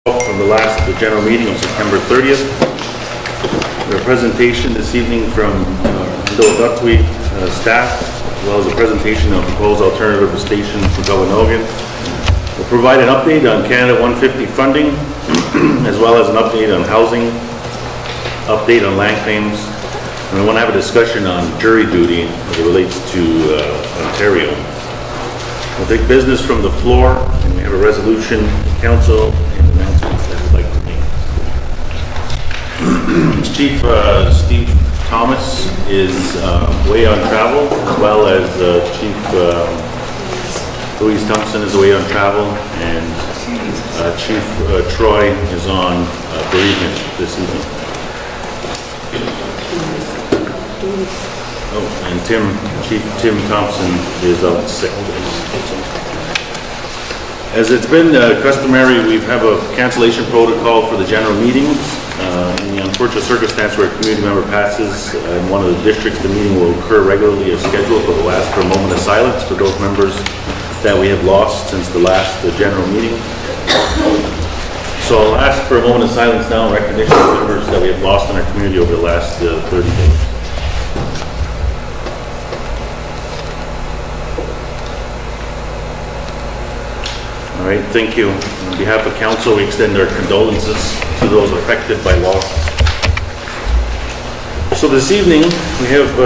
From the last general meeting on September 30th. A presentation this evening from Ductweed staff, as well as a presentation of proposed alternative station for Gulinogan. We'll provide an update on Canada 150 funding, as well as an update on housing, update on land claims, and we want to have a discussion on jury duty as it relates to Ontario. We'll take business from the floor, and we have a resolution, council, and announcements that we'd like to make. Chief Steve Thomas is away on travel, as well as Chief Louise Thompson is away on travel, and Chief Troy is on bereavement this evening. Oh, and Chief Tim Thompson is out sick. As it's been customary, we have a cancellation protocol for the general meetings. In the unfortunate circumstance where a community member passes in one of the districts, the meeting will occur regularly as scheduled, but we'll ask for a moment of silence for those members that we have lost since the last general meeting. So I'll ask for a moment of silence now in recognition of members that we have lost in our community over the last 30 days. All right, thank you. On behalf of council, we extend our condolences to those affected by loss. So this evening, we have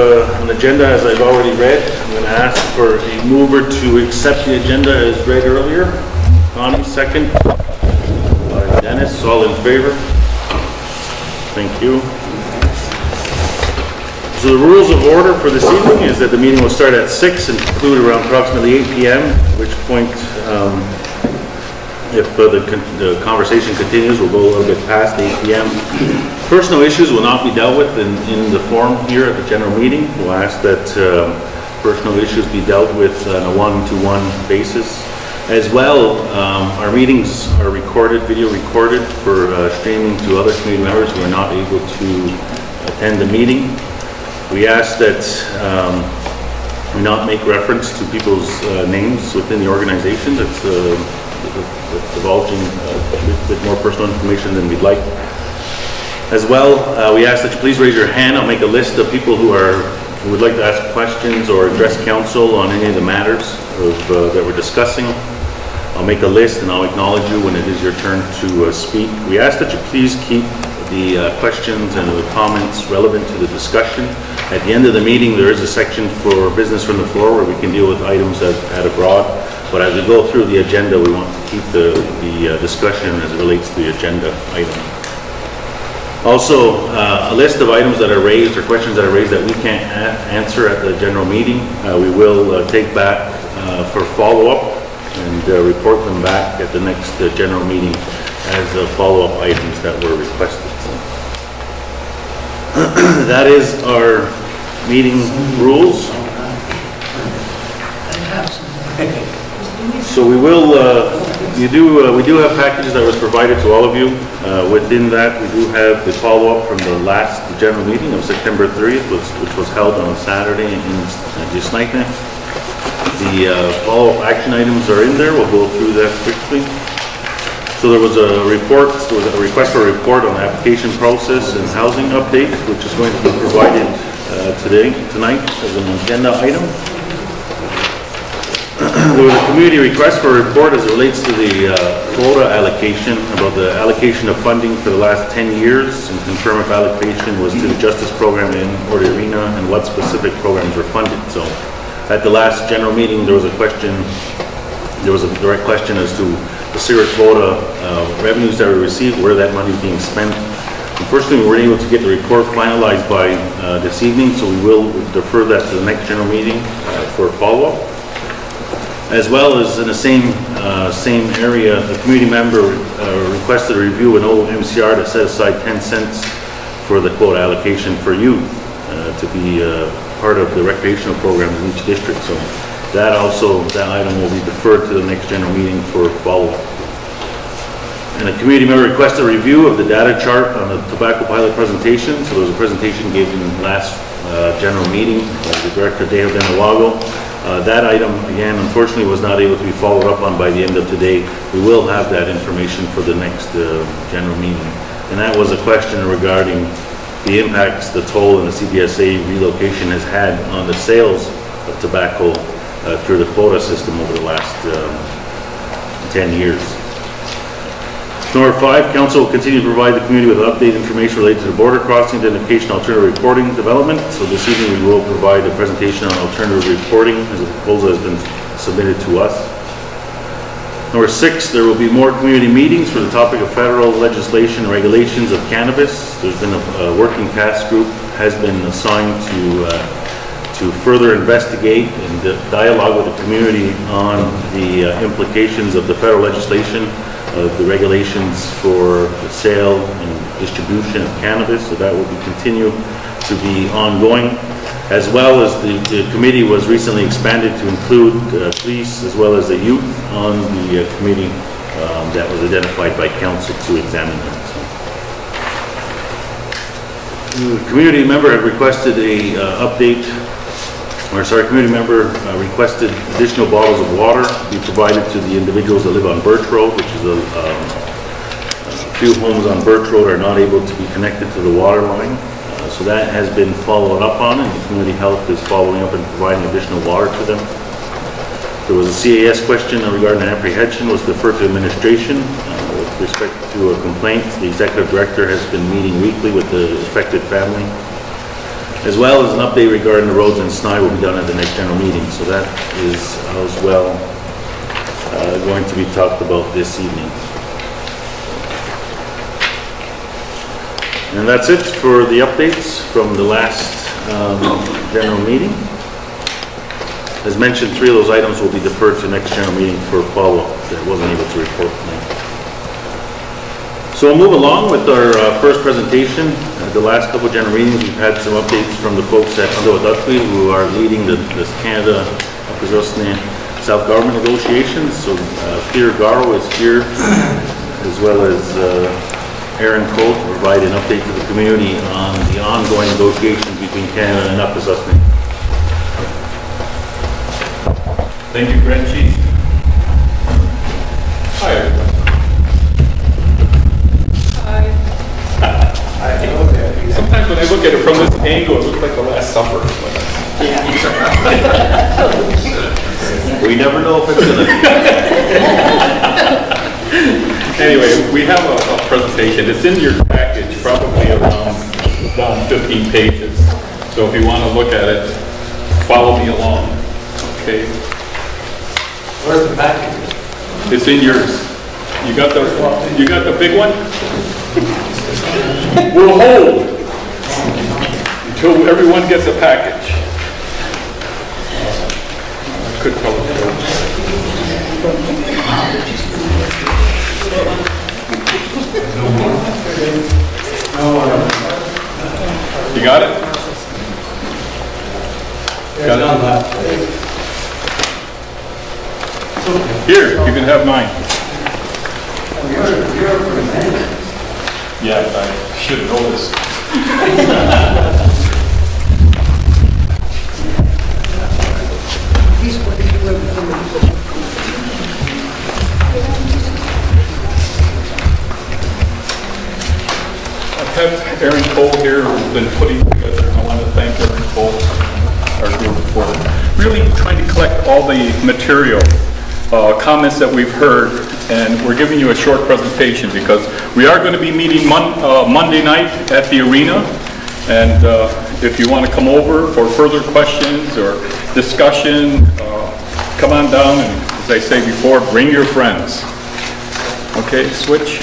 an agenda as I've already read. I'm going to ask for a mover to accept the agenda as read earlier. Connie, second. Dennis, all in favor? Thank you. So the rules of order for this evening is that the meeting will start at 6 and conclude around approximately 8 p.m., at which point if the conversation continues, we'll go a little bit past 8 p.m. Personal issues will not be dealt with in the forum here at the general meeting. We'll ask that personal issues be dealt with on a one-to-one basis. As well, our meetings are recorded, video recorded for streaming to other community members who are not able to attend the meeting. We ask that we not make reference to people's names within the organization. That's divulging a bit more personal information than we'd like. As well, we ask that you please raise your hand. I'll make a list of people who would like to ask questions or address council on any of the matters that we're discussing. I'll make a list and I'll acknowledge you when it is your turn to speak. We ask that you please keep the questions and the comments relevant to the discussion. At the end of the meeting, there is a section for business from the floor where we can deal with items at abroad. But as we go through the agenda, we want to keep the discussion as it relates to the agenda item. Also, a list of items that are raised or questions that are raised that we can't answer at the general meeting, we will take back for follow-up and report them back at the next general meeting as follow-up items that were requested. That is our meeting rules. So we will, we do have packages that was provided to all of you. Within that, we do have the follow-up from the last general meeting of September 30th, which was held on Saturday in Gisnaytne. The follow-up action items are in there. We'll go through that quickly. So there was a report, there was a request for a report on the application process and housing update, which is going to be provided tonight as an agenda item. There was a community request for a report as it relates to the quota allocation, about the allocation of funding for the last 10 years, and confirm if allocation was to the justice program in Port Arena and what specific programs were funded. So at the last general meeting, there was a question, there was a direct question as to the cigarette quota revenues that were received, where that money is being spent. Unfortunately, we weren't able to get the report finalized by this evening, so we will defer that to the next general meeting for follow-up. As well as in the same area, the community member requested a review of an old MCR that set aside 10 cents for the quota allocation for youth to be part of the recreational programs in each district. So that item will be deferred to the next general meeting for follow-up. And a community member requested a review of the data chart on the tobacco pilot presentation. So there was a presentation given last general meeting by the Director Dave Benawago That item, again, unfortunately was not able to be followed up on by the end of today. We will have that information for the next general meeting. And that was a question regarding the impacts the toll and the CDSA relocation has had on the sales of tobacco through the quota system over the last 10 years. Number 5, Council will continue to provide the community with updated information related to the border crossing, identification, alternative reporting development. So this evening we will provide a presentation on alternative reporting as a proposal has been submitted to us. Number 6, there will be more community meetings for the topic of federal legislation and regulations of cannabis. There's been a working task group has been assigned to further investigate and dialogue with the community on the implications of the federal legislation, of the regulations for the sale and distribution of cannabis. So that will continue to be ongoing, as well as the committee was recently expanded to include police as well as the youth on the committee that was identified by council to examine that. The community member had requested a community member requested additional bottles of water be provided to the individuals that live on Birch Road, which is a few homes on Birch Road are not able to be connected to the water line. So that has been followed up on, and the community health is following up and providing additional water to them. There was a CAS question regarding an apprehension was deferred to administration. With respect to a complaint, the executive director has been meeting weekly with the affected family, as well as an update regarding the roads in Snai will be done at the next general meeting. So that is as well going to be talked about this evening. And that's it for the updates from the last general meeting. As mentioned, 3 of those items will be deferred to next general meeting for follow-up that wasn't able to report tonight. So we'll move along with our first presentation. The last couple of general meetings, we've had some updates from the folks at Underwood-Utley who are leading the Canada South Government negotiations. So Peter Garrow is here, as well as Aaron Cole to provide an update to the community on the ongoing negotiations between Canada and Upper-Sussex. Thank you, Grand Chief. Hi, everyone. Sometimes when I look at it from this angle, it looks like the Last Supper. We never know if it's going to be. Anyway, we have a presentation. It's in your package, probably around 15 pages. So if you want to look at it, follow me along. Okay. Where's the package? It's in yours. You got the big one? We'll hold until everyone gets a package. Could tell it. You got it? Got it? Here, you can have mine. Yeah, I should know this. I've had Aaron Cole here who's been putting together. I want to thank Aaron Cole, our group, for really trying to collect all the material, comments that we've heard, and we're giving you a short presentation because we are going to be meeting Monday night at the arena, and if you want to come over for further questions or discussion, come on down, and as I say before, bring your friends. Okay, switch.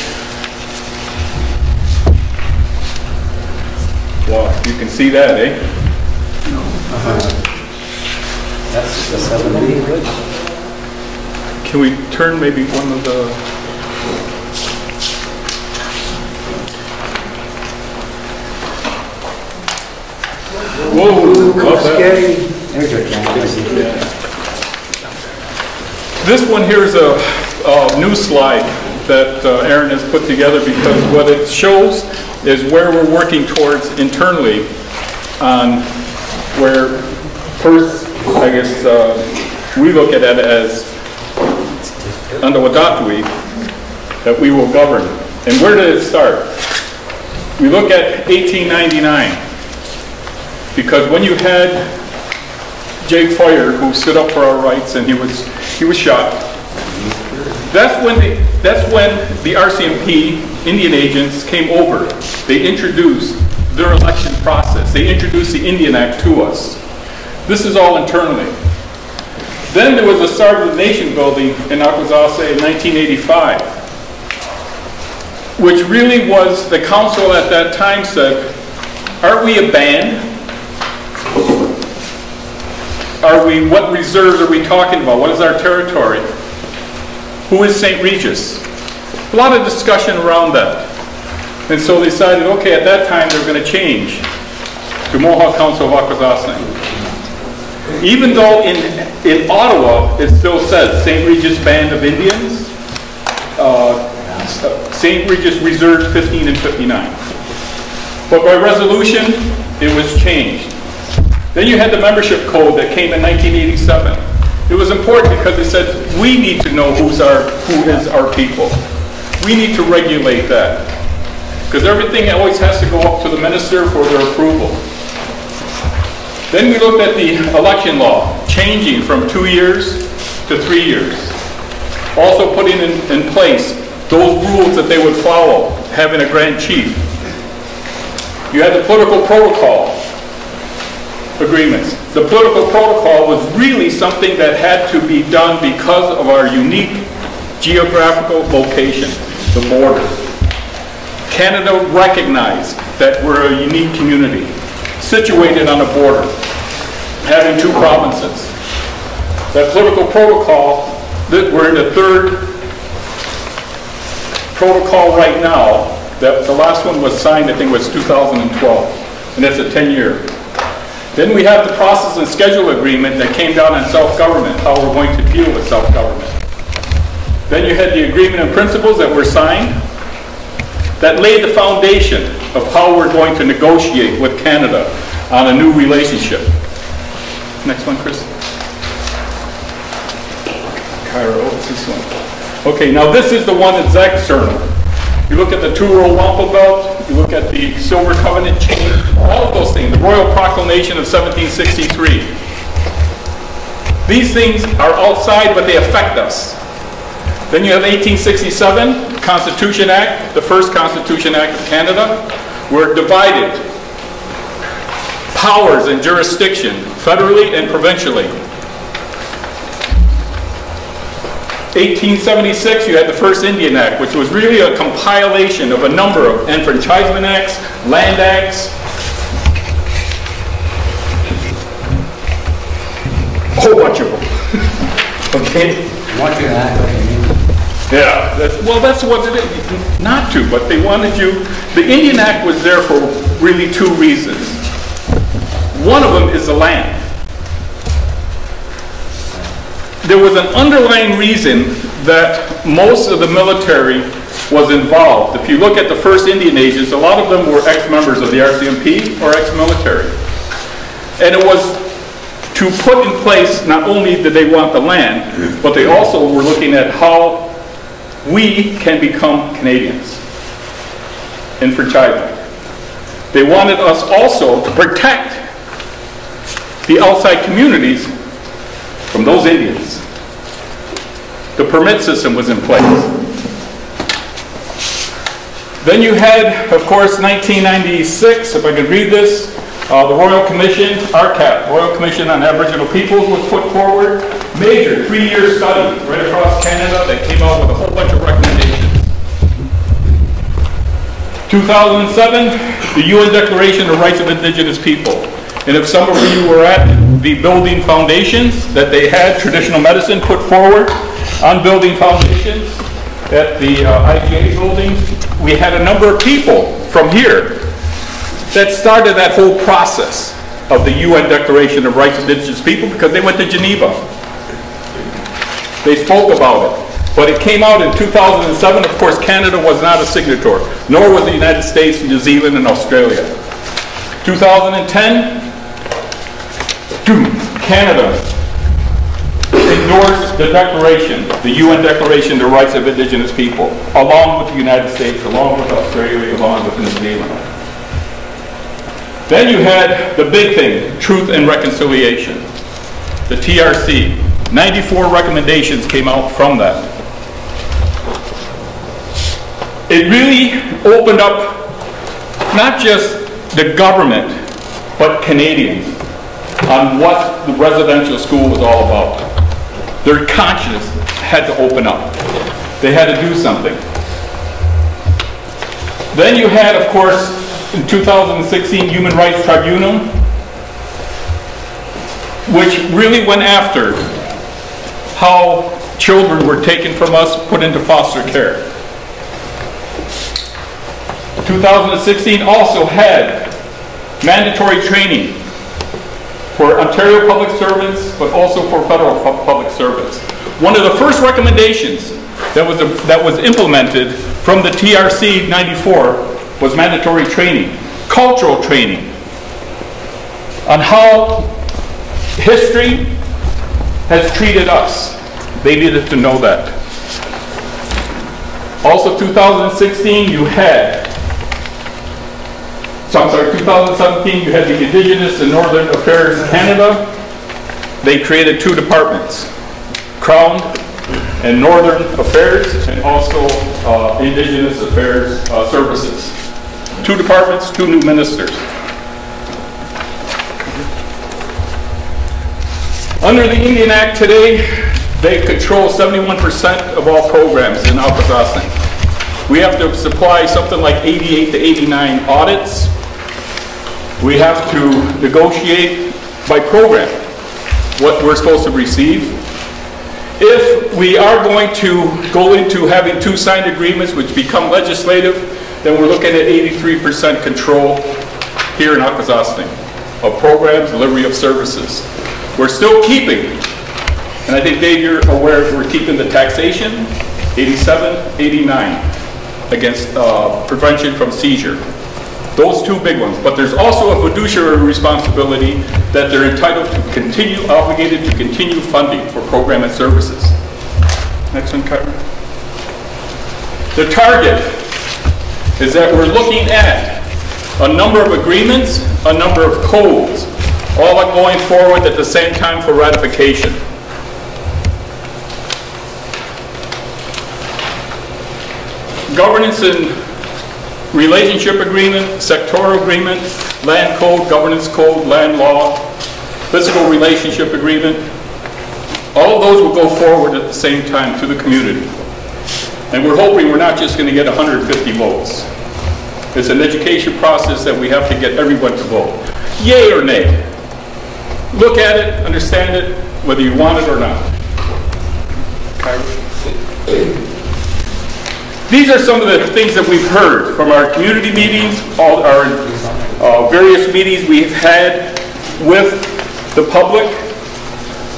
Wow, you can see that, eh? That's the 7B. Can we turn maybe one of the... Whoa, love that. There's your camera. This one here is a new slide that Aaron has put together because what it shows is where we're working towards internally on where first I guess we look at it as, under Wadatui, that we will govern. And where did it start? We look at 1899, because when you had Jake Feuer, who stood up for our rights, and he was shot. That's when the RCMP Indian agents came over. They introduced their election process. They introduced the Indian Act to us. This is all internally. Then there was the Start of the Nation building in Akwesasne in 1985, which really was, the council at that time said, aren't we a band? What reserves are we talking about? What is our territory? Who is St. Regis? A lot of discussion around that. And so they decided, okay, at that time they're going to change to Mohawk Council of Akwesasne. Even though in Ottawa it still says St. Regis Band of Indians, St. Regis Reserves 15 and 59. But by resolution, it was changed. Then you had the membership code that came in 1987. It was important because it said we need to know who is our people. We need to regulate that, because everything always has to go up to the minister for their approval. Then we looked at the election law, changing from 2 years to 3 years. Also putting in place those rules that they would follow, having a grand chief. You had the political protocol agreements. The political protocol was really something that had to be done because of our unique geographical location, the border. Canada recognized that we're a unique community, situated on a border, having 2 provinces. That political protocol, we're in the 3rd protocol right now. The last one was signed, I think it was 2012, and that's a 10-year. Then we have the process and schedule agreement that came down on self-government, how we're going to deal with self-government. Then you had the agreement and principles that were signed that laid the foundation of how we're going to negotiate with Canada on a new relationship. Next one, Chris. Cairo, what's this one? Okay, now this is the one that's external. You look at the two-row wampum belt, you look at the Silver Covenant chain, all of those things, the Royal Proclamation of 1763. These things are outside, but they affect us. Then you have 1867, Constitution Act, the first Constitution Act of Canada, where it divided powers and jurisdiction, federally and provincially. 1876, you had the first Indian Act, which was really a compilation of a number of enfranchisement acts, land acts, a whole bunch of them. Okay? Yeah, that's what it is. Not to, but they wanted you. The Indian Act was there for really 2 reasons. One of them is the land. There was an underlying reason that most of the military was involved. If you look at the first Indian agents, a lot of them were ex-members of the RCMP or ex-military. And it was to put in place, not only did they want the land, but they also were looking at how we can become Canadians. Enfranchisement. They wanted us also to protect the outside communities from those Indians. The permit system was in place. Then you had, of course, 1996, if I could read this, the Royal Commission, RCAP, Royal Commission on Aboriginal Peoples, was put forward. Major 3-year study right across Canada that came out with a whole bunch of recommendations. 2007, the UN Declaration of Rights of Indigenous People. And if some of you were at the building foundations that they had traditional medicine put forward on building foundations at the IGA building, we had a number of people from here that started that whole process of the UN Declaration of Rights of Indigenous People, because they went to Geneva. They spoke about it. But it came out in 2007. Of course, Canada was not a signatory, nor was the United States, New Zealand, and Australia. 2010, Canada endorsed the Declaration, the UN Declaration of the Rights of Indigenous People, along with the United States, along with Australia, along with New Zealand. Then you had the big thing, Truth and Reconciliation, the TRC. 94 recommendations came out from that. It really opened up not just the government, but Canadians on what the residential school was all about. Their conscience had to open up. They had to do something. Then you had, of course, in 2016, Human Rights Tribunal, which really went after how children were taken from us, put into foster care. 2016 also had mandatory training for Ontario public servants, but also for federal public servants. One of the first recommendations that was implemented from the TRC 94 was mandatory training, cultural training, on how history has treated us. They needed to know that. Also 2016 you had, 2017 you had the Indigenous and Northern Affairs Canada. They created 2 departments, Crown and Northern Affairs, and also Indigenous Affairs Services. 2 departments, 2 new ministers. Under the Indian Act today, they control 71% of all programs in Alcazazne. We have to supply something like 88 to 89 audits. We have to negotiate by program what we're supposed to receive. If we are going to go into having 2 signed agreements which become legislative, then we're looking at 83% control here in Alcazazne of programs, delivery of services. We're still keeping, and I think Dave, you're aware, we're keeping the taxation, 87, 89, against prevention from seizure. Those 2 big ones. But there's also a fiduciary responsibility that they're entitled to continue, obligated to continue funding for program and services. Next one, Carter. The target is that we're looking at a number of agreements, a number of codes, all are going forward at the same time for ratification. Governance and relationship agreement, sectoral agreement, land code, governance code, land law, physical relationship agreement, all of those will go forward at the same time to the community. And we're hoping we're not just going to get 150 votes. It's an education process that we have to get everyone to vote. Yay or nay? Look at it, understand it, whether you want it or not. These are some of the things that we've heard from our community meetings, all our various meetings we've had with the public,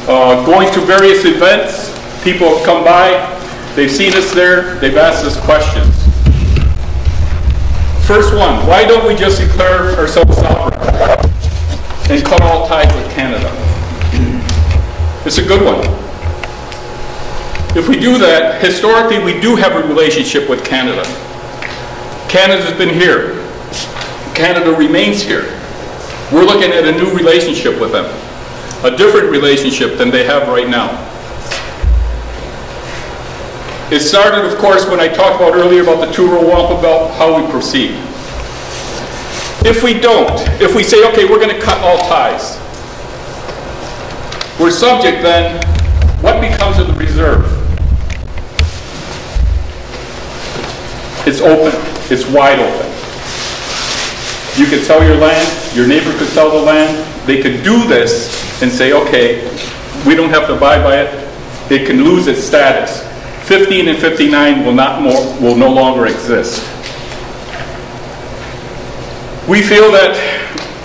going to various events. People have come by, they've seen us there, they've asked us questions. First one, why don't we just declare ourselves sovereign and cut all ties with Canada? It's a good one. If we do that, historically we do have a relationship with Canada. Canada's been here. Canada remains here. We're looking at a new relationship with them, a different relationship than they have right now. It started, of course, when I talked about earlier about the Truro Wampum Belt, how we proceed. If we don't, if we say, okay, we're going to cut all ties, we're subject then, what becomes of the reserve? It's open. It's wide open. You could sell your land. Your neighbor could sell the land. They could do this and say, okay, we don't have to abide by it. It can lose its status. 15 and 59 will no longer exist. We feel that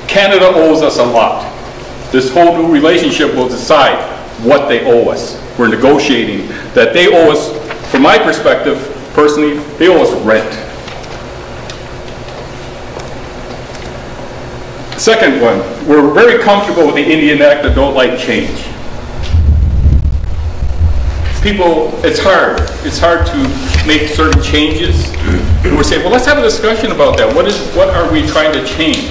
Canada owes us a lot. This whole new relationship will decide what they owe us. We're negotiating that they owe us, from my perspective, personally, they owe us rent. Second one, we're very comfortable with the Indian Act that don't like change. People, it's hard. It's hard to make certain changes. And we're saying, well, let's have a discussion about that. What are we trying to change?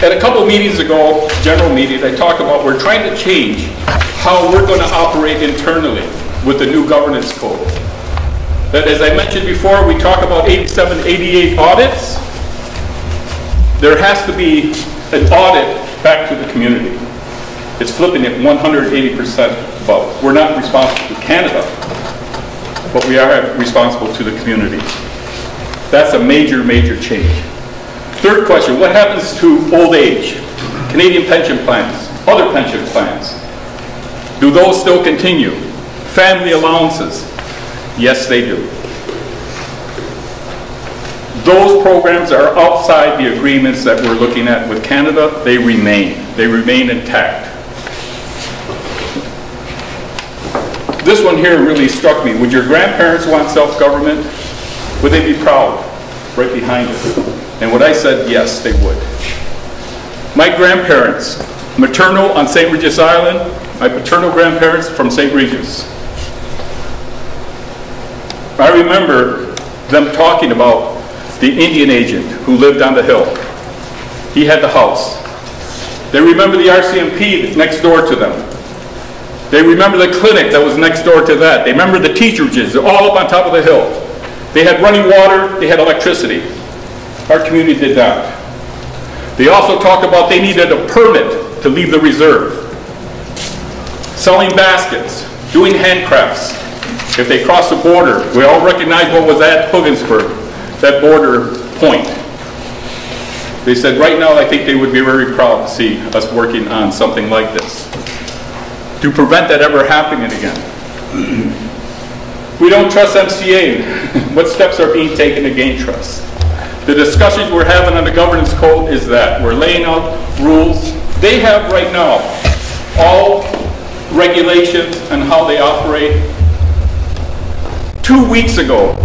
At a couple of meetings ago, general meetings, I talked about we're trying to change how we're going to operate internally with the new governance code. That, as I mentioned before, we talk about 87, 88 audits. There has to be an audit back to the community. It's flipping it 180% about. We're not responsible to Canada, but we are responsible to the community. That's a major, major change. Third question, what happens to old age? Canadian pension plans, other pension plans. Do those still continue? Family allowances. Yes, they do. Those programs are outside the agreements that we're looking at with Canada. They remain. They remain intact. This one here really struck me. Would your grandparents want self-government? Would they be proud? Right behind it. And what I said, yes, they would. My grandparents, maternal on St. Regis Island, my paternal grandparents from St. Regis. I remember them talking about the Indian agent who lived on the hill. He had the house. They remember the RCMP next door to them. They remember the clinic that was next door to that. They remember the teacherages, all up on top of the hill. They had running water, they had electricity. Our community did that. They also talked about they needed a permit to leave the reserve. Selling baskets, doing handcrafts. If they crossed the border, we all recognize what was at Hogansburg, that border point. They said right now I think they would be very proud to see us working on something like this. To prevent that ever happening again. We don't trust MCA. What steps are being taken to gain trust? The discussions we're having on the governance code is that we're laying out rules. They have right now all regulations and how they operate. 2 weeks ago,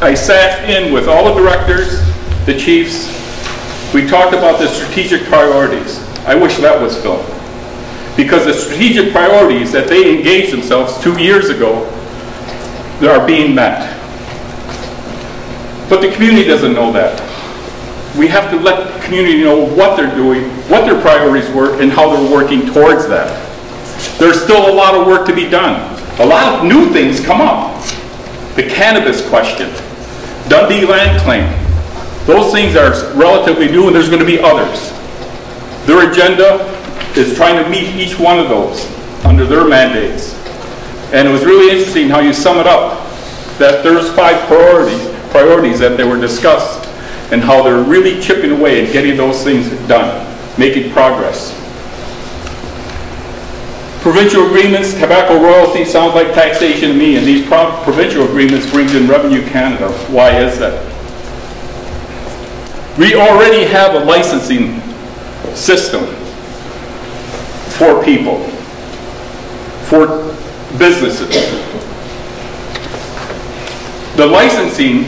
I sat in with all the directors, the chiefs. We talked about the strategic priorities. I wish that was filmed. Because the strategic priorities that they engaged themselves 2 years ago are being met. But the community doesn't know that. We have to let the community know what they're doing, what their priorities were, and how they're working towards that. There's still a lot of work to be done. A lot of new things come up. The cannabis question, Dundee land claim. Those things are relatively new, and there's going to be others. Their agenda is trying to meet each one of those under their mandates. And it was really interesting how you sum it up, that there's 5 priorities that they were discussed, and how they're really chipping away and getting those things done, making progress. Provincial agreements, tobacco royalty sounds like taxation to me, and these provincial agreements brings in Revenue Canada. Why is that? We already have a licensing system for people, for businesses. The licensing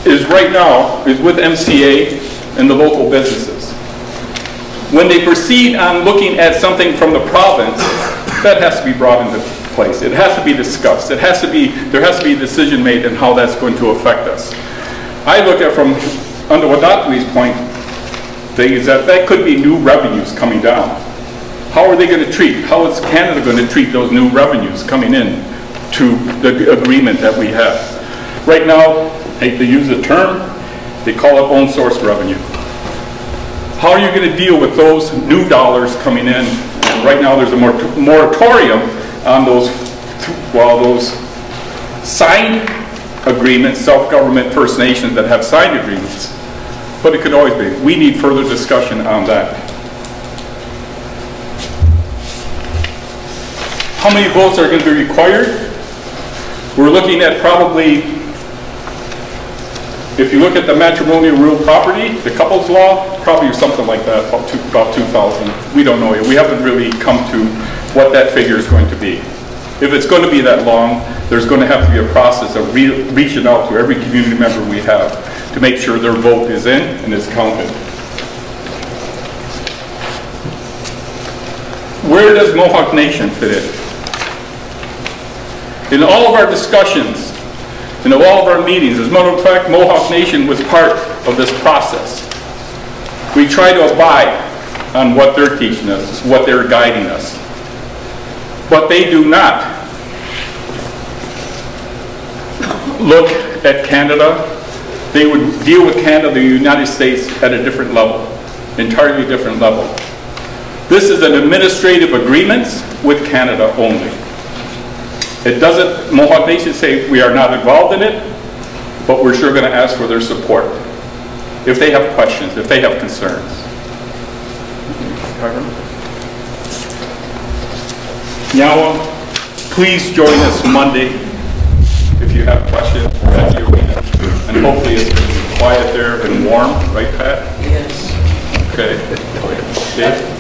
is right now is with MCA and the local businesses. When they proceed on looking at something from the province, that has to be brought into place. It has to be discussed. There has to be a decision made on how that's going to affect us. I look at from under Wadatui's point, things that could be new revenues coming down. How are they going to treat? How is Canada going to treat those new revenues coming in to the agreement that we have? Right now, I hate to use the term, they call it own source revenue. How are you going to deal with those new dollars coming in? And right now there's a moratorium on those, well, those signed agreements, self-government First Nations that have signed agreements. But it could always be. We need further discussion on that. How many votes are going to be required? We're looking at probably, if you look at the matrimonial real property, the couples law, probably something like that, about 2,000. We don't know yet. We haven't really come to what that figure is going to be. If it's going to be that long, there's going to have to be a process of reaching out to every community member we have to make sure their vote is in and is counted. Where does Mohawk Nation fit in? In all of our discussions, in all of our meetings, as a matter of fact, Mohawk Nation was part of this process. We try to abide on what they're teaching us, what they're guiding us. But they do not look at Canada. They would deal with Canada, the United States, at a different level, entirely different level. This is an administrative agreement with Canada only. It doesn't, Mohawk Nation say we are not involved in it, but we're sure going to ask for their support if they have questions, if they have concerns. Now, please join us Monday if you have questions at the arena. And hopefully it's quiet there and warm, right, Pat? Yes. Okay.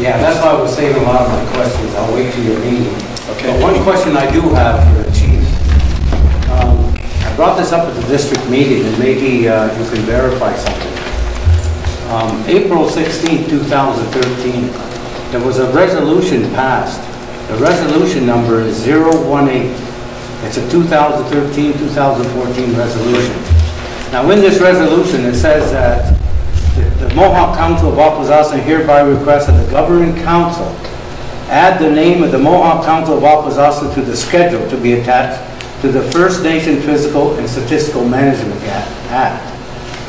Yeah, that's why I was saving a lot of my questions. I'll wait till your meeting. Okay. But one question I do have for the chief. I brought this up at the district meeting, and maybe you can verify something. April 16, 2013, there was a resolution passed. The resolution number is 018. It's a 2013-2014 resolution. Now in this resolution it says that the Mohawk Council of Akwesasne hereby requests that the Governing Council add the name of the Mohawk Council of Akwesasne to the schedule to be attached to the First Nation Physical and Statistical Management Act.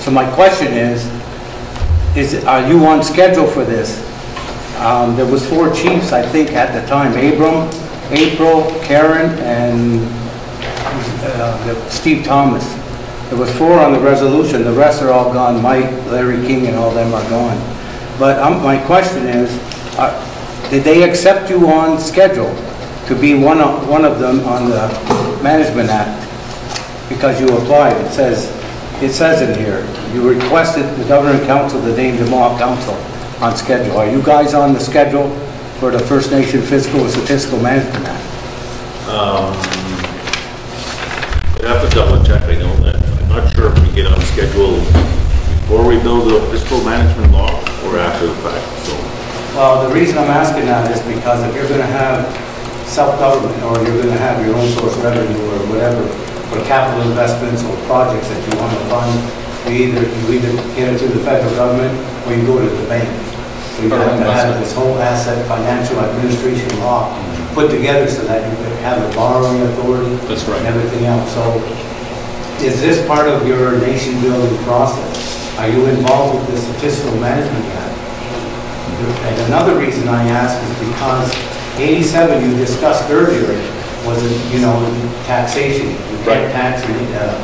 So my question is are you on schedule for this? There was 4 chiefs, I think, at the time: Abram, April, Karen, and Steve Thomas. There was 4 on the resolution. The rest are all gone. Mike, Larry King, and all them are gone. But my question is, did they accept you on schedule to be one of them on the Management Act? Because you applied. It says in here, you requested the Governing Council to name the Mohawk Council on schedule. Are you guys on the schedule for the First Nation Fiscal and Statistical Management Act? I have to double check. I know that. I'm not sure if we get on schedule before we build the fiscal management law or after the fact. So. Well, the reason I'm asking that is because if you're going to have self-government, or you're going to have your own source revenue or whatever for capital investments or projects that you want to fund, you either get it through the federal government or you go to the bank. So you have to have this whole asset financial administration law put together so that you can have a borrowing authority. That's right. And everything else. So is this part of your nation building process? Are you involved with the Statistical Management Act? And another reason I ask is because 87 you discussed earlier was, taxation. You can't tax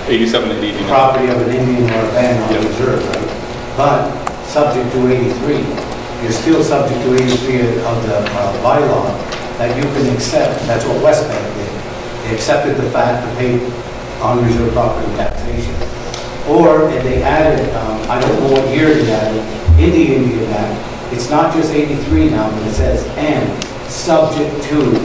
87 and 89. Property of an Indian or a band on reserve, right? But subject to 83, you're still subject to 83 of the bylaw that you can accept. That's what West Bank did. They accepted the fact to pay on reserve property taxation. Or if they added, I don't know what year they added, in the Indian Act, it's not just 83 now, but it says, and subject to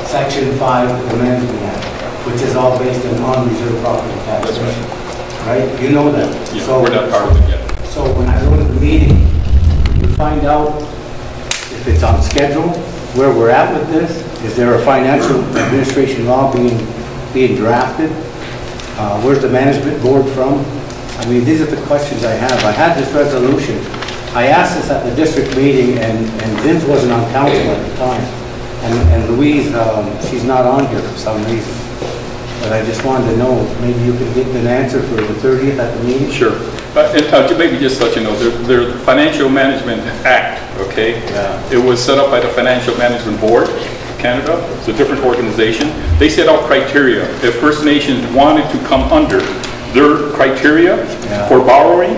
Section 5 of the Management Act, which is all based on reserve property taxation. That's right. You know that. Yeah, so, we're not part of it yet. So when I go to the meeting, you find out if it's on schedule, where we're at with this. Is there a financial administration law being drafted? Where's the management board from? I mean, these are the questions I have. I had this resolution. I asked this at the district meeting, and Vince wasn't on council at the time. And Louise, she's not on here for some reason. But I just wanted to know, maybe you could get an answer for the 30th at the meeting? Sure. Maybe just let you know, the Financial Management Act, okay? Yeah. It was set up by the Financial Management Board of Canada. It's a different organization. They set out criteria. If First Nations wanted to come under their criteria for borrowing,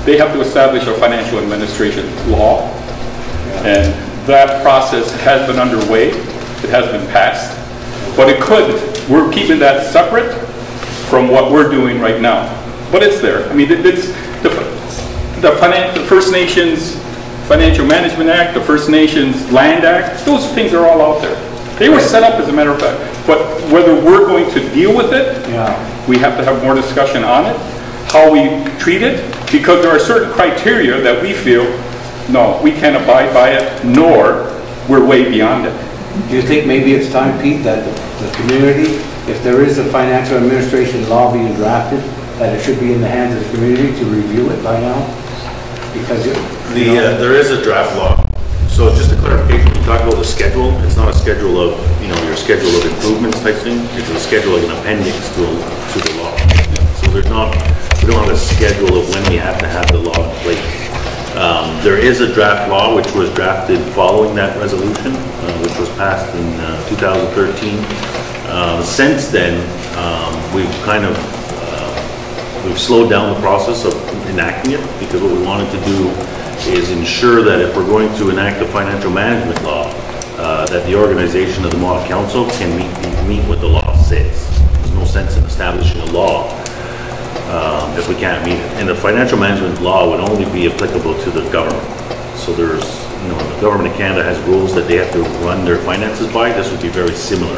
they have to establish a financial administration law. And that process has been underway. It has been passed. But we're keeping that separate from what we're doing right now. But it's there. I mean, it's the First Nations Financial Management Act, the First Nations Land Act, those things are all out there. They were set up, as a matter of fact. But whether we're going to deal with it, we have to have more discussion on it, how we treat it, because there are certain criteria that we feel, no, we can't abide by it, nor we're way beyond it. Do you think maybe it's time, Pete, that the community, if there is a financial administration law being drafted, that it should be in the hands of the community to review it by now? Because there is a draft law. So just a clarification, when you talk about the schedule, it's not a schedule of, your schedule of improvements type thing. It's a schedule like an appendix to the law. So we don't have a schedule of when we have to have the law in place. There is a draft law which was drafted following that resolution, which was passed in 2013. Since then, we've slowed down the process of enacting it, because what we wanted to do is ensure that if we're going to enact a financial management law, that the organization of the Mod Council can meet what the law says. There's no sense in establishing a law if we can't meet it. And the financial management law would only be applicable to the government. So there's, the government of Canada has rules that they have to run their finances by. This would be very similar.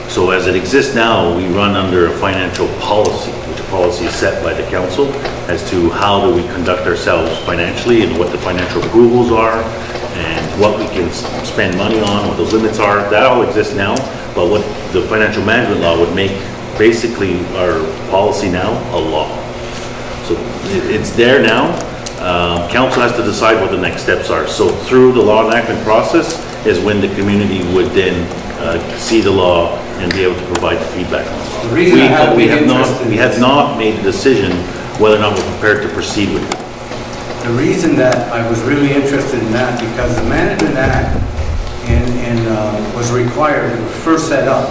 So as it exists now, we run under a financial policy, which a policy is set by the council as to how do we conduct ourselves financially and what the financial approvals are and what we can spend money on, what those limits are. That all exists now, but what the financial management law would make basically our policy now a law. So it's there now. Council has to decide what the next steps are. So through the law enactment process is when the community would then see the law and be able to provide feedback on it. We have not made a decision whether or not we're prepared to proceed with it. The reason that I was really interested in that, because the Management Act was required, it was first set up,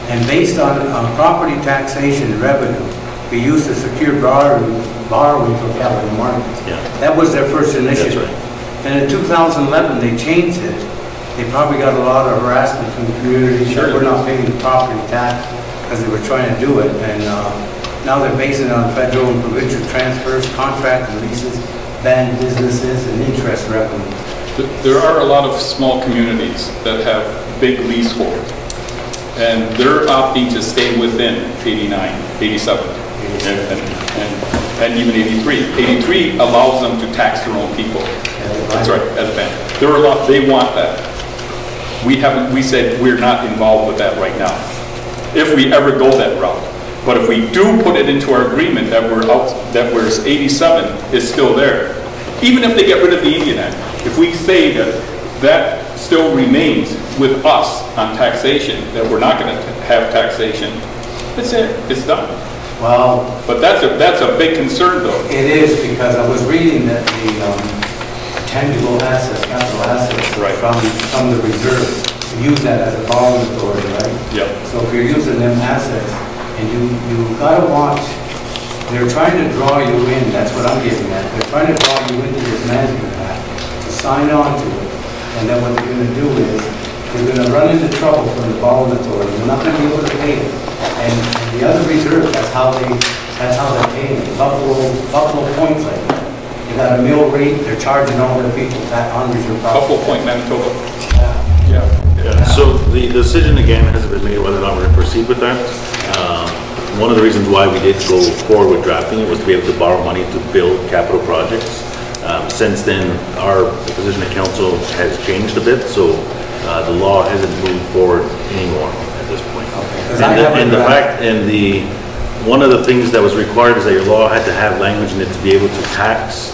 and based on property taxation and revenue, we used to secure borrowing for capital markets. Yeah. That was their first initiative. That's right. And in 2011, they changed it. They probably got a lot of harassment from the community. Sure. We're not paying the property tax because they were trying to do it. And now they're basing it on federal and provincial transfers, contract leases, banned businesses, and interest revenue. There are a lot of small communities that have big leaseholds, and they're opting to stay within 89, 87, and even 83. 83 allows them to tax their own people. That's right, as a ban. There are a lot, they want that. We said we're not involved with that right now, if we ever go that route. But if we do put it into our agreement that we're 87 is still there, even if they get rid of the Indian Act, if we say that still remains with us on taxation, that we're not going to have taxation, that's it, it's done. Well, but that's a big concern, though. It is, because I was reading that the tangible assets, capital assets, right, from the reserve, use that as a borrowing authority, right? Yep. So if you're using them assets, and you got to watch, they're trying to draw you in, that's what I'm getting at. They're trying to draw you into this management act to sign on to it. And then what they're going to do is, they're going to run into trouble from the borrowing authority. They're not going to be able to pay it. And the other reserve, that's how they're paying it. Buffalo Point's like that. They got a mill rate, they're charging all their people that on reserve property. Buffalo Point, Manitoba. Yeah. So the decision again hasn't been made whether or not we're going to proceed with that. One of the reasons why we did go forward with drafting it was to be able to borrow money to build capital projects. Since then, our position at council has changed a bit, so the law hasn't moved forward anymore at this point. Okay. One of the things that was required is that your law had to have language in it to be able to tax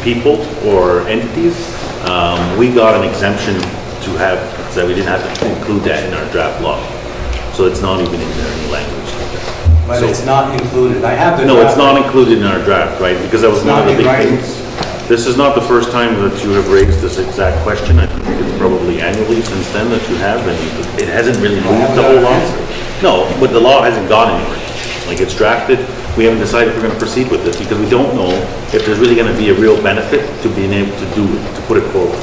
people or entities. We got an exemption to have, so we didn't have to include that in our draft law. So it's not even in there, any language. But it's not included. I have the No, it's not included in our draft, right? Because that was one of the big things. This is not the first time that you have raised this exact question. I think it's probably annually since then that you have, and it hasn't really moved the whole lot. No, but the law hasn't gone anywhere. Like, it's drafted, we haven't decided if we're going to proceed with it because we don't know if there's really going to be a real benefit to being able to do it, to put it forward.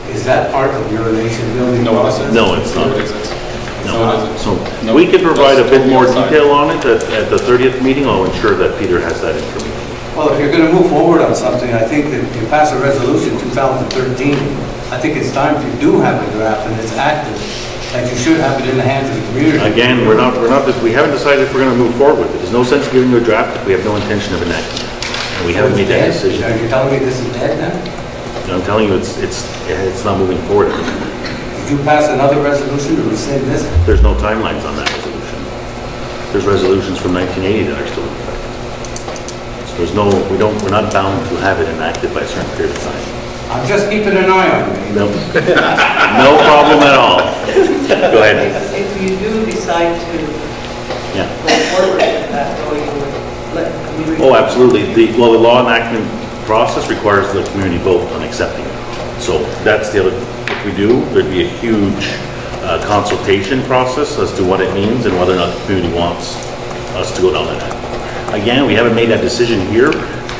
Is that part of your nation building process? No, it's not. No. So we can provide a bit more detail on it at the 30th meeting. I'll ensure that Peter has that information. Well, if you're going to move forward on something, I think that if you pass a resolution 2013, I think it's time, if you do have a draft and it's active, that you should have it in the hands of the community. Again, we haven't decided if we're going to move forward with it. There's no sense giving you a draft if we have no intention of enacting it. And we haven't made that decision. Are you telling me this is dead now? No, I'm telling you it's not moving forward. Did you pass another resolution to rescind this? There's no timelines on that resolution. There's resolutions from 1980 that are still in effect. So there's no, we're not bound to have it enacted by a certain period of time. I'm just keeping an eye on you. No, no problem at all. Go ahead. If you do decide to Yeah. go forward with that, though, you would let the community... Oh, absolutely. The law enactment process requires the community vote on accepting it. So that's the other, if we do, there'd be a huge consultation process as to what it means and whether or not the community wants us to go down that path. Again, we haven't made that decision here,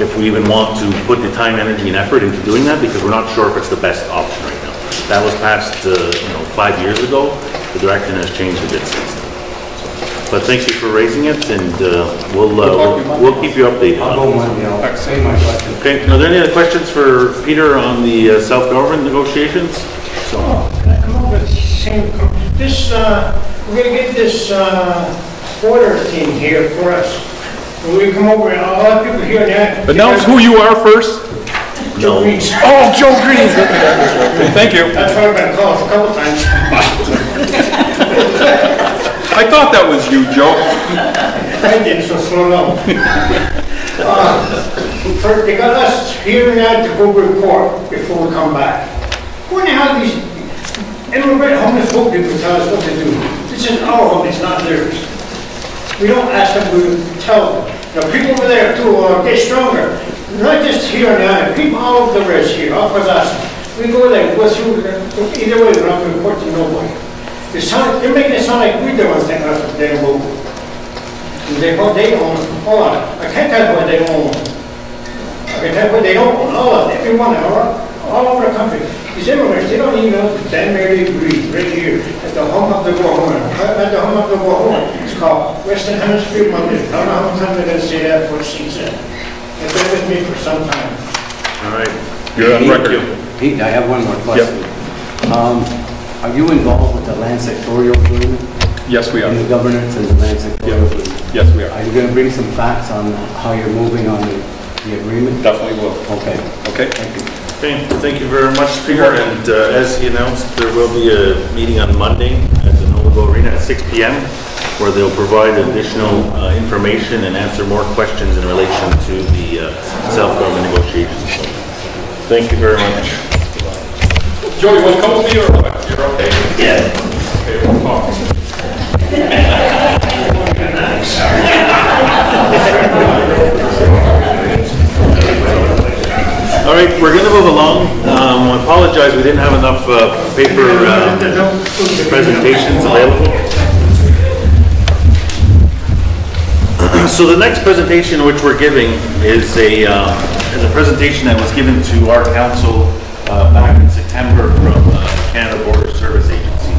if we even want to put the time, energy, and effort into doing that, because we're not sure if it's the best option right now. That was passed, 5 years ago. The direction has changed a bit since then. But thank you for raising it, and we'll keep you updated. I'll go Monday, I'll say my question. Okay, are there any other questions for Peter on the self-government negotiations? So, Can I come up with the same, this, we're gonna get this, order thing here for us. When we come over, and a lot of people here now. Announce who you are first. Joe Green's. Oh, Joe Green. Thank you. That's why I've been called a couple times. I thought that was you, Joe. I did, so slow down. They got us here now to go report before we come back. When the hell these immigrant homeless folk people tell us what to do? This is our home, it's not theirs. We don't ask them, we tell them. Now, people over there too get stronger. Not just here now, people all over the rest here, all across us. We go there, go through, either way, we're not going to report to nobody. They're making it sound like we're the ones that got us their move. They own, hold on, I can't tell you what they own. I can tell you what they don't own, all of them, every one of them, all over the country. These immigrants, they don't even know Dan Mary Breed, right here, at the home of the Wahona. At the home of the Wahona, it's called Western Hemisphere Monday. I don't know how many times I'm going to say that for season. They've been with me for some time. all right. You're on record. Pete, I have one more question. Are you involved with the land sectorial agreement? Yes, we are. In the governance and the land sectorial agreement? Yes, we are. Are you going to bring some facts on how you're moving on the agreement? Definitely will. Okay. Okay. Thank you. Okay, thank you very much, Peter. And as he announced, there will be a meeting on Monday at the Novo Arena at 6 p.m. where they'll provide additional information and answer more questions in relation to the self-government negotiations. So, thank you very much. Joe, you want to come with me or what? You're okay? Yeah. Okay, we'll talk. All right, we're going to move along. I apologize, we didn't have enough paper presentations available. So the next presentation which we're giving is a presentation that was given to our council back in September from Canada Border Service Agency.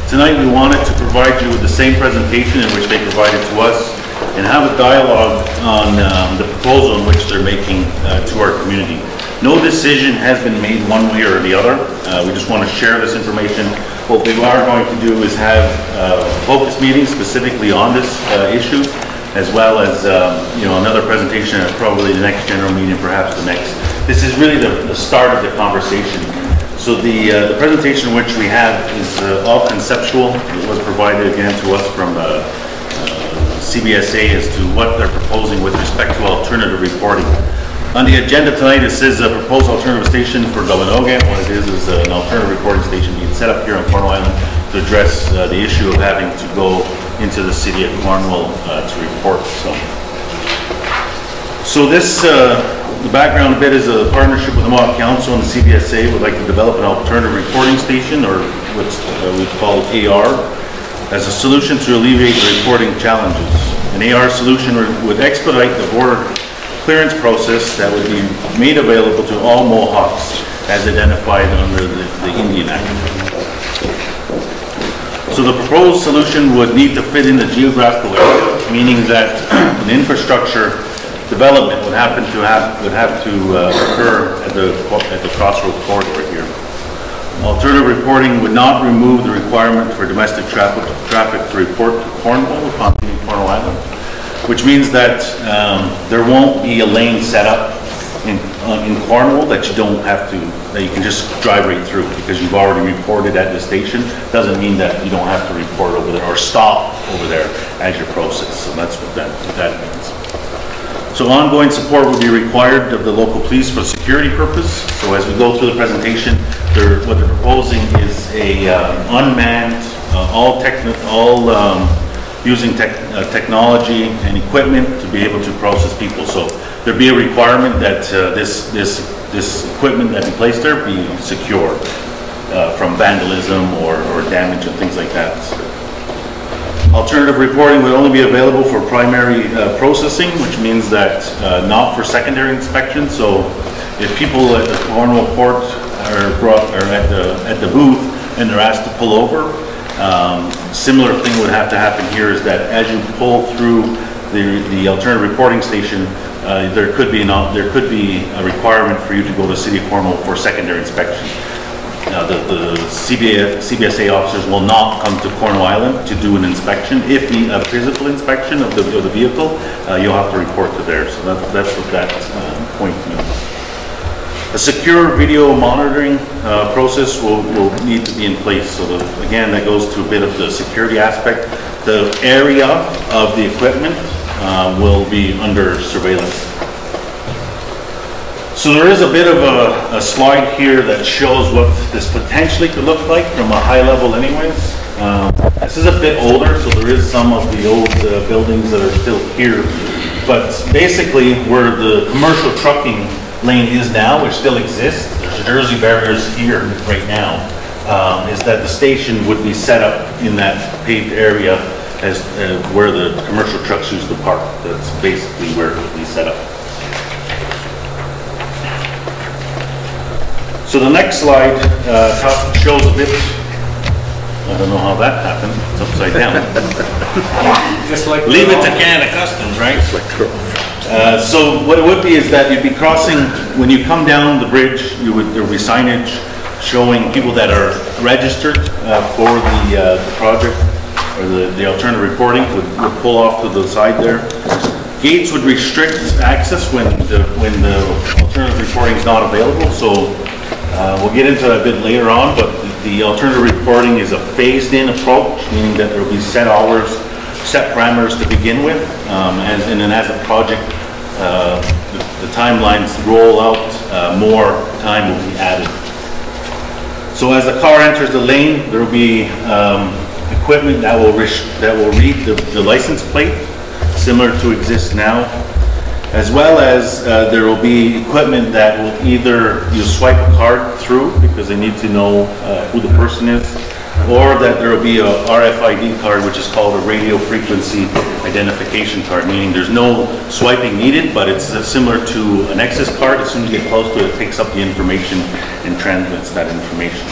Tonight we wanted to provide you with the same presentation in which they provided to us and have a dialogue on the proposal in which they're making to our community. No decision has been made one way or the other. We just want to share this information. What we are going to do is have focus meetings specifically on this issue, as well as another presentation at probably the next general meeting, perhaps the next. This is really the start of the conversation. So the presentation which we have is all conceptual. It was provided again to us from CBSA as to what they're proposing with respect to alternative reporting. On the agenda tonight, it says a proposed alternative station for Gabanoga. What it is an alternative reporting station being set up here on Cornwall Island to address the issue of having to go into the city of Cornwall to report. So this, the background a bit is a partnership with the Mohawk Council and the CBSA would like to develop an alternative reporting station, or what's we call AR, as a solution to alleviate the reporting challenges. An AR solution would expedite the border clearance process that would be made available to all Mohawks as identified under the Indian Act. So the proposed solution would need to fit in the geographical area, meaning that an infrastructure development would have to occur at the crossroads corridor here. Alternative reporting would not remove the requirement for domestic traffic to report to Cornwall upon leaving Cornwall Island, which means that there won't be a lane set up in Cornwall that you don't have to, that you can just drive right through because you've already reported at the station. Doesn't mean that you don't have to report over there or stop over there as your process. So that's what that means. So ongoing support will be required of the local police for security purpose. So as we go through the presentation, what they're proposing is a unmanned, using technology and equipment to be able to process people. So there'd be a requirement that this equipment that be placed there be secure from vandalism or damage and things like that. Alternative reporting would only be available for primary processing, which means that not for secondary inspection. So if people at the Cornwall port are at the booth and they're asked to pull over, similar thing would have to happen here is that as you pull through the alternative reporting station, there could be a requirement for you to go to City of Cornwall for secondary inspection. The CBSA officers will not come to Cornwall Island to do an inspection. If a physical inspection of the vehicle, you'll have to report to there. So that's what that point means. A secure video monitoring process will need to be in place. So again, that goes to a bit of the security aspect. The area of the equipment will be under surveillance. So there is a bit of a slide here that shows what this potentially could look like from a high level anyways. This is a bit older, so there is some of the old buildings that are still here. But basically where the commercial trucking lane is now, which still exists, there's Jersey barriers here right now, is that the station would be set up in that paved area as where the commercial trucks use to park. That's basically where it would be set up. So the next slide shows a bit, I don't know how that happened, it's upside down. Just like leave it to Canada Customs, right? So what it would be is that you'd be crossing, when you come down the bridge, there would be signage showing people that are registered for the project, or the alternative reporting would pull off to the side there. Gates would restrict access when the alternative reporting is not available. So we'll get into that a bit later on, but the alternative reporting is a phased-in approach, meaning that there will be set hours, set parameters to begin with, and then as a project, the timelines roll out, more time will be added. So as the car enters the lane, there will be equipment that will read the license plate, similar to exist now, as well as there will be equipment that will either you swipe a card through because they need to know who the person is, or that there will be a RFID card, which is called a radio frequency identification card, meaning there's no swiping needed, but it's similar to an access card. As soon as you get close to it, it picks up the information and transmits that information.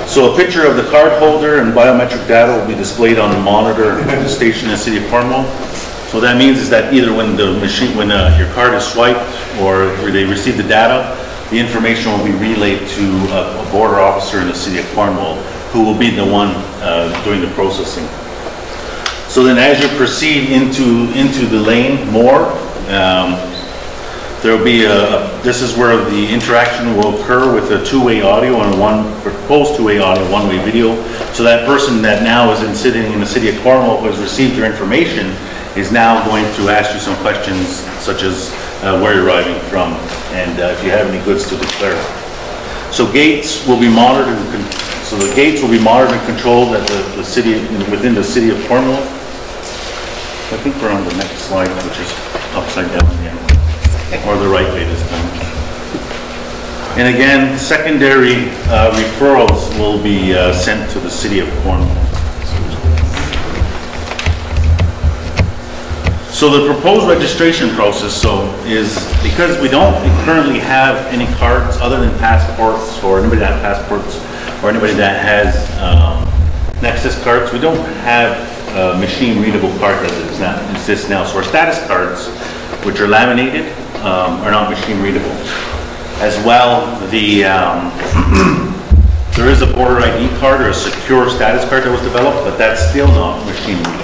So a picture of the card holder and biometric data will be displayed on the monitor at the station in the City of Cornwall. So that means is that either when your card is swiped or they receive the data, the information will be relayed to a border officer in the City of Cornwall, who will be the one doing the processing. So then as you proceed into the lane more, there will be this is where the interaction will occur with a two-way audio and one proposed two-way audio, one-way video. So that person that now is sitting in the City of Cornwall who has received your information is now going to ask you some questions such as where you're arriving from and if you have any goods to declare. So gates will be monitored. So the gates will be monitored and controlled at the city, within the City of Cornwall. I think we're on the next slide, which is upside down again, or the right way this time. And again, secondary referrals will be sent to the City of Cornwall. So the proposed registration process is because we don't currently have any cards other than passports, or anybody that has passports, or anybody that has Nexus cards. We don't have machine readable cards that exist now. So our status cards, which are laminated, are not machine readable. As well, there is a border ID card or a secure status card that was developed, but that's still not machine readable.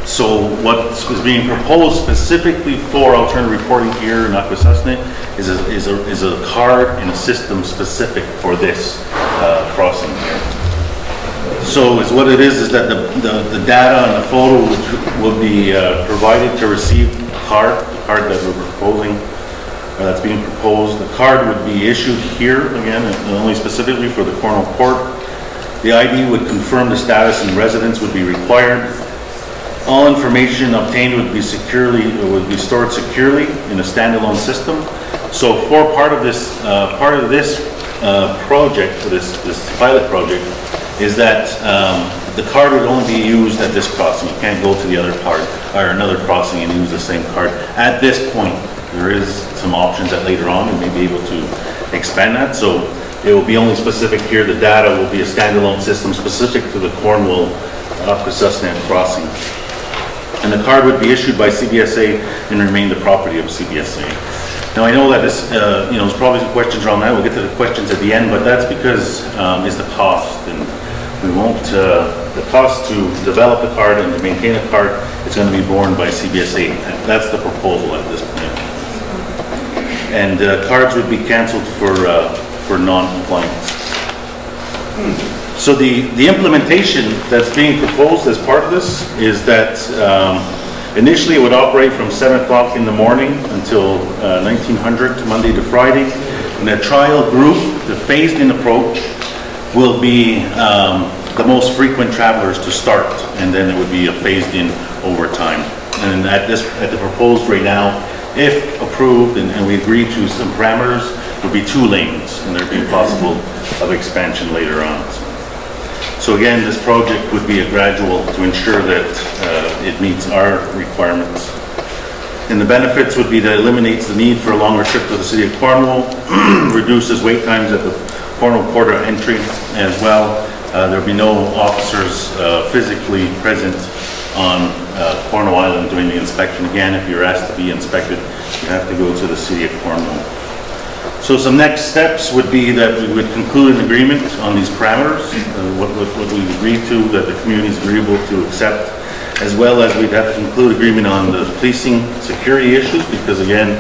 So what is being proposed specifically for alternative reporting here in Akwesasne is a card and a system specific for this crossing here. So is what it is that the data and the photo will be provided to receive the card that we're proposing, that's being proposed. The card would be issued here, again, only specifically for the Cornwall Port. The ID would confirm the status and residence would be required. All information obtained would be stored securely in a standalone system. So for part of this project, for this pilot project, is that the card would only be used at this crossing. You can't go to the other part or another crossing and use the same card. At this point, there is some options that later on we may be able to expand that. So it will be only specific here. The data will be a standalone system specific to the Cornwall Akwesasne crossing. And the card would be issued by CBSA and remain the property of CBSA. Now I know that this, there's probably some questions around that. We'll get to the questions at the end, but that's because it's the cost, and we won't. The cost to develop the card and to maintain a card is going to be borne by CBSA. That's the proposal at this point. And cards would be canceled for non-compliance. So the implementation that's being proposed as part of this is that initially it would operate from 7 o'clock in the morning until 1900, Monday to Friday. And the trial group, the phased-in approach, will be the most frequent travelers to start, and then it would be a phased-in over time. And at the proposed right now, if approved and we agree to some parameters, would be 2 lanes, and there'd be possible of expansion later on. So again, this project would be a gradual to ensure that it meets our requirements. And the benefits would be that it eliminates the need for a longer trip to the city of Cornwall, reduces wait times at the Cornwall Port entry as well. There'll be no officers physically present on Cornwall Island doing the inspection. Again, if you're asked to be inspected, you have to go to the city of Cornwall. So some next steps would be that we would conclude an agreement on these parameters, what we agreed to, that the community is agreeable to accept, as well as we'd have to conclude agreement on the policing security issues, because again,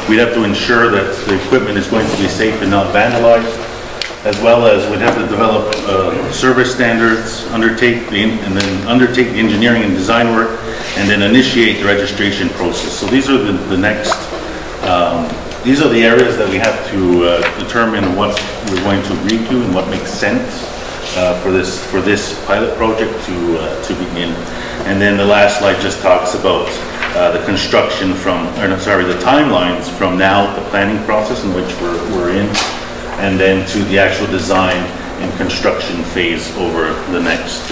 we'd have to ensure that the equipment is going to be safe and not vandalized, as well as we'd have to develop service standards, undertake the engineering and design work, and then initiate the registration process. So these are the next. These are the areas that we have to determine what we're going to agree to and what makes sense for this pilot project to begin. And then the last slide just talks about the construction the timelines from now, the planning process in which we're in, and then to the actual design and construction phase over the next.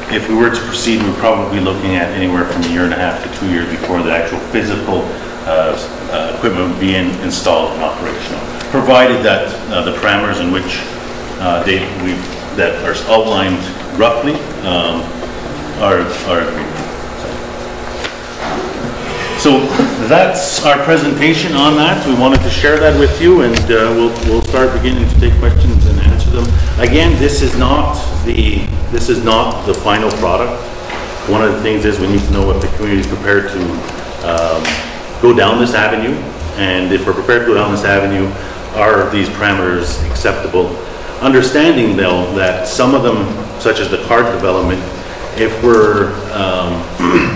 If we were to proceed, we're probably looking at anywhere from 1.5 to 2 years before the actual physical equipment would be installed and operational, provided that the parameters in which that are outlined roughly are agreed. So that's our presentation on that. We wanted to share that with you, and we'll start beginning to take questions and answer them. Again, this is not the final product. One of the things is we need to know if the community is prepared to go down this avenue, and if we're prepared to go down this avenue, are these parameters acceptable? Understanding though that some of them, such as the card development, if we're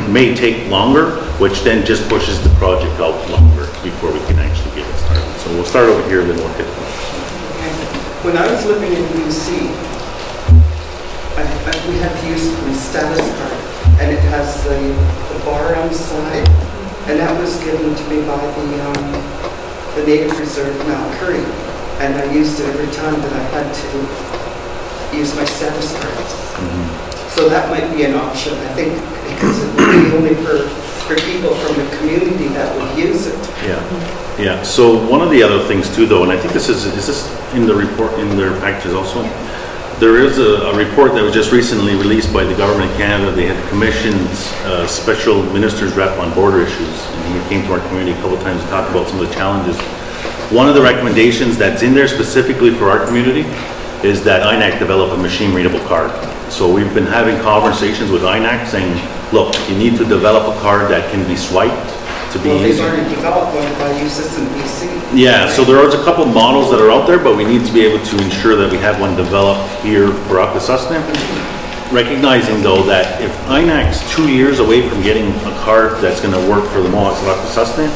may take longer, which then just pushes the project out longer before we can actually get it started. So we'll start over here, then we'll hit them. When I was living in BC, we had to use my status card, and it has the bar on the side. And that was given to me by the Native Reserve Mount Curry. And I used it every time that I had to use my status card. Mm-hmm. So that might be an option, I think, because it would be only for people from the community that would use it. Yeah, yeah. So one of the other things too, though, and I think this is this in the report, in their packages also? There is a report that was just recently released by the Government of Canada. They had commissioned special minister's rep on border issues, and he came to our community a couple of times to talk about some of the challenges. One of the recommendations that's in there specifically for our community is that INAC develop a machine-readable card. So we've been having conversations with INAC saying, look, you need to develop a card that can be swiped to be Well, they've easy. already developed one if I use this in BC. Yeah, so there is a couple models that are out there, but we need to be able to ensure that we have one developed here for Akwesasne. Recognizing though that if INAC's 2 years away from getting a card that's going to work for the Mohawks of Akwesasne,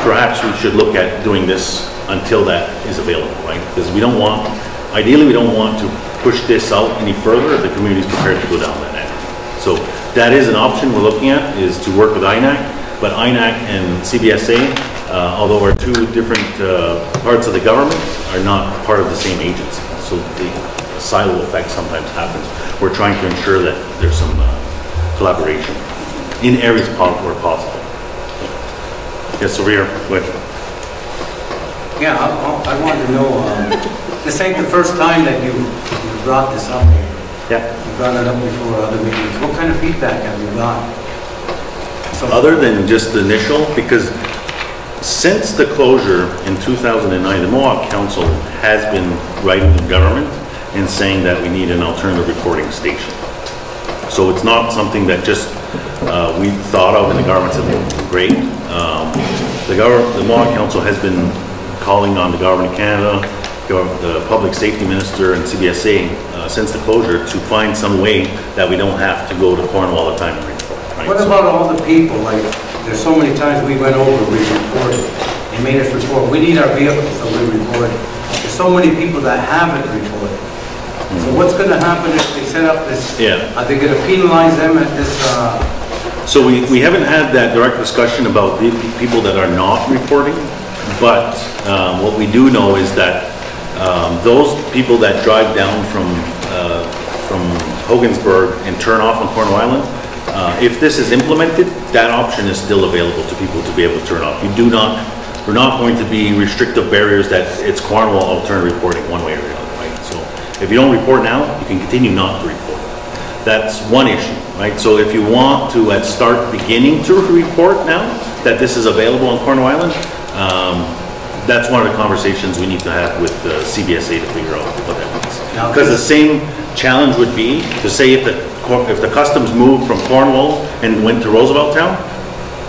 perhaps we should look at doing this until that is available, right? Because we don't want, ideally we don't want to push this out any further if the community is prepared to go down that end. So that is an option we're looking at, is to work with INAC, but INAC and CBSA, although are two different parts of the government, are not part of the same agency. So the silo effect sometimes happens. We're trying to ensure that there's some collaboration in areas where possible. Yes, over here. Go ahead. Yeah, I want to know, this ain't the first time that you brought this up here. Yeah. You brought it up before other meetings. What kind of feedback have you got? So Other than just the initial, because since the closure in 2009, the Mohawk Council has been writing to government and saying that we need an alternative reporting station. So it's not something that just we thought of and the government said, well, great. The Mohawk Council has been calling on the government of Canada, the public safety minister and CBSA since the closure to find some way that we don't have to go to Cornwall all the time and report. Right? what about all the people, like, there's so many times we went over, we reported, they made us report, we need our vehicles, so we reported. There's so many people that haven't reported. So what's going to happen if they set up this? Yeah. Are they going to penalize them at this? So we haven't had that direct discussion about the people that are not reporting, but what we do know is that those people that drive down from Hogansburg and turn off on Cornwall Island, if this is implemented, that option is still available to people to be able to turn off. We're not going to be restrictive barriers that it's Cornwall alternative reporting one way or the other, right? So if you don't report now, you can continue not to report. That's one issue, right? So if you want to start beginning to report now that this is available on Cornwall Island, that's one of the conversations we need to have with the CBSA to figure out what that means. Because the same challenge would be to say if the customs moved from Cornwall and went to Roosevelt Town,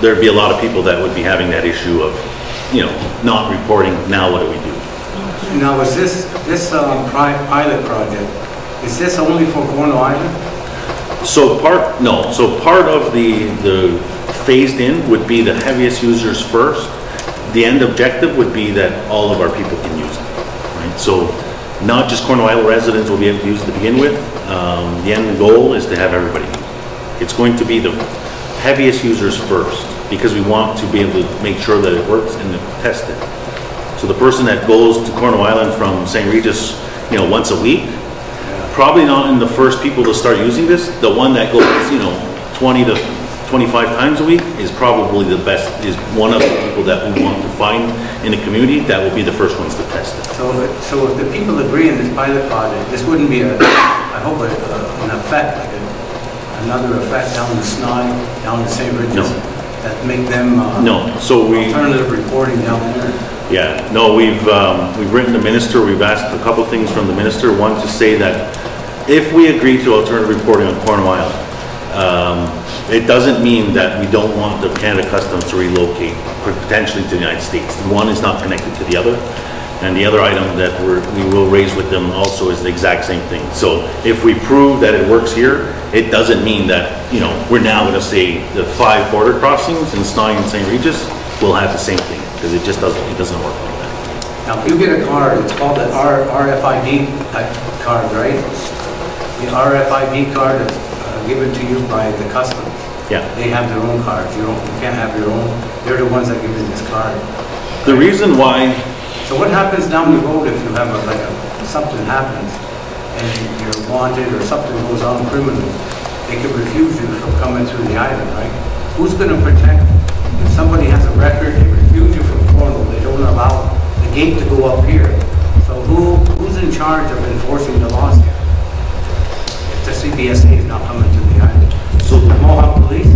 there'd be a lot of people that would be having that issue of, not reporting. Now what do we do? Now, is this pilot project, is this only for Cornwall Island? So part of the phased in would be the heaviest users first. The end objective would be that all of our people can use it, right? So not just Cornwall Island residents will be able to use it to begin with. The end goal is to have everybody use it. It's going to be the heaviest users first because we want to be able to make sure that it works and test it. So the person that goes to Cornwall Island from St. Regis, once a week, probably not in the first people to start using this. The one that goes, 20 to 25 times a week is probably the best, is one of the people that we want to find in the community that will be the first ones to test it. So if the people agree in this pilot project, this wouldn't be I hope an effect, like another effect down the Snide, down the St. Regis, that make them alternative reporting down there. Yeah, no, we've written the minister, we've asked a couple things from the minister. One, to say that if we agree to alternative reporting on Cornwall Island, it doesn't mean that we don't want the Canada Customs to relocate potentially to the United States. One is not connected to the other. And the other item that we will raise with them also is the exact same thing. So if we prove that it works here, it doesn't mean that, we're now going to say the 5 border crossings in Snide and St. Regis will have the same thing, because it doesn't work like that. Now, if you get a card, it's called an RFID card, right? The RFID card is given to you by the customs. Yeah. They have their own cards. You can't have your own. They're the ones that give you this card. The reason why... So what happens down the road if you have something happens and you're wanted or something goes on criminal? They can refuse you from coming through the island, right? Who's going to protect? If somebody has a record, they refuse you from Cornwall. They don't allow the gate to go up here. So who's in charge of enforcing the laws here? If the CBSA is not coming to the island. So the Mohawk police?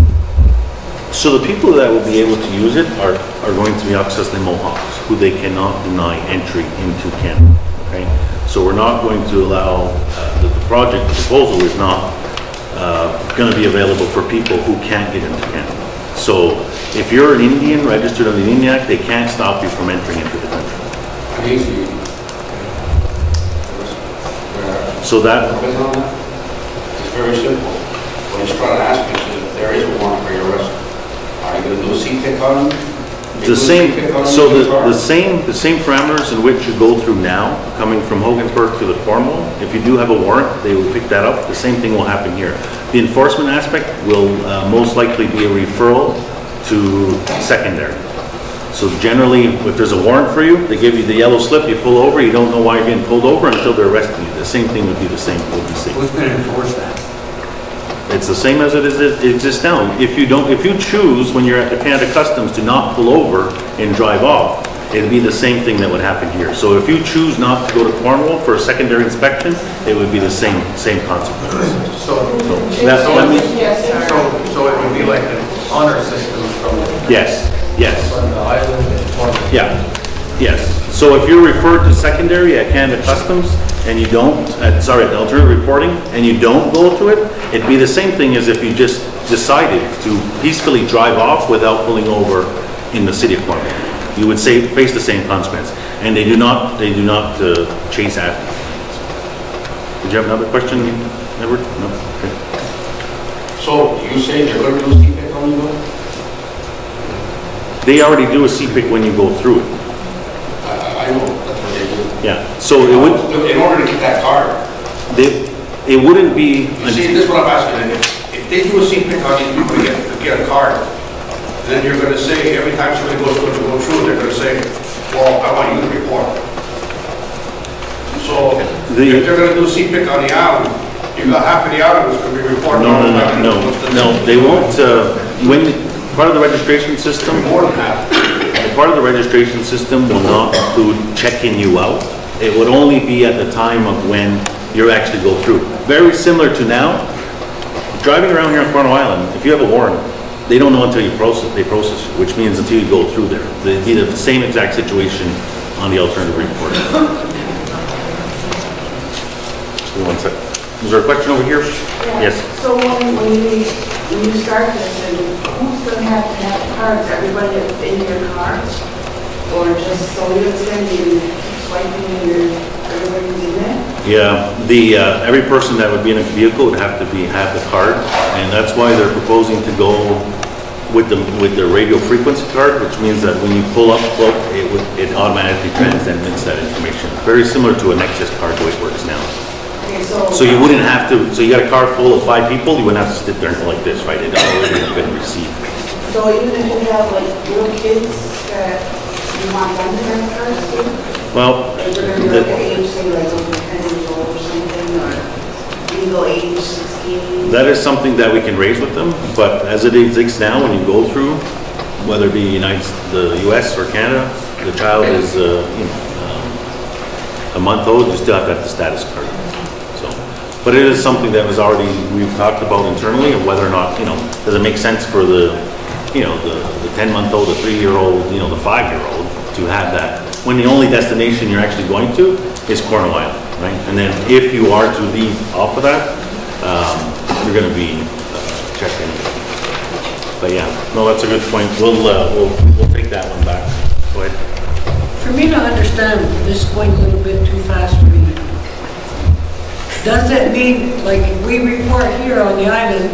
So the people that will be able to use it are going to be Akwesasne Mohawks, who they cannot deny entry into Canada. Okay, so we're not going to allow the proposal is not going to be available for people who can't get into Canada. So if you're an Indian registered under the Indian Act, they can't stop you from entering into the country. Easy. So that, It's very simple. What he's trying to ask is if there is a warrant for your arrest, are you going to do a CPIC on him? the same, so the same parameters in which you go through now, coming from Hoganburg to the Cornwall, if you do have a warrant, they will pick that up. The same thing will happen here. The enforcement aspect will most likely be a referral to secondary. So generally, if there's a warrant for you, they give you the yellow slip, you pull over, you don't know why you're getting pulled over until they're arresting you. The same thing would be the same, would be safe. Who's going to enforce that? It's the same as it exists now. If you choose when you're at the Canada Customs to not pull over and drive off, it'd be the same thing that would happen here. So if you choose not to go to Cornwall for a secondary inspection, it would be the same consequences. So it would be like an honor system from Yes. on the island and Cornwall. Yeah. Yes. So if you're referred to secondary at Canada Customs and you don't, at alternative reporting, and you don't go to it, it'd be the same thing as if you just decided to peacefully drive off without pulling over in the city of Cornwall. You would face the same consequence, and they do not chase after you. Did you have another question, Edward? No. Okay. So you say they're going to do a CPIC on you? They already do a CPIC when you go through it. I know, that's what they do. Yeah. So it would. In order to get that card. It wouldn't be. You see, this is what I'm asking. If they do a CPIC on these people to get a card, then you're going to say, every time somebody goes to go through, they're going to say, well, I want you to report. So, if they're going to do a CPIC on the island, you got half of the island is going to be reported. No, they won't. When part of the registration system, More than half. part of the registration system will not include checking you out. It would only be at the time of when you actually go through. Very similar to now, driving around here on Cornwall Island, if you have a warrant, they don't know until they process you, which means until you go through there. It'd be the same exact situation on the alternative report. One second. Is there a question over here? Yeah. Yes. So when you start this, and who's going to have cards? Everybody that's in your car? Or just so it's going to be swiping everybody who's in there? Yeah, every person that would be in a vehicle would have to have the card, and that's why they're proposing to go with the radio frequency card, which means that when you pull up, it automatically transmits that information. Very similar to a Nexus card, the way it works now. Okay, so you wouldn't have to. So you got a car full of 5 people, you wouldn't have to sit there and go like this, right? It already has been received. So even if you have like little kids that you want them to have cards too? Well, Like they're going to be like an age, say like over 10 years old or something, or legal age 16? that is something that we can raise with them, but as it exists now, when you go through, whether it be the U.S. or Canada, the child is a month old, you still have to have the status card. So, but it is something that we've talked about internally, of whether or not, does it make sense for the 10-month-old, the 3-year-old, the 5-year-old to have that, when the only destination you're actually going to is Cornwall Island, right? And then if you are to leave off of that, you're going to be checked in. But yeah, no, that's a good point. We'll take that one back. Go ahead. For me to understand, this is going a little bit too fast for me. Does it mean, like, if we report here on the island,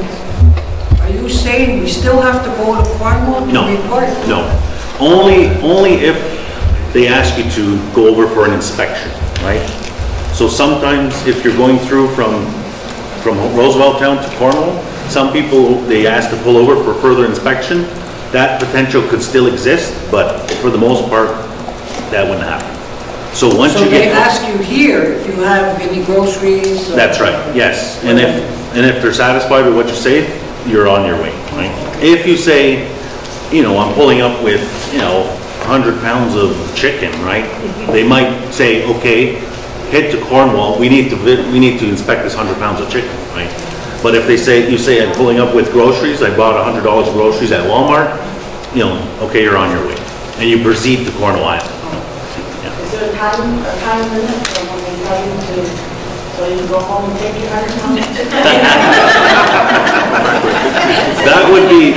are you saying we still have to go to Cornwall to report? No. Only if they ask you to go over for an inspection, right? So sometimes if you're going through from Roosevelt Town to Cornwall, some people, they ask to pull over for further inspection. That potential could still exist, but for the most part, that wouldn't happen. So once you they ask you here if you have any groceries? That's right, yes. And if they're satisfied with what you say, you're on your way, right? If you say, I'm pulling up with, 100 pounds of chicken, right? They might say, okay, head to Cornwall. We need to inspect this 100 pounds of chicken, right? But if you say I'm pulling up with groceries, I bought $100 of groceries at Walmart, okay, you're on your way, and you proceed to Cornwall Island. Is there a time limit from when they tell you to So you can go home and take your $100. That would be,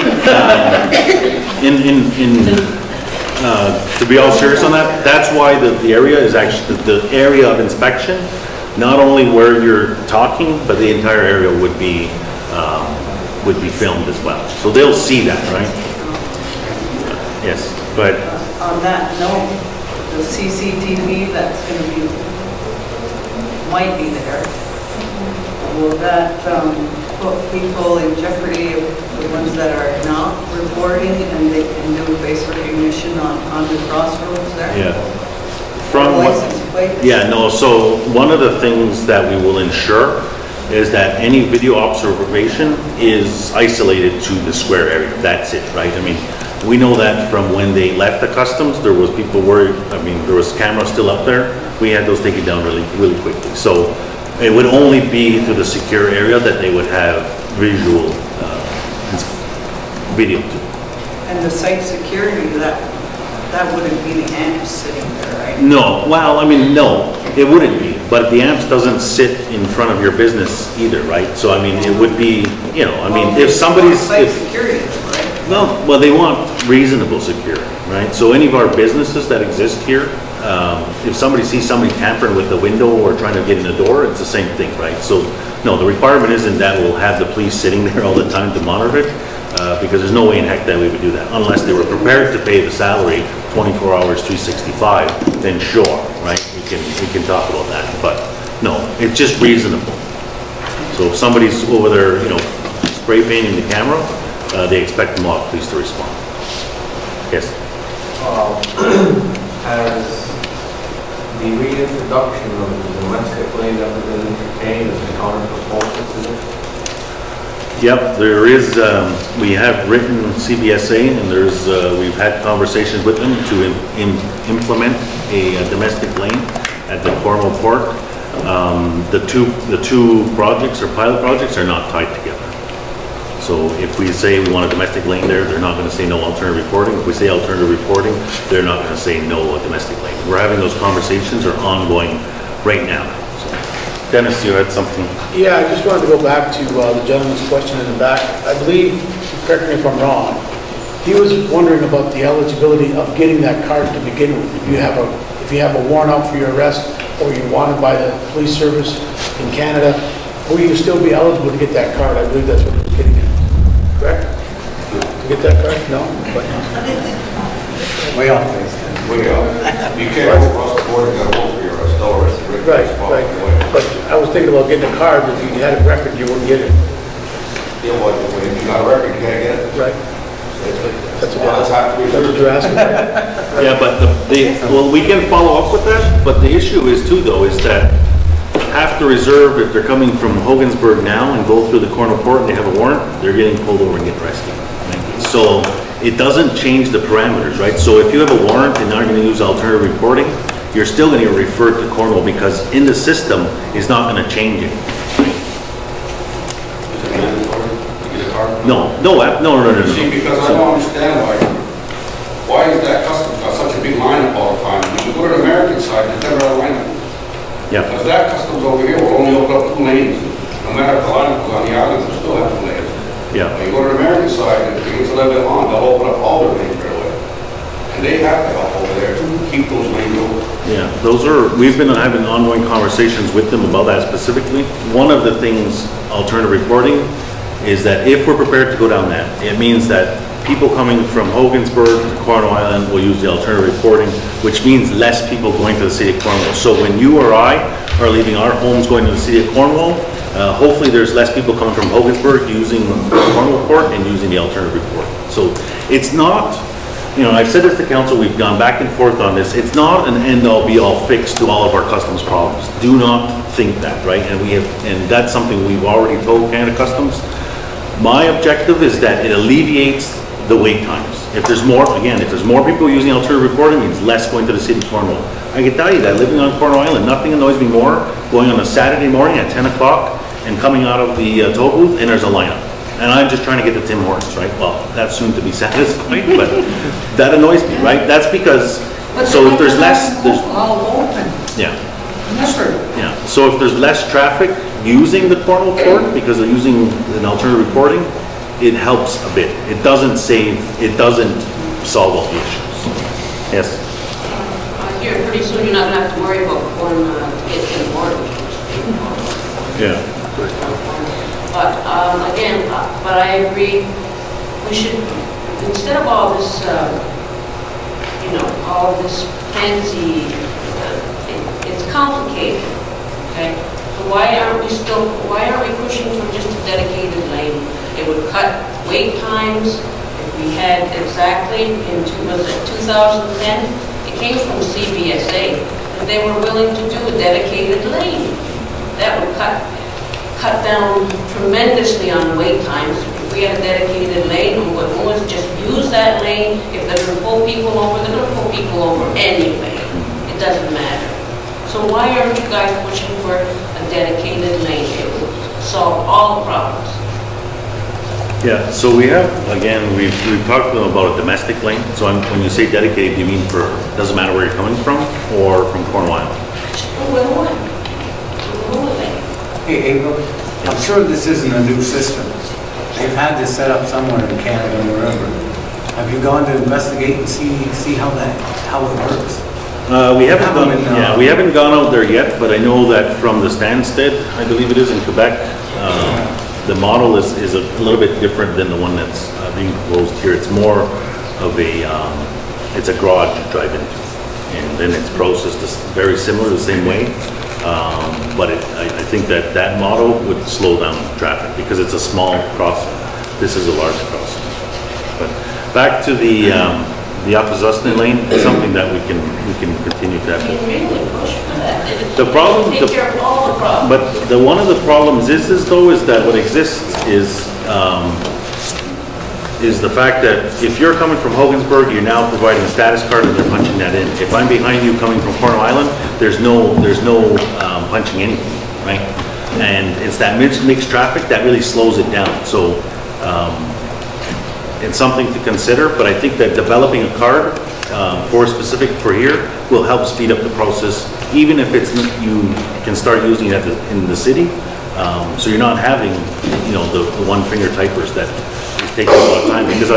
to be all serious on that, that's why the area is actually, the area of inspection, not only where you're talking, but the entire area would be filmed as well. So they'll see that, right? Yes, but On that note, the CCTV that's going to be, might be there, will that put people in jeopardy of the ones that are not reporting and they can do face recognition on the crossroads there? yeah. From License plate? yeah, no, so one of the things that we will ensure is that any video observation is isolated to the square area. That's it, right? I mean, we know that from when they left the customs, there was people worried, I mean, there was cameras still up there. We had those taken down really quickly. So it would only be through the secure area that they would have visual video to. And the site security, that wouldn't be the amps sitting there, right? No, well, I mean, no, it wouldn't be, but the amps doesn't sit in front of your business either, right? So, I mean, it would be, you know, I mean, if somebody's... Site security, right? Well, they want reasonable security, right? So any of our businesses that exist here, if somebody sees somebody tampering with the window or trying to get in the door, it's the same thing, right? So, no, the requirement isn't that we'll have the police sitting there all the time to monitor it, because there's no way in heck that we would do that, unless they were prepared to pay the salary 24 hours, 365, then sure, right? We can talk about that, but no, it's just reasonable. So if somebody's over there, you know, spray painting the camera, they expect the Mohawk police to respond. Yes? Has the reintroduction of the domestic lane ever been entertained as a counter-proposal to this? Yep, there is, we have written CBSA, and there's, we've had conversations with them to implement a domestic lane at the Cornwall Port. The two projects or pilot projects are not tied together. So if we say we want a domestic lane there, they're not going to say no alternative reporting. If we say alternative reporting, they're not going to say no domestic lane. We're having those conversations, are ongoing right now. So, Dennis, you had something? Yeah, I just wanted to go back to the gentleman's question in the back. I believe, correct me if I'm wrong, he was wondering about the eligibility of getting that card to begin with. If you have a warrant out for your arrest, or you're wanted by the police service in Canada, will you still be eligible to get that card? I believe that's what he was getting at. Correct? To get that card? No? But Way off base. Way out. You can't go across the border, you gotta vote for your arrest, no arrest. right. But I was thinking about getting a card. If you had a record, you wouldn't get it. Yeah, well, if you got a record, you gotta get it. Right. That's what you're asking. Yeah, but well, we can follow up with that, but the issue is too, though, is that have to reserve, if they're coming from Hogansburg now and go through the Cornwall Port and they have a warrant, they're getting pulled over and get arrested. So it doesn't change the parameters, right? So if you have a warrant and now you're going to use alternative reporting, you're still going to get referred to Cornwall because in the system is not going to change it. Is it mandatory to get a card? No. See, because I don't understand why is that customs got such a big lineup all the time? If you go to the American side, there's never a lineup. Yeah. Because that customs over here will only open up 2 lanes. No matter if the lineup goes on the islands, they'll still have 2 lanes. Yeah. When you go to the American side, if it gets a little bit long, they'll open up all their lanes right away. And they have to help over there to keep those lanes open. Yeah, we've been having ongoing conversations with them about that specifically. One of the things, alternative reporting, is that if we're prepared to go down that, it means that people coming from Hogansburg to Cornwall Island will use the alternative reporting, which means less people going to the city of Cornwall. So when you or I are leaving our homes going to the city of Cornwall, hopefully there's less people coming from Hogansburg using the Cornwall Port and using the alternative reporting. So it's not, you know, I've said this to council, we've gone back and forth on this, it's not an end-all be-all fix to all of our customs problems. Do not think that, right? And that's something we've already told Canada Customs. My objective is that it alleviates the wait times. If there's more people using alternative reporting, it means less going to the city of Cornwall. I can tell you that living on Cornwall Island, nothing annoys me more going on a Saturday morning at 10 o'clock and coming out of the toll booth and there's a lineup. And I'm just trying to get to Tim Hortons, right? Well, that's soon to be satisfied, but that annoys me, right? That's because, so if there's less, there's... all open. Yeah. Never. Yeah, so if there's less traffic using the Cornwall Court because they're using an alternative reporting, it helps a bit. It doesn't solve all the issues. Yes? Here, pretty soon you're not going to have to worry about going to get to the border. Yeah. But again, but I agree, we should, instead of all this, all this fancy, it's complicated, okay? So why aren't we pushing for just a dedicated lane? It would cut wait times. If we had exactly was it 2010? It came from CBSA, and they were willing to do a dedicated lane. That would cut down tremendously on wait times. If we had a dedicated lane, we would always just use that lane. If they're going to pull people over, they're going to pull people over anyway. It doesn't matter. So why aren't you guys pushing for a dedicated lane? It would solve all the problems. Yeah, so we have, again, we've talked to them about a domestic lane. So when you say dedicated, do you mean doesn't matter where you're coming from or from Cornwall Island? Hey, April, I'm sure this isn't a new system. They've had this set up somewhere in Canada, wherever. Have you gone to investigate and see how it works? We haven't gone out there yet, but I know that from the Stansted, I believe it is in Quebec, the model is a little bit different than the one that's being proposed here. It's more of it's a garage you drive into, and then it's processed very similar, the same way. But I think that model would slow down traffic because it's a small crossing. This is a large crossing. But back to the Opposite lane, is something that we can continue to have. Really push for that. The problem, take care of all the problems. but one of the problems is that what exists is the fact that if you're coming from Hogansburg, you're now providing a status card and they're punching that in. If I'm behind you coming from Cornwall Island, there's no punching anything, right? And it's that mixed traffic that really slows it down. So it's something to consider, but I think that developing a card for here will help speed up the process, even if you can start using it in the city. So you're not having, the one-finger typers that is taking a lot of time. Because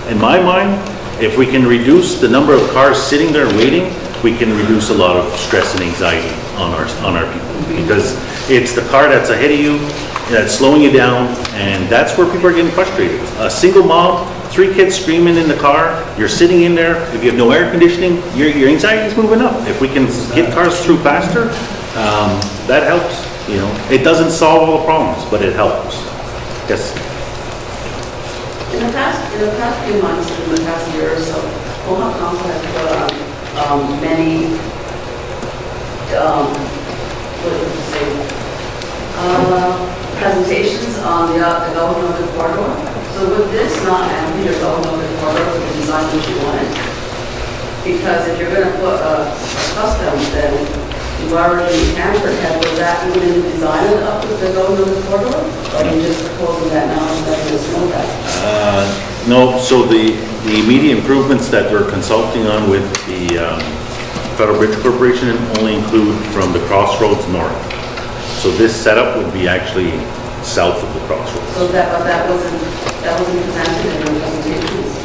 in my mind, if we can reduce the number of cars sitting there waiting, we can reduce a lot of stress and anxiety on our people. Because it's the car that's ahead of you that's slowing you down, and that's where people are getting frustrated. A single mom, 3 kids screaming in the car, you're sitting in there, if you have no air conditioning, your anxiety is moving up. If we can get cars through faster, that helps. It doesn't solve all the problems, but it helps. Yes? In the past few months, in the past year or so, Mohawk Council has put on many, presentations on the Gulf corridor. So would this not hamper your Gulf corridor with the design that you wanted? Because if you're going to put a custom, then you've already hampered it. Was that even in the design of the Gulf corridor? Or are you just proposing that now and letting us know that? No, so the immediate improvements that we're consulting on with the Federal Bridge Corporation only include from the crossroads north. So this setup would be actually south of the crossroads. So that wasn't presented in the presentations.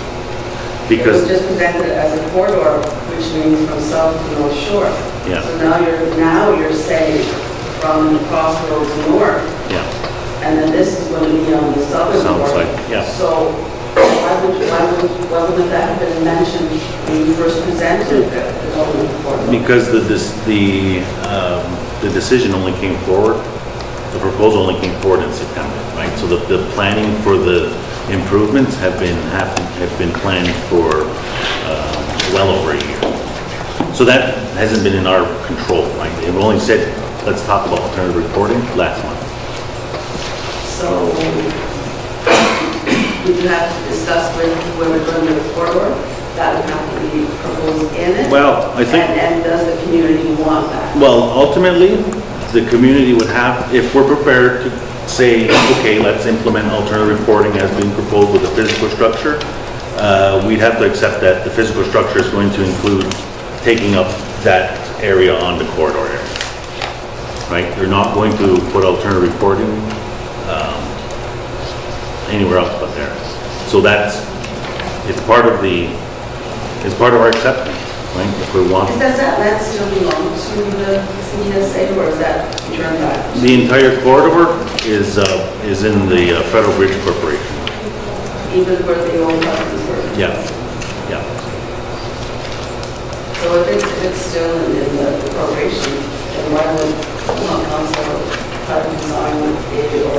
Because it was just presented as a corridor, which means from south to north shore. Yeah. So now you're saying from the crossroads north. Yeah. And then this is going to be on the southern border. Yeah. So why wouldn't that have been mentioned when you first presented the development corridor? Because the decision only came forward, the proposal only came forward in September, right? So the planning for the improvements have been planned for well over a year. So that hasn't been in our control, right? They've only said, let's talk about alternative reporting last month. So would you have to discuss with whoever doing the corridor? That would have to be proposed in it? Well, I think... And does the community want that? Well, ultimately, the community would have, if we're prepared to say, okay, let's implement alternative reporting as being proposed with the physical structure, we'd have to accept that the physical structure is going to include taking up that area on the corridor area. right? They're not going to put alternative reporting anywhere else but there. So it's part of our acceptance, right? If we want. Does that land still belong to the CSA, or is that turned back? The entire corridor is in the Federal Bridge Corporation. Even where the old buses were? Yeah, yeah. So if it's still in the corporation, then why would council try to design it or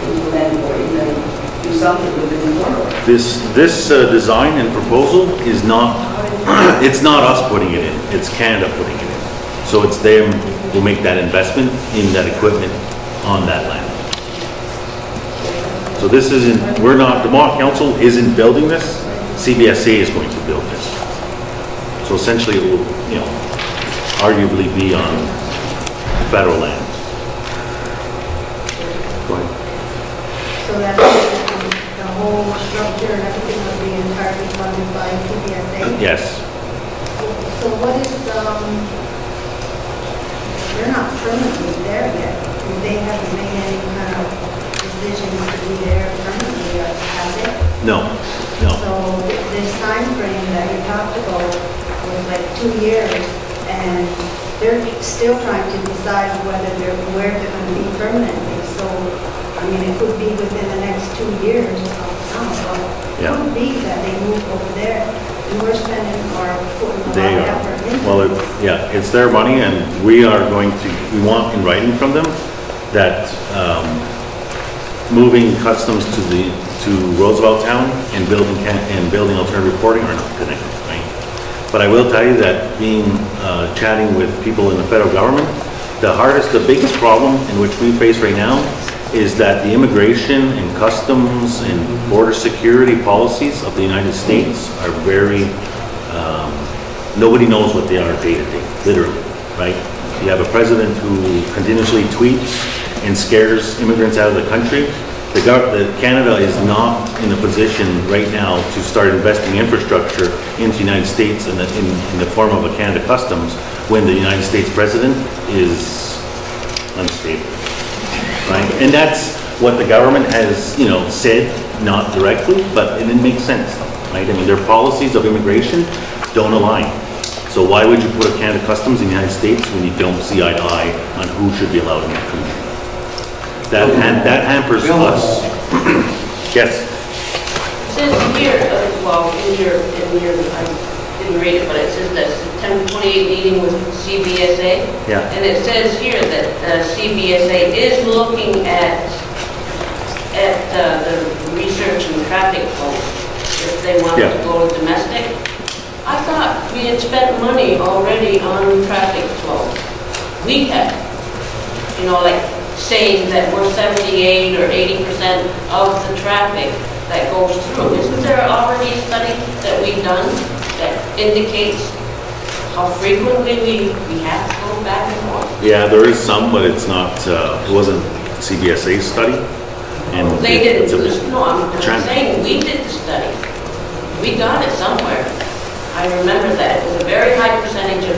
implement or even do something within the corridor? This design and proposal is not, it's not us putting it in, it's Canada putting it in. So it's them who make that investment in that equipment on that land. So this isn't, we're not, the Mohawk Council isn't building this, CBSA is going to build this. So essentially it will, arguably be on federal land. Go ahead. So that the whole structure and everything will be entirely funded by CBSA? Yes. So what is, they're not permanently there yet. They haven't made any kind of decisions to be there permanently, have they? No, no. So this time frame that you talked about was like 2 years, and they're still trying to decide where they're going to be permanently. So, I mean, it could be within the next 2 years, but it could be that they move over there. And we're spending or putting a lot of effort into Well, it's their money, and we want in writing from them that moving customs to Roosevelt Town and building alternative reporting are not connected, right? But I will tell you that chatting with people in the federal government, the biggest problem in which we face right now is that the immigration and customs and border security policies of the United States are very, nobody knows what they are day to day, literally, right? You have a president who continuously tweets and scares immigrants out of the country. Canada is not in a position right now to start investing infrastructure into the United States in the form of a Canada Customs when the United States president is unstable, right? And that's what the government has, said, not directly, but it makes sense, right? I mean, their policies of immigration don't align. So why would you put a Canada Customs in the United States when you don't see eye to eye on who should be allowed in the country? That hampers us. Yes. It says here, in your, I didn't read it, but it says that September 28 meeting with CBSA. Yeah. And it says here that CBSA is looking at the research and traffic flow if they want to go to domestic. I thought we had spent money already on traffic flow. We had, like saying that we're 78 or 80% of the traffic that goes through. Isn't there already a study that we've done that indicates how frequently we have to go back and forth? Yeah, there is some, but it's not, it wasn't CBSA study. And they didn't do this. No, I'm saying we did the study. We got it somewhere. I remember that. It was a very high percentage of,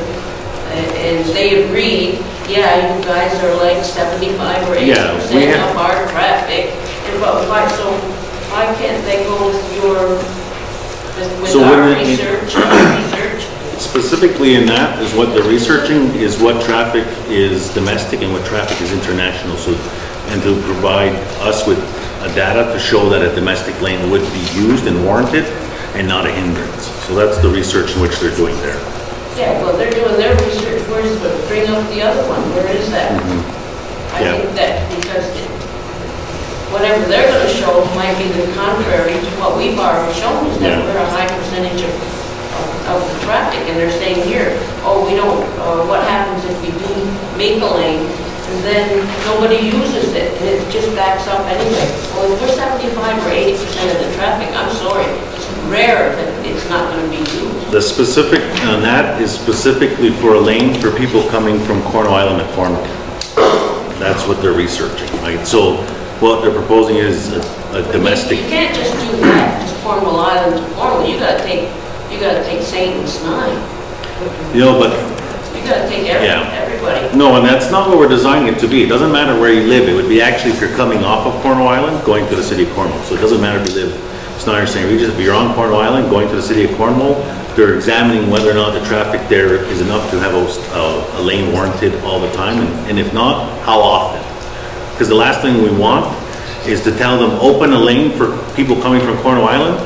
and they agreed, yeah, you guys are like 75 or 80% of our traffic. And so why can't they go with our research? Specifically in that is what they're researching is what traffic is domestic and what traffic is international. So, and to provide us with data to show that a domestic lane would be used and warranted and not a hindrance. So that's the research in which they're doing there. Yeah, well, they're doing their research. Where's bring up the other one? Where is that? I think that because whatever they're going to show might be the contrary to what we've already shown, is that we're a high percentage of the traffic. And they're saying here, we don't, what happens if we do make a lane and then nobody uses it and it just backs up anyway? Well, if we're 75 or 80% of the traffic, I'm sorry, it's rare that it's not going to be used. The specific on that is specifically for a lane for people coming from Cornwall Island and Cornwall. That's what they're researching, right? So what they're proposing is a domestic. You can't just do that, just Cornwall Island to Cornwall. You got to take St. and Snide. But you got to take everything. everybody. No, and that's not what we're designing it to be. It doesn't matter where you live. It would be actually if you're coming off of Cornwall Island, going to the city of Cornwall. So it doesn't matter if you live Snyder St. Regis. If you're on Cornwall Island, going to the city of Cornwall, they're examining whether or not the traffic there is enough to have a lane warranted all the time, and if not, how often. Because the last thing we want is to tell them open a lane for people coming from Cornwall Island,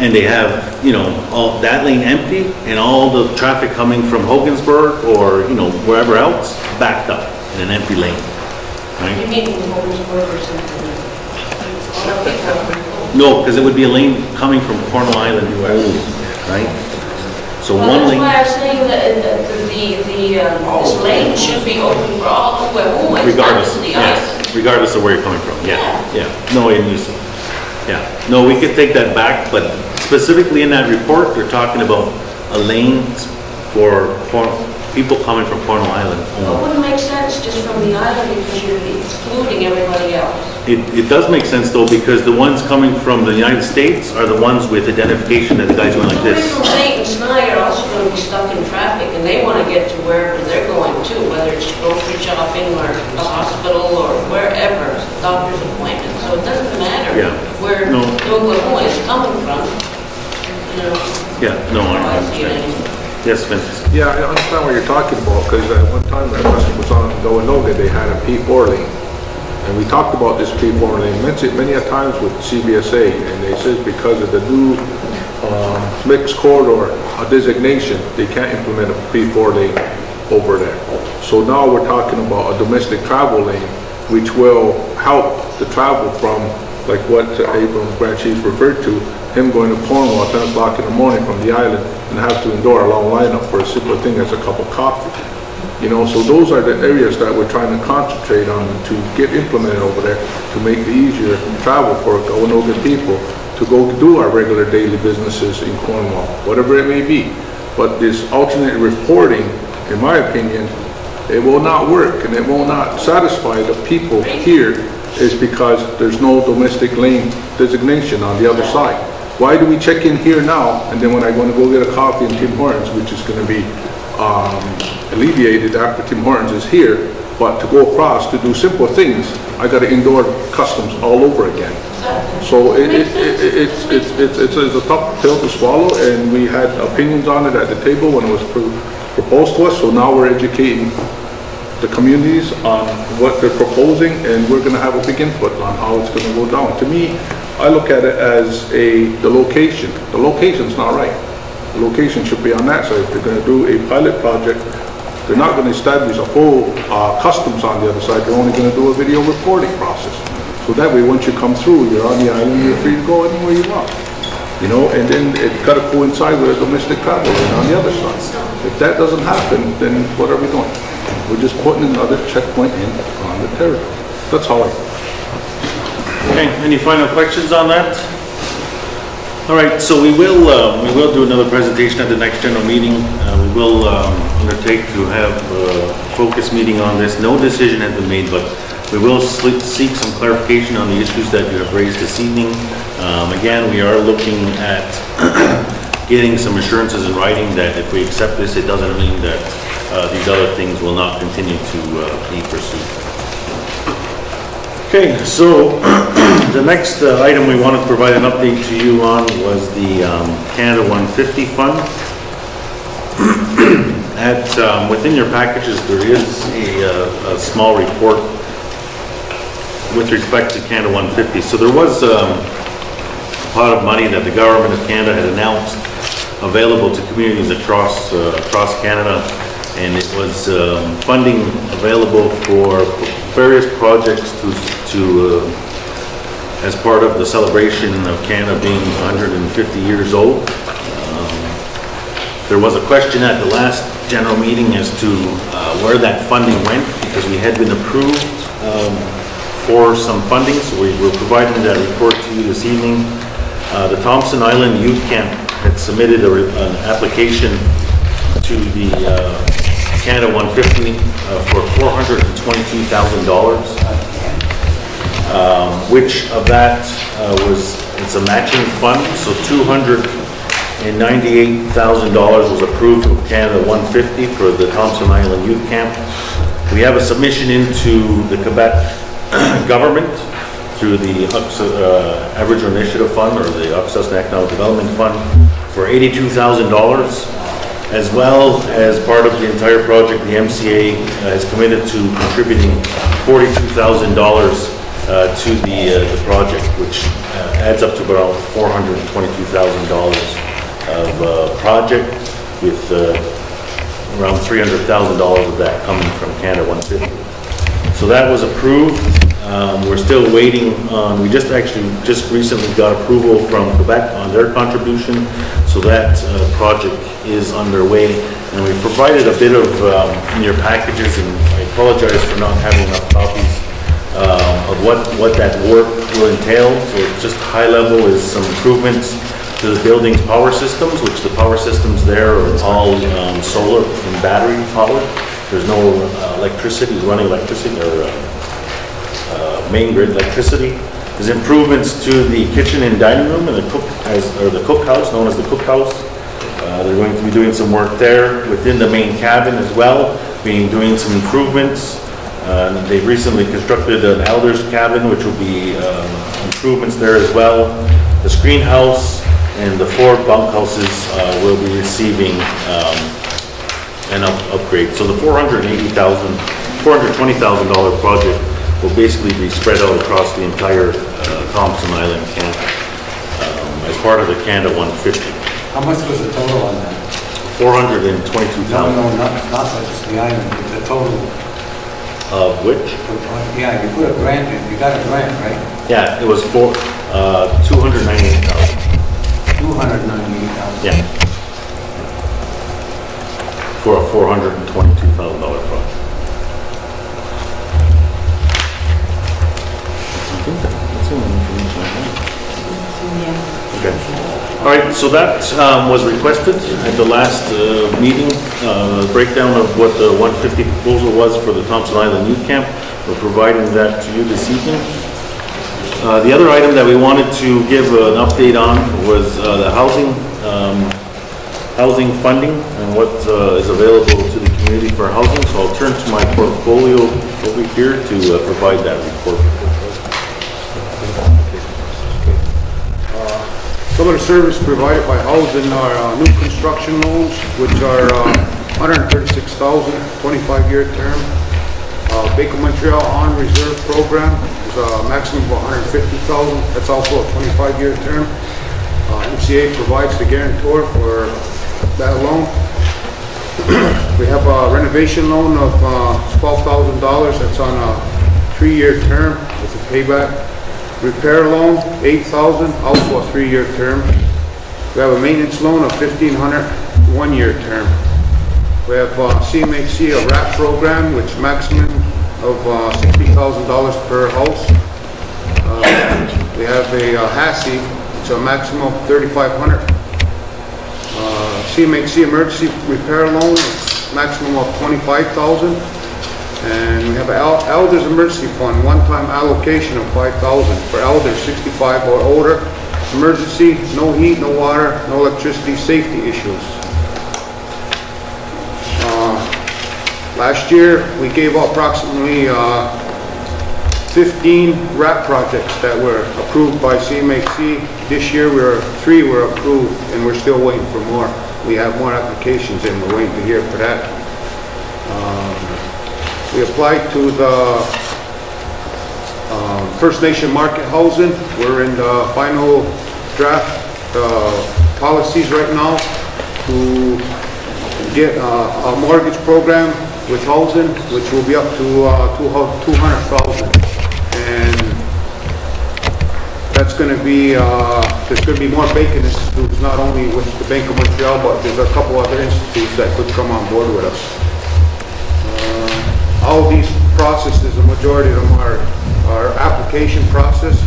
and they have, you know, all that lane empty and all the traffic coming from Hogansburg or, you know, wherever else backed up in an empty lane. Right? You mean Hogansburg or something? No, because it would be a lane coming from Cornwall Island only, right? So well, one lane. That's why I'm saying that this lane should be open for all who are home. Regardless, to the yes, island. regardless of where you're coming from. Yeah. No, no, we could take that back, but specifically in that report, they're talking about a lane for people coming from Cornwall Island Well, it wouldn't make sense just from the island because you're excluding everybody else. It does make sense though, because the ones coming from the United States are the ones with identification that the guy's going like this. People from St. and Snyder are also going to be stuck in traffic and they want to get to wherever they're going to, whether it's grocery shopping or a hospital or wherever, doctor's appointment. So it doesn't matter where Oklahoma is coming from. You know, Yeah, no, I see it understand. anymore. Yes, Vince. Yeah, I understand what you're talking about, because at one time that customer was on Gowanoga, they had a P4 lane. And we talked about this P4 lane many a times with CBSA, and they said because of the new mixed corridor designation, they can't implement a P4 lane over there. So now we're talking about a domestic travel lane, which will help the travel from, like what Abrams Grand Chief referred to, him going to Cornwall at 10 o'clock in the morning from the island and have to endure a long lineup for a simple thing as a cup of coffee. You know, so those are the areas that we're trying to concentrate on to get implemented over there to make it easier travel for Gowanoga people to go do our regular daily businesses in Cornwall, whatever it may be. But this alternate reporting, in my opinion, it will not work and it will not satisfy the people here, is because there's no domestic lane designation on the other side. Why do we check in here now, and then when I want to go get a coffee in Tim Hortons, which is going to be alleviated after Tim Hortons is here, but to go across to do simple things, I got to endure customs all over again. So it's a tough pill to swallow, and we had opinions on it at the table when it was proposed to us, so now we're educating the communities on what they're proposing, and we're going to have a big input on how it's going to go down. To me, I look at it as the location. The location's not right. The location should be on that side. If they're going to do a pilot project, they're not going to establish a full customs on the other side. They're only going to do a video recording process. So that way, once you come through, you're on the island, you're free to go anywhere you want. You know, and then it's got to coincide with a domestic travel lane on the other side. If that doesn't happen, then what are we doing? We're just putting another checkpoint in on the territory. That's how I... Okay, any final questions on that? All right, so we will do another presentation at the next general meeting. We will undertake to have a focus meeting on this. No decision has been made, but we will seek some clarification on the issues that you have raised this evening. Again, we are looking at getting some assurances in writing that if we accept this, it doesn't mean that these other things will not continue to be pursued. Okay, so the next item we wanted to provide an update to you on was the Canada 150 fund. Within your packages, there is a small report with respect to Canada 150. So there was a pot of money that the government of Canada had announced available to communities across Canada, and it was funding available for various projects as part of the celebration of Canada being 150 years old. There was a question at the last general meeting as to where that funding went, because we had been approved for some funding, so we were providing that report to you this evening. The Thompson Island Youth Camp had submitted an application to the Canada 150 for $422,000, which of that it's a matching fund, so $250,000 and $98,000 was approved from Canada 150 for the Thompson Island Youth Camp. We have a submission into the Quebec government through the Aboriginal Initiative Fund, or the Upsouth Economic Development Fund, for $82,000. As well as part of the entire project, the MCA has committed to contributing $42,000 to the project, which adds up to about $422,000 of project, with around $300,000 of that coming from Canada 150. So that was approved. We're still waiting on, we just recently got approval from Quebec on their contribution, so that project is underway. And we provided a bit of, in your packages, and I apologize for not having enough copies of what that work will entail. So just high level is some improvements to the building's power systems, which the power systems there are all solar and battery powered. There's no electricity, running electricity, or main grid electricity. There's improvements to the kitchen and dining room and the cookhouse, known as the cookhouse. They're going to be doing some work there within the main cabin as well, doing some improvements. They've recently constructed an elder's cabin, which will be improvements there as well. The screen house and the 4 bunkhouses will be receiving an upgrade. So the $420,000 project will basically be spread out across the entire Thompson Island camp as part of the Canada 150. How much was the total on that? $422,000. No, not just the island, but the total. Of which? Yeah, you put a grant in, you got a grant, right? Yeah, it was for $298,000. $298,000. Yeah. For a $422,000 project. Okay. All right, so that was requested at the last meeting, breakdown of what the 150 proposal was for the Thompson Island Youth Camp. We're providing that to you this evening. The other item that we wanted to give an update on was the housing funding and what is available to the community for housing. So I'll turn to my portfolio over here to provide that report. Some of the service provided by housing are new construction loans, which are $136,000, 25-year term. Bank of Montreal on reserve program is a maximum of $150,000. That's also a 25-year term. MCA provides the guarantor for that loan. We have a renovation loan of $12,000. That's on a 3-year term with a payback. Repair loan, $8,000, also a 3-year term. We have a maintenance loan of $1,500, 1-year term. We have CMHC, a RAP program, which maximum of $60,000 per house. We have a HASI, it's a maximum of $3,500. CMHC emergency repair loan, maximum of $25,000. And we have an Elders Emergency Fund, one-time allocation of $5,000 for elders 65 or older. Emergency, no heat, no water, no electricity, safety issues. Last year, we gave approximately 15 RAP projects that were approved by CMHC. This year, 3 were approved, and we're still waiting for more. We have more applications, and we're waiting to hear for that. We applied to the First Nation market housing. We're in the final draft policies right now to get a mortgage program with housing, which will be up to $200,000, and that's going to be there's going to be more banking institutes, not only with the Bank of Montreal, but there's a couple other institutes that could come on board with us. All of these processes, the majority of them are application process.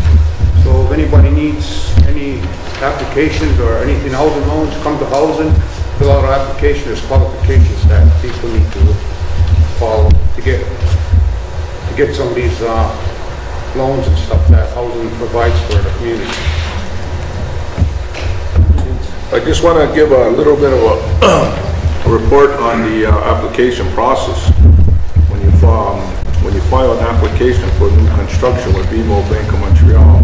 So if anybody needs any applications or anything, housing loans, come to housing, fill out an application. There's qualifications that people need to follow to get some of these loans and stuff that housing provides for the community. I just want to give a little bit of a report on the application process. When you file an application for new construction with BMO Bank of Montreal,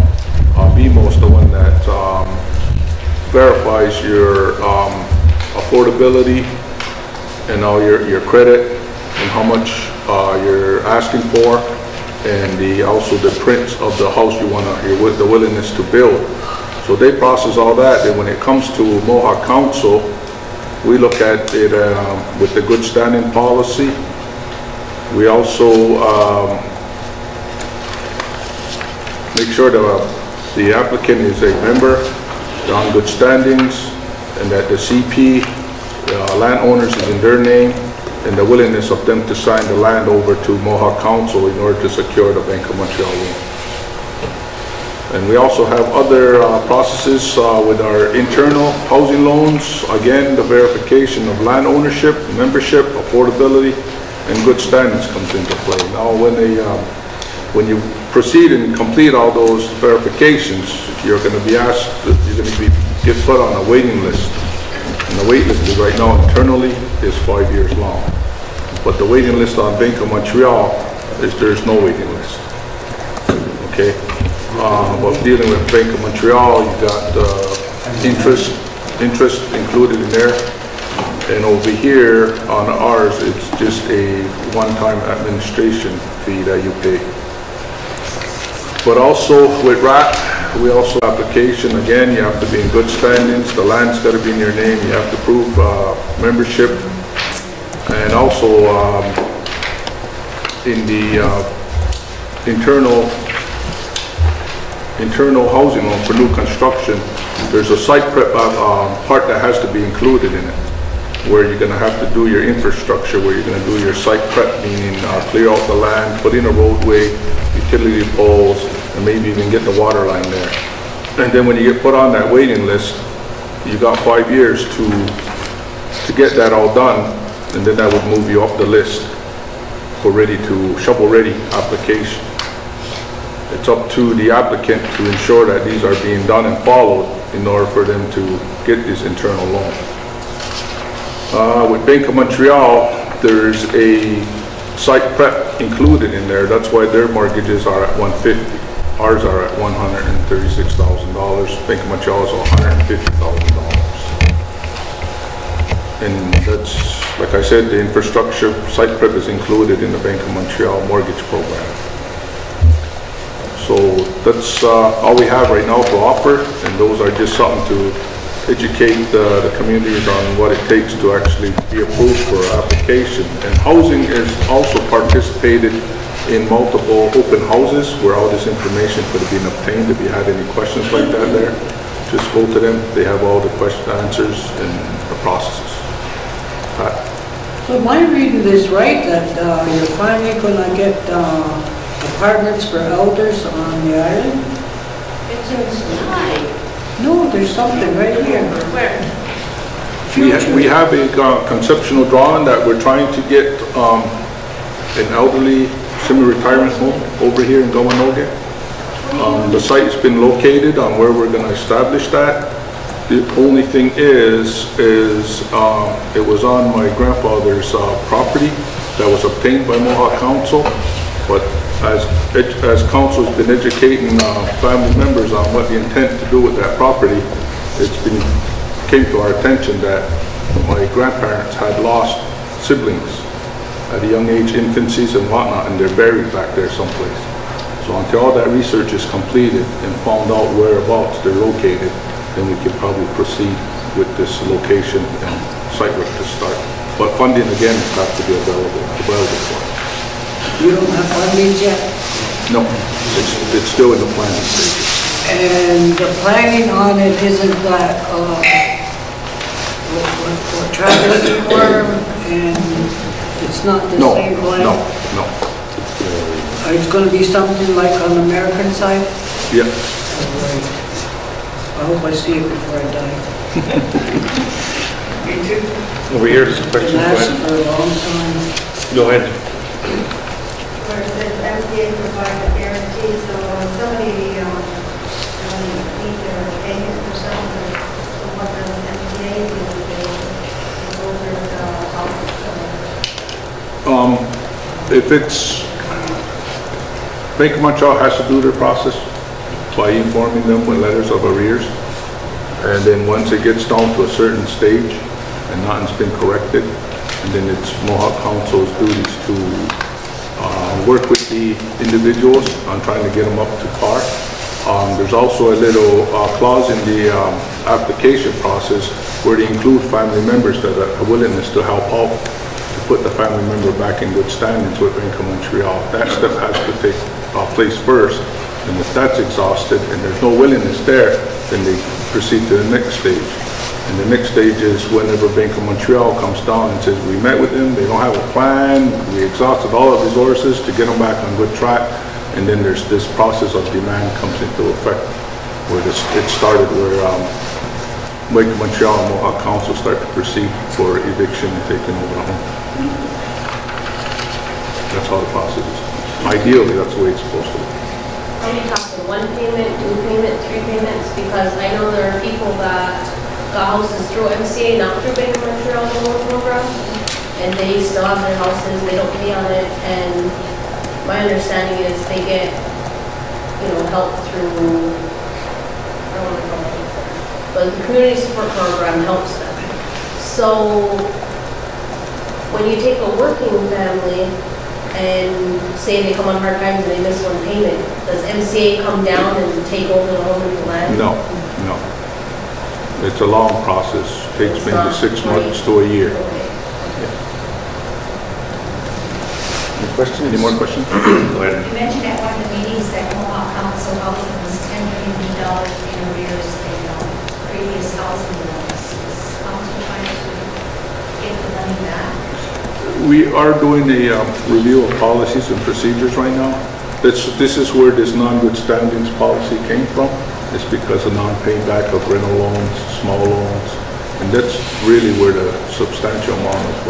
BMO is the one that verifies your affordability and all your credit and how much you're asking for, and also the prints of the house you want to, the willingness to build. So they process all that. Then when it comes to Mohawk Council, we look at it with the good standing policy. We also make sure that the applicant is a member, they're on good standings, and that the CP, landowners, is in their name, and the willingness of them to sign the land over to Mohawk Council in order to secure the Bank of Montreal loan. And we also have other processes with our internal housing loans. Again, the verification of land ownership, membership, affordability, and good standings comes into play. Now, when you proceed and complete all those verifications, you're going to be asked, you're going to get put on a waiting list. And the wait list is right now internally is 5 years long. But the waiting list on Bank of Montreal is there's no waiting list. Okay? But dealing with Bank of Montreal, you got interest included in there. And over here on ours, it's just a one-time administration fee that you pay. But also with RAP, we also application, again, you have to be in good standings, the land's got to be in your name, you have to prove membership, and also in the internal housing loan for new construction, there's a site prep part that has to be included in it, where you're going to have to do your infrastructure, where you're going to do your site prep, meaning clear out the land, put in a roadway, utility poles, and maybe even get the water line there. And then when you get put on that waiting list, you got 5 years to get that all done, and then that would move you up the list for shovel-ready application. It's up to the applicant to ensure that these are being done and followed in order for them to get this internal loan. With Bank of Montreal, there's a site prep included in there. That's why their mortgages are at $150. Ours are at $136,000. Bank of Montreal is $150,000. And that's, like I said, the infrastructure site prep is included in the Bank of Montreal mortgage program. So that's all we have right now to offer, and those are just something to educate the communities on what it takes to actually be approved for application. And housing is also participated in multiple open houses where all this information could have been obtained. If you had any questions like that there, just go to them. They have all the answers and the processes. So am I reading this right, that you're finally going to get apartments for elders on the island? It's inside. No, there's something right here. Where? We have a conceptual drawing that we're trying to get an elderly semi-retirement home over here in Gawanoge. The site's been located on where we're going to establish that. The only thing is it was on my grandfather's property that was obtained by Mohawk Council, but as council has been educating family members on what the intent to do with that property, came to our attention that my grandparents had lost siblings at a young age, infancies and whatnot, and they're buried back there someplace. So until all that research is completed and found out whereabouts they're located, then we can probably proceed with this location and site work to start. But funding again has to be available for it. You don't have fundings yet? No, it's still in the planning stages. And the planning on it isn't that what Travis Farm, and it's not the same plan? No. It's going to be something like on the American side? Yeah. Right. I hope I see it before I die. Me too. Over here, there's a question. Last for a long time. Go ahead. Where it says MCA provides a guarantee, so somebody needs their payment or something, so what does MCA If it's, Bank of Montreal has to do their process by informing them with letters of arrears. And then once it gets down to a certain stage and nothing's been corrected, and then it's Mohawk Council's duties to work with the individuals on trying to get them up to par. There's also a little clause in the application process where they include family members that have a willingness to help out to put the family member back in good standings with Bank of Montreal. That step has to take place first, and if that's exhausted and there's no willingness there, then they proceed to the next stage. And the next stage is whenever Bank of Montreal comes down and says, we met with them, they don't have a plan, we exhausted all our resources to get them back on good track, and then there's this process of demand comes into effect, where it started where Bank of Montreal and Mohawk Council start to proceed for eviction and taking over the home. That's how the process is. Ideally, that's the way it's supposed to be. Are you talking one payment, two payments, three payments? Because I know there are people that got houses through MCA, not through Bank of Montreal loan program, and they still have their houses, they don't pay on it, and my understanding is they get, you know, help through, I don't want to call it, but the community support program helps them. So when you take a working family and say they come on hard times and they miss one payment, does MCA come down and take over the home and the land? No, no. It's a long process. Takes maybe 6 months to a year. Any questions? Any more questions? Go ahead. You mentioned at one of the meetings that Mohawk Council Housing was $10 million in arrears in previous housing loans. Is council trying to get the money back? We are doing a review of policies and procedures right now. This is where this non-good standings policy came from. It's because of non-payback of rental loans, small loans, and that's really where the substantial amount of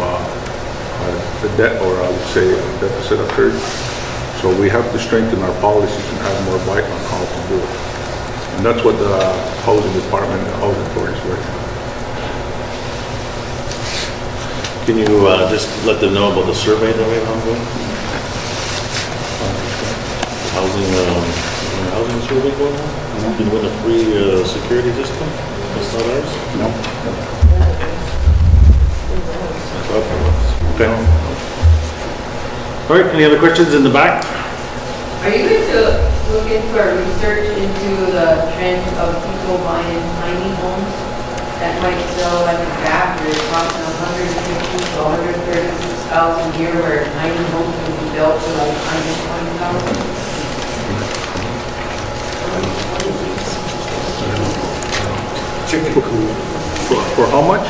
the debt, or I would say deficit, occurred. So we have to strengthen our policies and have more bite on how to do it. And that's what the housing department and the housing authority is working on. Can you just let them know about the survey that we have ongoing? Housing survey going on? You can win a free security discount? That's not ours? No. Okay. All right, any other questions in the back? Are you going to look into or research into the trend of people buying tiny homes that might sell at the gap? You're talking 150 to 136,000 a year, where tiny homes can be built for like 120,000. Chicken coop. For how much?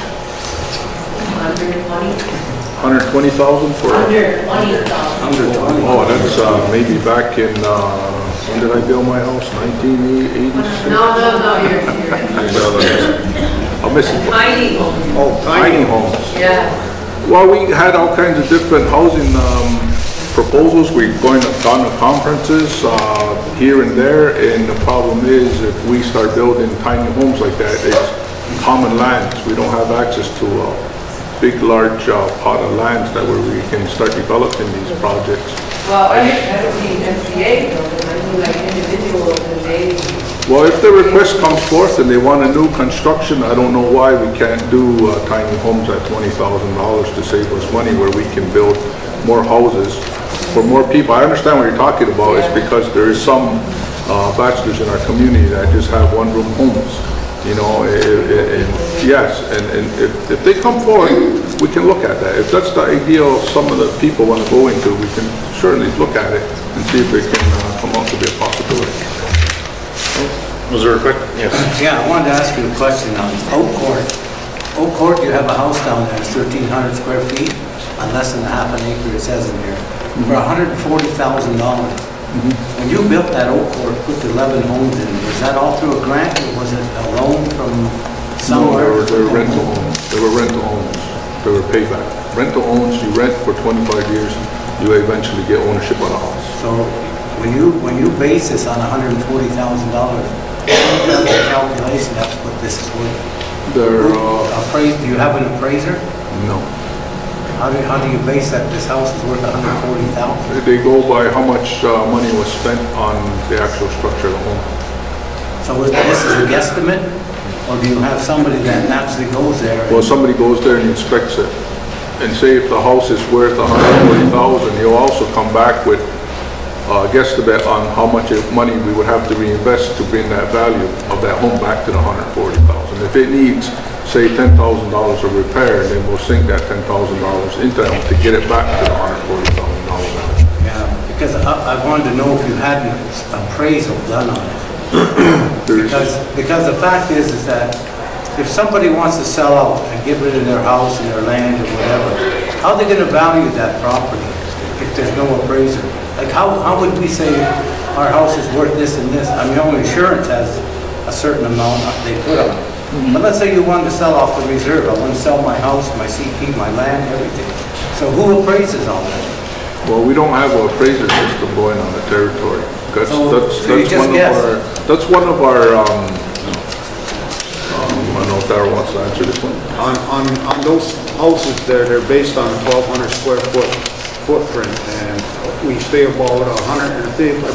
120,000 for? 120,000. Oh, that's maybe back in, when did I build my house? 1986? No, you're I'm missing. tiny homes. Oh, tiny homes. Yeah. Well, we had all kinds of different housing proposals. We've gone to conferences here and there, and the problem is if we start building tiny homes like that, it's common lands. We don't have access to a big, large pot of lands that where we can start developing these projects. Well, I don't mean MCA, though, I mean like individuals and they... Well, if the request comes forth and they want a new construction, I don't know why we can't do tiny homes at $20,000 to save us money, where we can build more houses for more people. I understand what you're talking about. It's because there is some bachelors in our community that just have one-room homes. You know, yes, and if they come forward, we can look at that. If that's the ideal some of the people want to go into, we can certainly look at it and see if it can come out to be a possibility. Was there a quick? Yes. Yeah, I wanted to ask you a question on Oak Court. Oak Court, you have a house down there, it's 1,300 square feet, on less than half an acre, it says in here, for $140,000. When you built that Oak Court, put 11 homes in, was that all through a grant, or was it a loan from somewhere? No, they were rental homes. They were rental homes. They were payback. Rental homes, you rent for 25 years, you eventually get ownership of the house. So when you base this on $140,000, that's a calculation, that's what this is worth. They're, do you have an appraiser? No. How do you base that this house is worth $140,000? They go by how much money was spent on the actual structure of the home. So this is a guesstimate, or do you have somebody that actually goes there? Well, somebody goes there and inspects it. And say if the house is worth $140,000, he'll also come back with a guesstimate on how much money we would have to reinvest to bring that value of that home back to the $140,000. If it needs, say, $10,000 of repair, then we'll sink that $10,000 into that home to get it back to the $140,000 value. Yeah, because I wanted to know if you had an appraisal done on it. because the fact is that if somebody wants to sell out and get rid of their house and their land or whatever, how are they going to value that property if there's no appraiser? Like how would we say our house is worth this and this? I mean, only insurance has a certain amount they put on it. But let's say you wanted to sell off the reserve. I want to sell my house, my CP, my land, everything. So who appraises all that? Well, we don't have an appraiser system going on the territory. That's one of our I don't know if Darryl wants to answer this one. On those houses there, they're based on a 1,200 square foot footprint, and we stay about I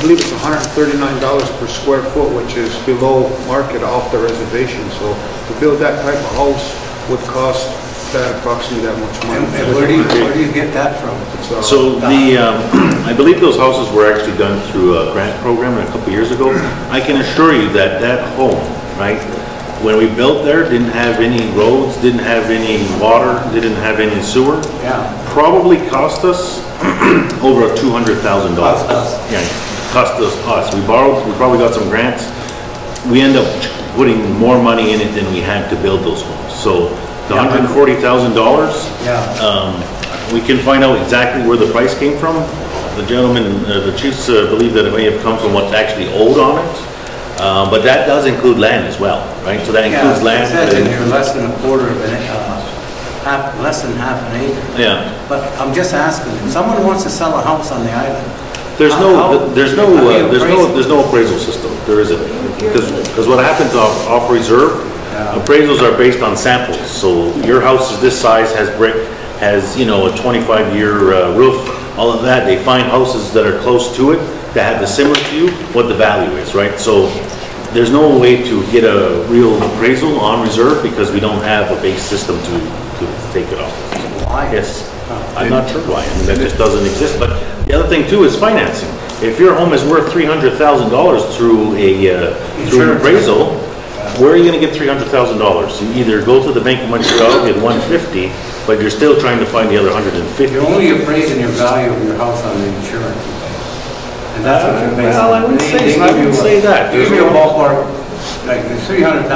believe it's $139 per square foot, which is below market off the reservation. So to build that type of house would cost that approximately that much money. And where do you get that from? So I believe those houses were actually done through a grant program a couple years ago. I can assure you that that home, right, when we built there, didn't have any roads, didn't have any water, didn't have any sewer. Yeah. Probably cost us over $200,000. Yeah, cost us. We probably got some grants. We end up putting more money in it than we had to build those homes. So the $140,000, we can find out exactly where the price came from. The gentleman, the chiefs believe that it may have come from what's actually owed on it. But that does include land as well, right? So that includes land. It says in here less than a quarter of an less than half an acre. Yeah. But I'm just asking, if someone wants to sell a house on the island, there's no appraisal system. There isn't, because what happens off reserve, appraisals are based on samples. So your house is this size, has brick, has a 25-year roof, all of that. They find houses that are close to it, that have the similar to you, what the value is, right? So there's no way to get a real appraisal on reserve because we don't have a base system to take it off. Why? Yes, I'm not sure why. I mean, that just doesn't exist. But the other thing too is financing. If your home is worth $300,000 through an appraisal, where are you going to get $300,000? You either go to the Bank of Montreal, get $150, but you're still trying to find the other $150. You're only appraising your value of your house on the insurance. And that's what you're basing. Well, I wouldn't say that. Give me a ballpark, like the $300,000.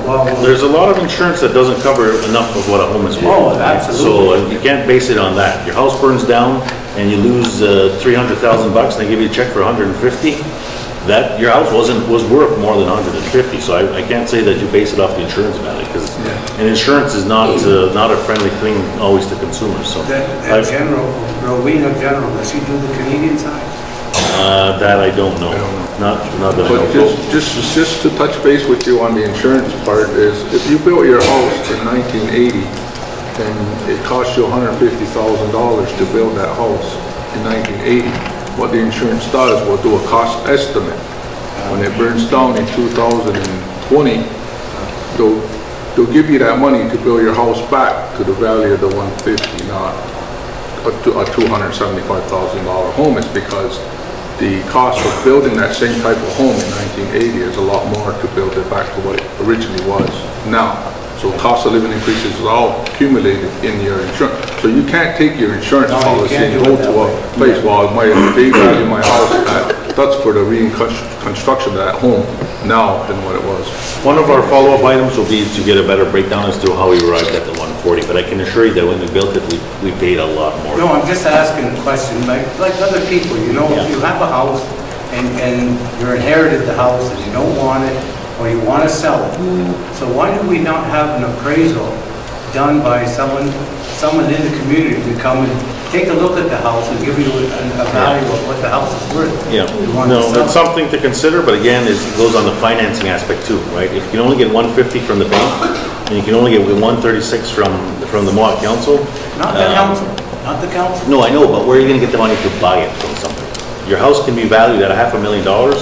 Well, there's a lot of insurance that doesn't cover enough of what a home is worth. Oh, absolutely. So you can't base it on that. Your house burns down and you lose $300,000 and they give you a check for $150. That your house was worth more than $150. So I can't say that you base it off the insurance value because and insurance is not a friendly thing always to consumers. So Rowena General, does she do the Canadian side? That I don't know. Not that I know. Just to touch base with you on the insurance part is, if you built your house in 1980 and it cost you $150,000 to build that house in 1980, what the insurance does will do a cost estimate. When it burns down in 2020, they'll give you that money to build your house back to the value of the $150, not a $275,000 home. It's because the cost of building that same type of home in 1980 is a lot more to build it back to what it originally was now. So cost of living increases are all accumulated in your insurance. So you can't take your insurance policy and go to a place, well, they value my house that's for the reconstruction of that home now than what it was. One of our follow-up items will be to get a better breakdown as to how we arrived at the 140, but I can assure you that when we built it, we paid a lot more. No, I'm just asking a question, like other people, if you have a house and you're inherited the house and you don't want it, or you want to sell it. So why do we not have an appraisal done by someone in the community to come and take a look at the house and give you a value of what the house is worth? Yeah, no, it's something to consider, but again, it goes on the financing aspect too, right? If you can only get $150 from the bank, and you can only get $136 from the Mohawk Council. Not the council. not the council. No, I know, but where are you gonna get the money to buy it from somebody? Your house can be valued at $500,000.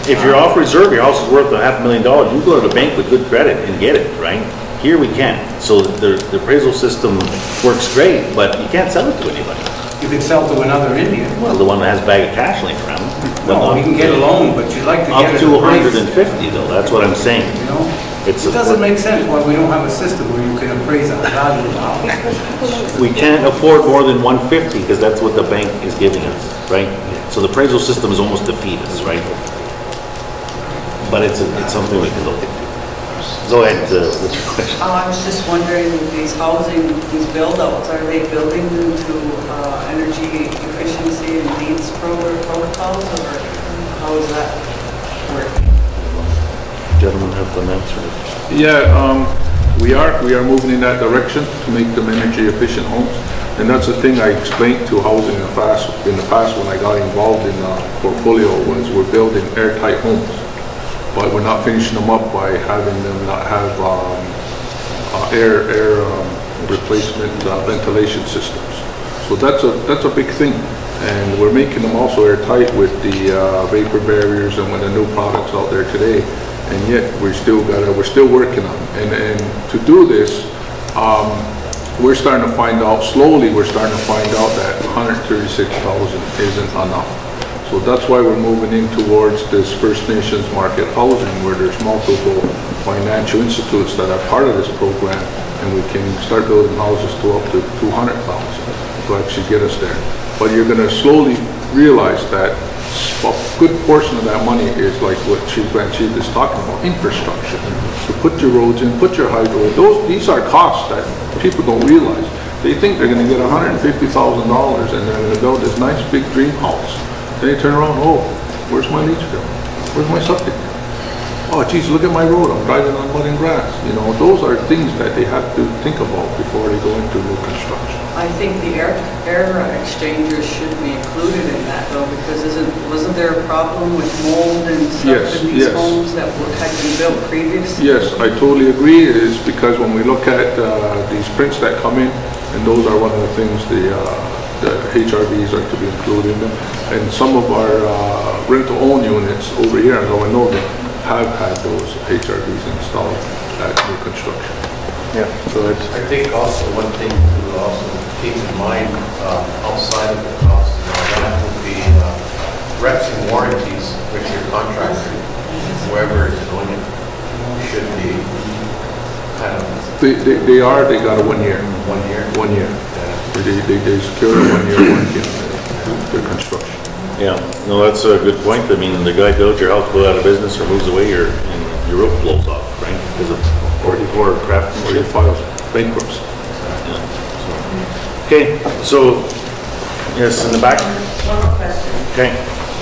If you're off reserve, your house is worth $500,000, you go to the bank with good credit and get it, right? Here we can't. So the appraisal system works great, but you can't sell it to anybody. You could sell to another Indian. Well, the one that has a bag of cash laying around. No, you can get a loan, but you'd like to get Up it to appraised. 150 though, that's what I'm saying. You know? It It doesn't make sense why we don't have a system where you can appraise a value of the house. We can't afford more than 150 because that's what the bank is giving us, right? So the appraisal system is almost defeat us, right? But it's something we can look into. Go ahead, what's your question? I was just wondering, these housing, these build-outs, are they building them to energy efficiency and needs protocols, or how is that working? Gentlemen have an answer. Yeah, we are moving in that direction to make them energy efficient homes. And that's the thing I explained to housing in the past when I got involved in the portfolio was we're building airtight homes. But we're not finishing them up by having them not have air replacement ventilation systems. So that's a big thing, and we're making them also airtight with the vapor barriers and with the new products out there today. And yet we're still working on it. And to do this, we're starting to find out slowly. We're starting to find out that 136,000 isn't enough. So that's why we're moving in towards this First Nations market housing, where there's multiple financial institutes that are part of this program, and we can start building houses to up to 200,000 to actually get us there. But you're going to slowly realize that a good portion of that money is like what Grand Chief is talking about, infrastructure. To put your roads in, put your hydro. These are costs that people don't realize. They think they're going to get $150,000 and they're going to build this nice big dream house. Then you turn around, oh, where's my leach field? Where's my septic? Oh, geez, look at my road. I'm driving on mud and grass. You know, those are things that they have to think about before they go into new construction. I think the air exchangers should be included in that though, because wasn't there a problem with mold and stuff in these homes that had been built previously? Yes, I totally agree. It's because when we look at these prints that come in, and those are one of the things the HRVs are to be included in them. And some of our rental-owned units over here in Roanoke have had those HRVs installed at new construction. Yeah, so it's... I think also one thing to also keep in mind outside of the cost and all that would be reps and warranties with your contractor. Whoever is doing it should be kind of... They got a 1 year. 1 year? 1 year. They secure a 1 year warranty on their construction. Yeah, no, that's a good point. I mean, the guy builds your house, goes out of business or moves away, your roof blows off, right? Because of 44 craftsmanship. Or files bankruptcy. Yeah. Okay, so, yes, in the back. One more question. Okay.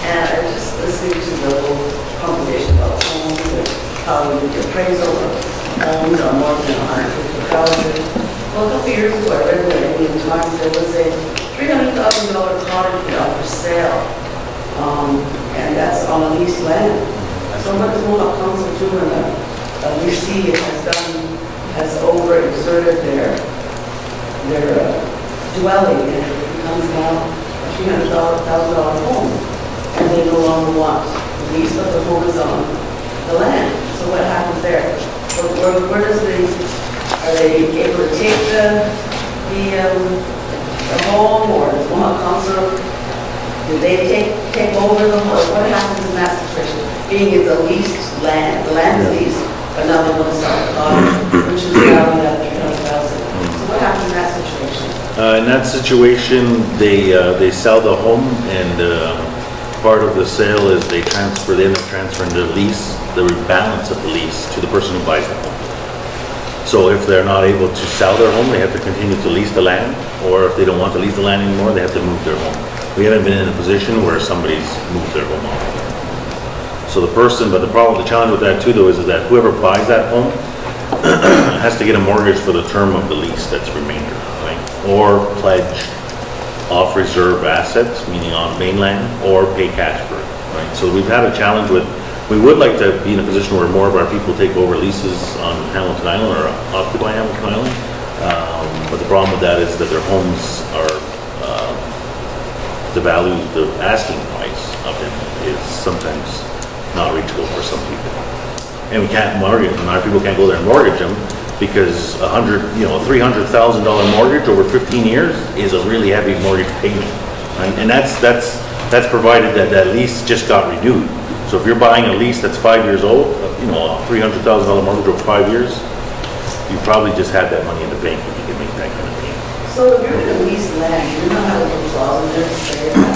And I was just listening to the whole conversation about homes and how the appraisal of homes are more than 150,000. Well, a couple years ago, I read in the Indian Times there was a $300,000 cottage put out for sale, and that's on a leased land. So what does Mohawk Council do when a lessee has overexerted their dwelling and it becomes now a $300,000 home, and they no longer want the lease, but the home is on the land. So what happens there? Where does are they able to take the home, or does Mohawk Council, do they take over the home? What happens in that situation? Being it's a leased land, the land is leased, but now they want to sell the cottage, which is valued at $300,000. So what happens in that situation? In that situation, they sell the home, and part of the sale is they transferring the lease, the balance of the lease to the person who buys the home. So if they're not able to sell their home, they have to continue to lease the land, or if they don't want to lease the land anymore, they have to move their home. We haven't been in a position where somebody's moved their home off. So the challenge with that too though is that whoever buys that home has to get a mortgage for the term of the lease that's remainder, right? Or pledge off reserve assets, meaning on mainland, or pay cash for it, right? So we've had a challenge with, we would like to be in a position where more of our people take over leases on Hamilton Island or occupy Hamilton Island. But the problem with that is that their homes are the value, the asking price of it is sometimes not reachable for some people. And we can't mortgage, and our people can't go there and mortgage them because a $300,000 mortgage over 15 years is a really heavy mortgage payment. Right? And that's provided that that lease just got renewed. So if you're buying a lease that's 5 years old, a $300,000 mortgage over 5 years, you probably just had that money in the bank if you can make that kind of payment. So if you're going to lease land, you know how the clause in there to say that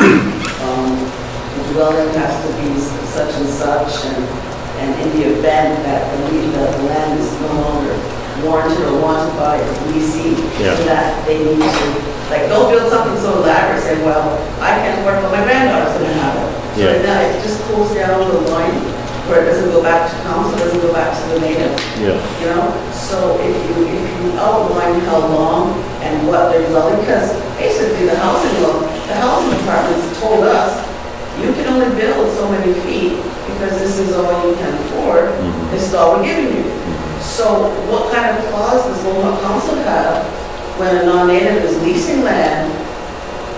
the dwelling has to be such and such, and in the event that the land is no longer warranted or wanted by a leasee, that they need to, like, don't build something so elaborate, say, well, I can't work, but my granddaughter's going to have it. So then it just pulls down the line where it doesn't go back to council, doesn't go back to the native. Yeah. You know, so if you outline how long and what they're dwelling, because basically the housing departments told us you can only build so many feet because this is all you can afford. This is all we're giving you. So what kind of clause does Mohawk Council have when a non-native is leasing land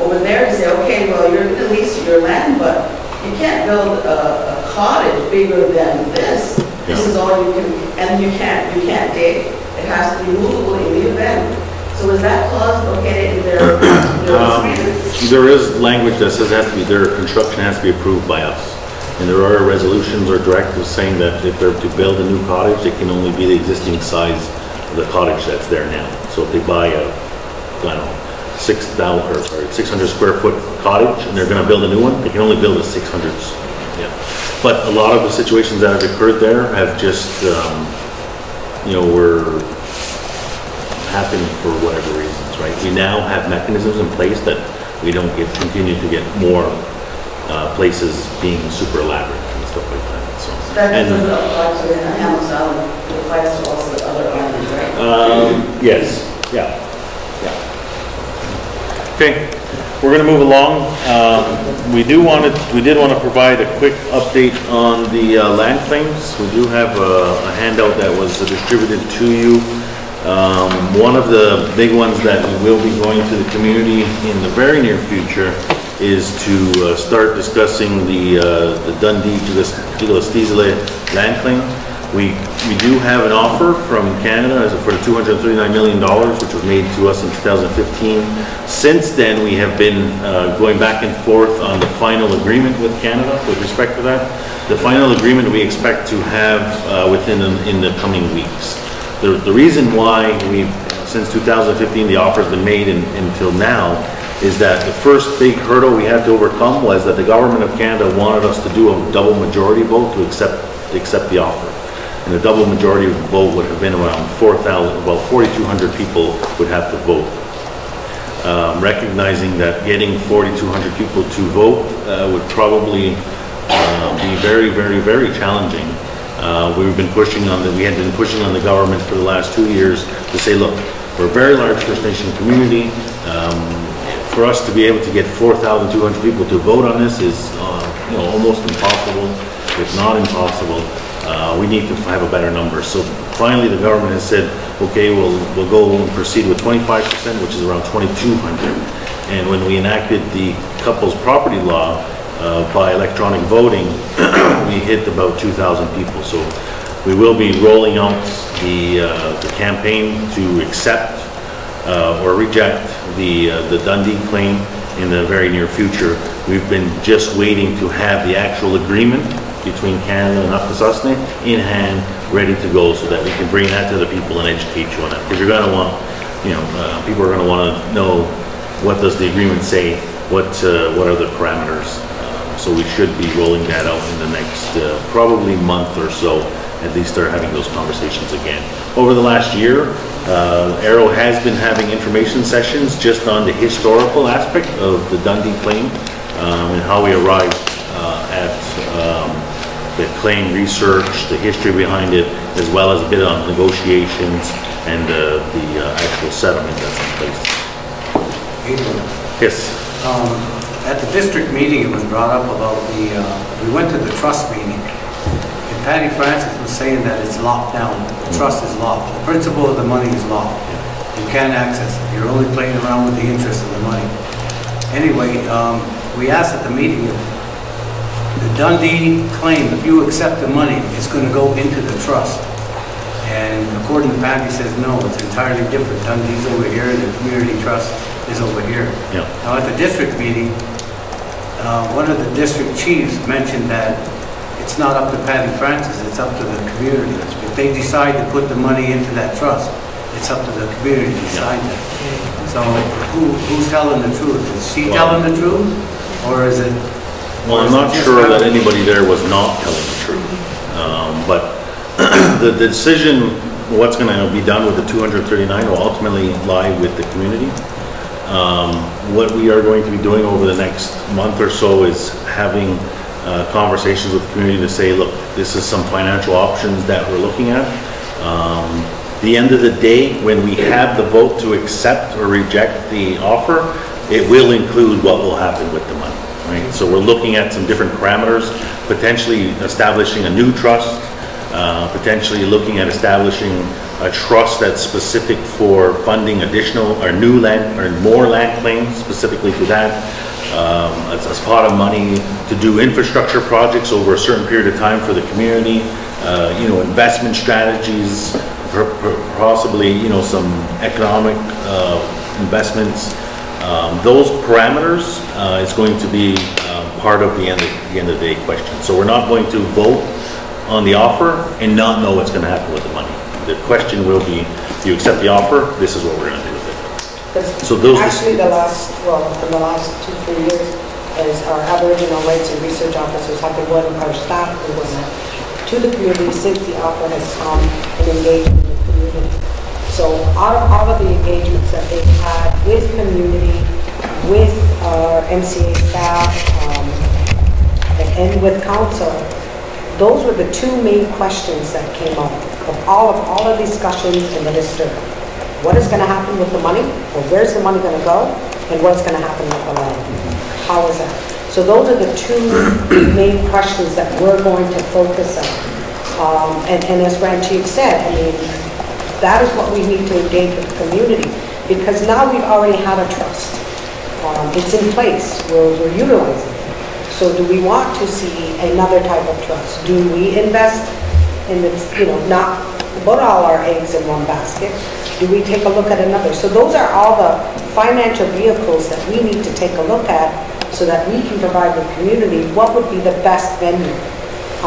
over there to say, okay, well, you're going to lease your land, but you can't build a cottage bigger than this. This is all you can, and you can't dig. It has to be movable in the event. So is that clause located in their agreement? There is language that says their construction has to be approved by us. And there are resolutions or directives saying that if they're to build a new cottage, it can only be the existing size of the cottage that's there now. So if they buy a, 600 square foot cottage and they're going to build a new one, they can only build a 600. Yeah. But a lot of the situations that have occurred there have just, were happening for whatever reasons, right? We now have mechanisms in place that we don't continue to get more places being super elaborate and stuff like that. So that doesn't apply to the Hamilton Island, it applies to also the other islands, right? Yes. Yeah. Okay, we're going to move along. We did want to provide a quick update on the land claims. We do have a handout that was distributed to you. One of the big ones that we will be going to the community in the very near future is to start discussing the Dundee to the land claim. We do have an offer from Canada for the $239 million, which was made to us in 2015. Since then, we have been going back and forth on the final agreement with Canada with respect to that. The final agreement we expect to have in the coming weeks. The reason why since 2015, the offer has been made until now is that the first big hurdle we had to overcome was that the government of Canada wanted us to do a double majority vote to accept the offer. And the double majority vote would have been around 4,200 people would have to vote. Recognizing that getting 4,200 people to vote would probably be very, very, very challenging. We had been pushing on the government for the last 2 years to say, look, we're a very large First Nation community. For us to be able to get 4,200 people to vote on this is almost impossible, if not impossible. We need to have a better number. So finally the government has said, okay, we'll go and proceed with 25%, which is around 2,200. And when we enacted the couples property law by electronic voting, we hit about 2,000 people. So we will be rolling out the campaign to accept or reject the Dundee claim in the very near future. We've been just waiting to have the actual agreement between Canada and Akwesasne in hand, ready to go, so that we can bring that to the people and educate you on that. Because you're going to want, people are going to want to know what does the agreement say, what are the parameters. So we should be rolling that out in the next probably month or so. At least start having those conversations again. Over the last year, Arrow has been having information sessions just on the historical aspect of the Dundee claim and how we arrived at the claim research, the history behind it, as well as a bit on negotiations and the actual settlement that's in place. Yes. At the district meeting, it was brought up about we went to the trust meeting. Patty Francis was saying that it's locked down. The trust is locked. The principal of the money is locked. You can't access it. You're only playing around with the interest of the money. Anyway, we asked at the meeting, the Dundee claim, if you accept the money, it's going to go into the trust. And according to Patty says, no, it's entirely different. Dundee's over here, and the community trust is over here. Yeah. Now at the district meeting, one of the district chiefs mentioned that it's not up to Patty Francis, it's up to the community. If they decide to put the money into that trust, it's up to the community to decide that. So who's telling the truth? Is she telling the truth, or is it? Well, I'm not sure that anybody there was not telling the truth. But the decision, what's going to be done with the 239 will ultimately lie with the community. What we are going to be doing over the next month or so is having conversations with the community to say, look, this is some financial options that we're looking at. The end of the day, when we have the vote to accept or reject the offer, it will include what will happen with the money, right? So we're looking at some different parameters, potentially establishing a new trust, potentially looking at establishing a trust that's specific for funding additional or new land or more land claims specifically to that, as part of money to do infrastructure projects over a certain period of time for the community, investment strategies, possibly, some economic investments. Those parameters is going to be part of the end of the day question. So we're not going to vote on the offer and not know what's going to happen with the money. The question will be, if you accept the offer, this is what we're going to do with it. So those actually in the last 2-3 years, as our Aboriginal Rights and Research officers have been going, our staff have been going to the community since the offer has come and engaged in the community. So out of all of the engagements that they've had with community, with our MCA staff, and with council, those were the two main questions that came up of all of these discussions in the history. What is going to happen with the money, or where's the money going to go, and what's going to happen with the land? How is that? So those are the two main questions that we're going to focus on. And as Grand Chief said, I mean, that is what we need to engage with the community, because now we've already had a trust. It's in place. We're utilizing it. So do we want to see another type of trust? Do we invest in this, not put all our eggs in one basket? Do we take a look at another? So those are all the financial vehicles that we need to take a look at so that we can provide the community what would be the best venue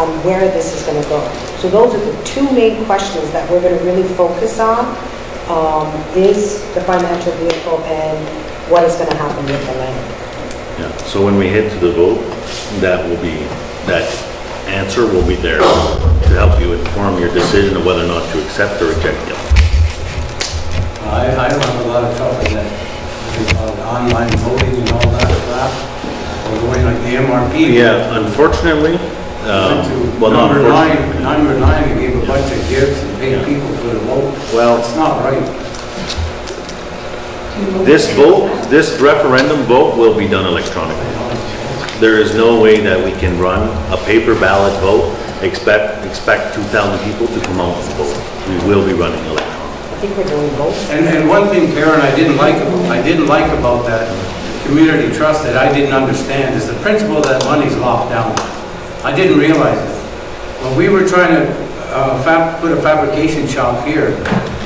on where this is going to go. So those are the two main questions that we're going to really focus on, is the financial vehicle and what is going to happen with the land. Yeah. So when we head to the vote, that answer will be there to help you inform your decision of whether or not to accept or reject it. I don't have a lot of trouble with that. Online voting and all that crap. Or going like the MRP. Yeah, unfortunately. Number nine, and gave a bunch of gifts and paid people for the vote. Well, it's not right. This referendum vote will be done electronically. There is no way that we can run a paper ballot vote, expect 2,000 people to come out and vote. We will be running electronically. I think we're doing both. And one thing, Karen, I didn't like about that community trust that I didn't understand is the principle that money's locked down. I didn't realize it. When we were trying to put a fabrication shop here,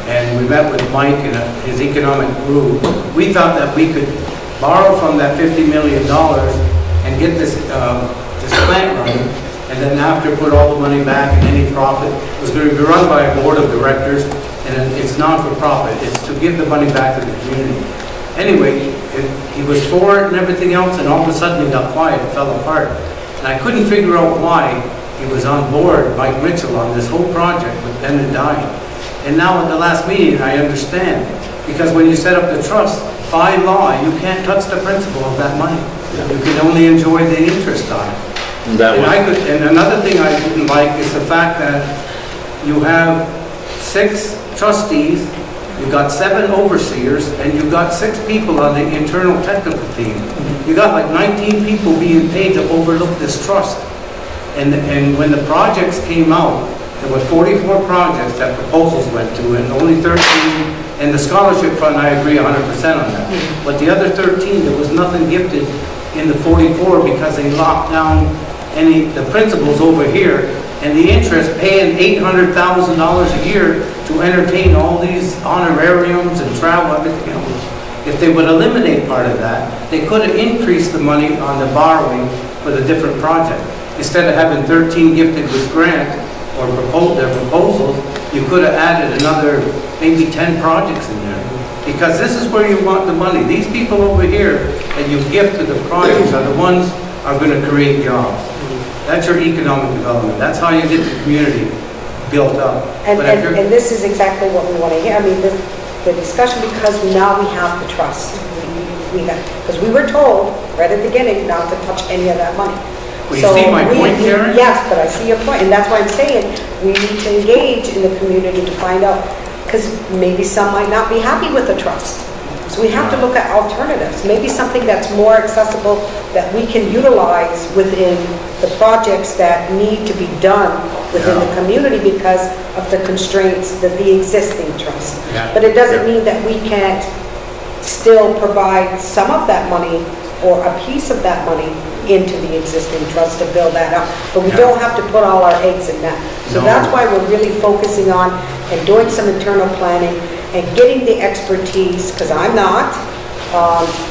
and we met with Mike and his economic group, we thought that we could borrow from that $50 million and get this plant running, and then after put all the money back and any profit. It was going to be run by a board of directors, and it's not for profit. It's to give the money back to the community. Anyway, he was for it and everything else, and all of a sudden he got quiet, it fell apart. And I couldn't figure out why he was on board, Mike Mitchell, on this whole project with Ben and Dine. And now at the last meeting, I understand. Because when you set up the trust, by law, you can't touch the principal of that money. You can only enjoy the interest on it. And another thing I didn't like is the fact that you have 6 trustees, you got 7 overseers, and you got 6 people on the internal technical team. You got like 19 people being paid to overlook this trust. And when the projects came out, there were 44 projects that proposals went to, and only 13, and the scholarship fund, I agree 100% on that. But the other 13, there was nothing gifted in the 44 because they locked down the principals over here, and the interest paying $800,000 a year to entertain all these honorariums and travel, everything else. If they would eliminate part of that, they could have increased the money on the borrowing for the different projects. Instead of having 13 gifted with grant or their proposals, you could have added another maybe 10 projects in there. Because this is where you want the money. These people over here that you gift to the projects are the ones are going to create jobs. That's your economic development. That's how you get the community built up. And this is exactly what we want to hear. I mean, the discussion, because now we have the trust. Because we were told right at the beginning not to touch any of that money. Well, you see my point, Karen? Yes, but I see your point, and that's why I'm saying we need to engage in the community to find out, because maybe some might not be happy with the trust. So we have to look at alternatives, maybe something that's more accessible that we can utilize within the projects that need to be done within the community because of the constraints that the existing trust. But it doesn't mean that we can't still provide some of that money or a piece of that money into the existing trust to build that up. But we don't have to put all our eggs in that. So that's why we're really focusing on and doing some internal planning and getting the expertise, because I'm not,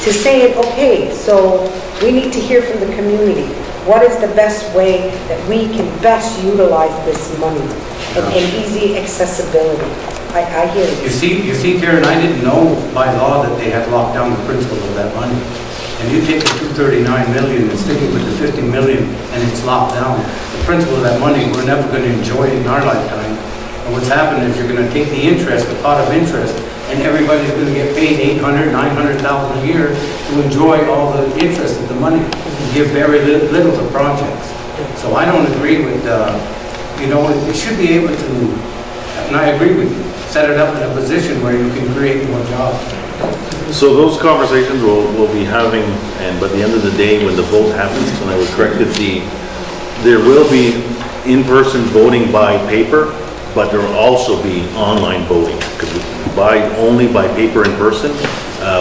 to saying, okay, so we need to hear from the community. What is the best way that we can best utilize this money and easy accessibility? I hear you. You see, Karen, I didn't know by law that they had locked down the principle of that money. And you take the 239 million and stick it with the 50 million and it's locked down. The principle of that money we're never going to enjoy in our lifetime. And what's happening is you're going to take the interest, the pot of interest, and everybody's going to get paid $800,000, $900,000 a year to enjoy all the interest of the money and give very little to projects. So I don't agree with, it should be able to, and I agree with you, set it up in a position where you can create more jobs. So those conversations we'll be having, and by the end of the day, when the vote happens, and I would correct it, there will be in-person voting by paper, but there will also be online voting. Because only by paper in person,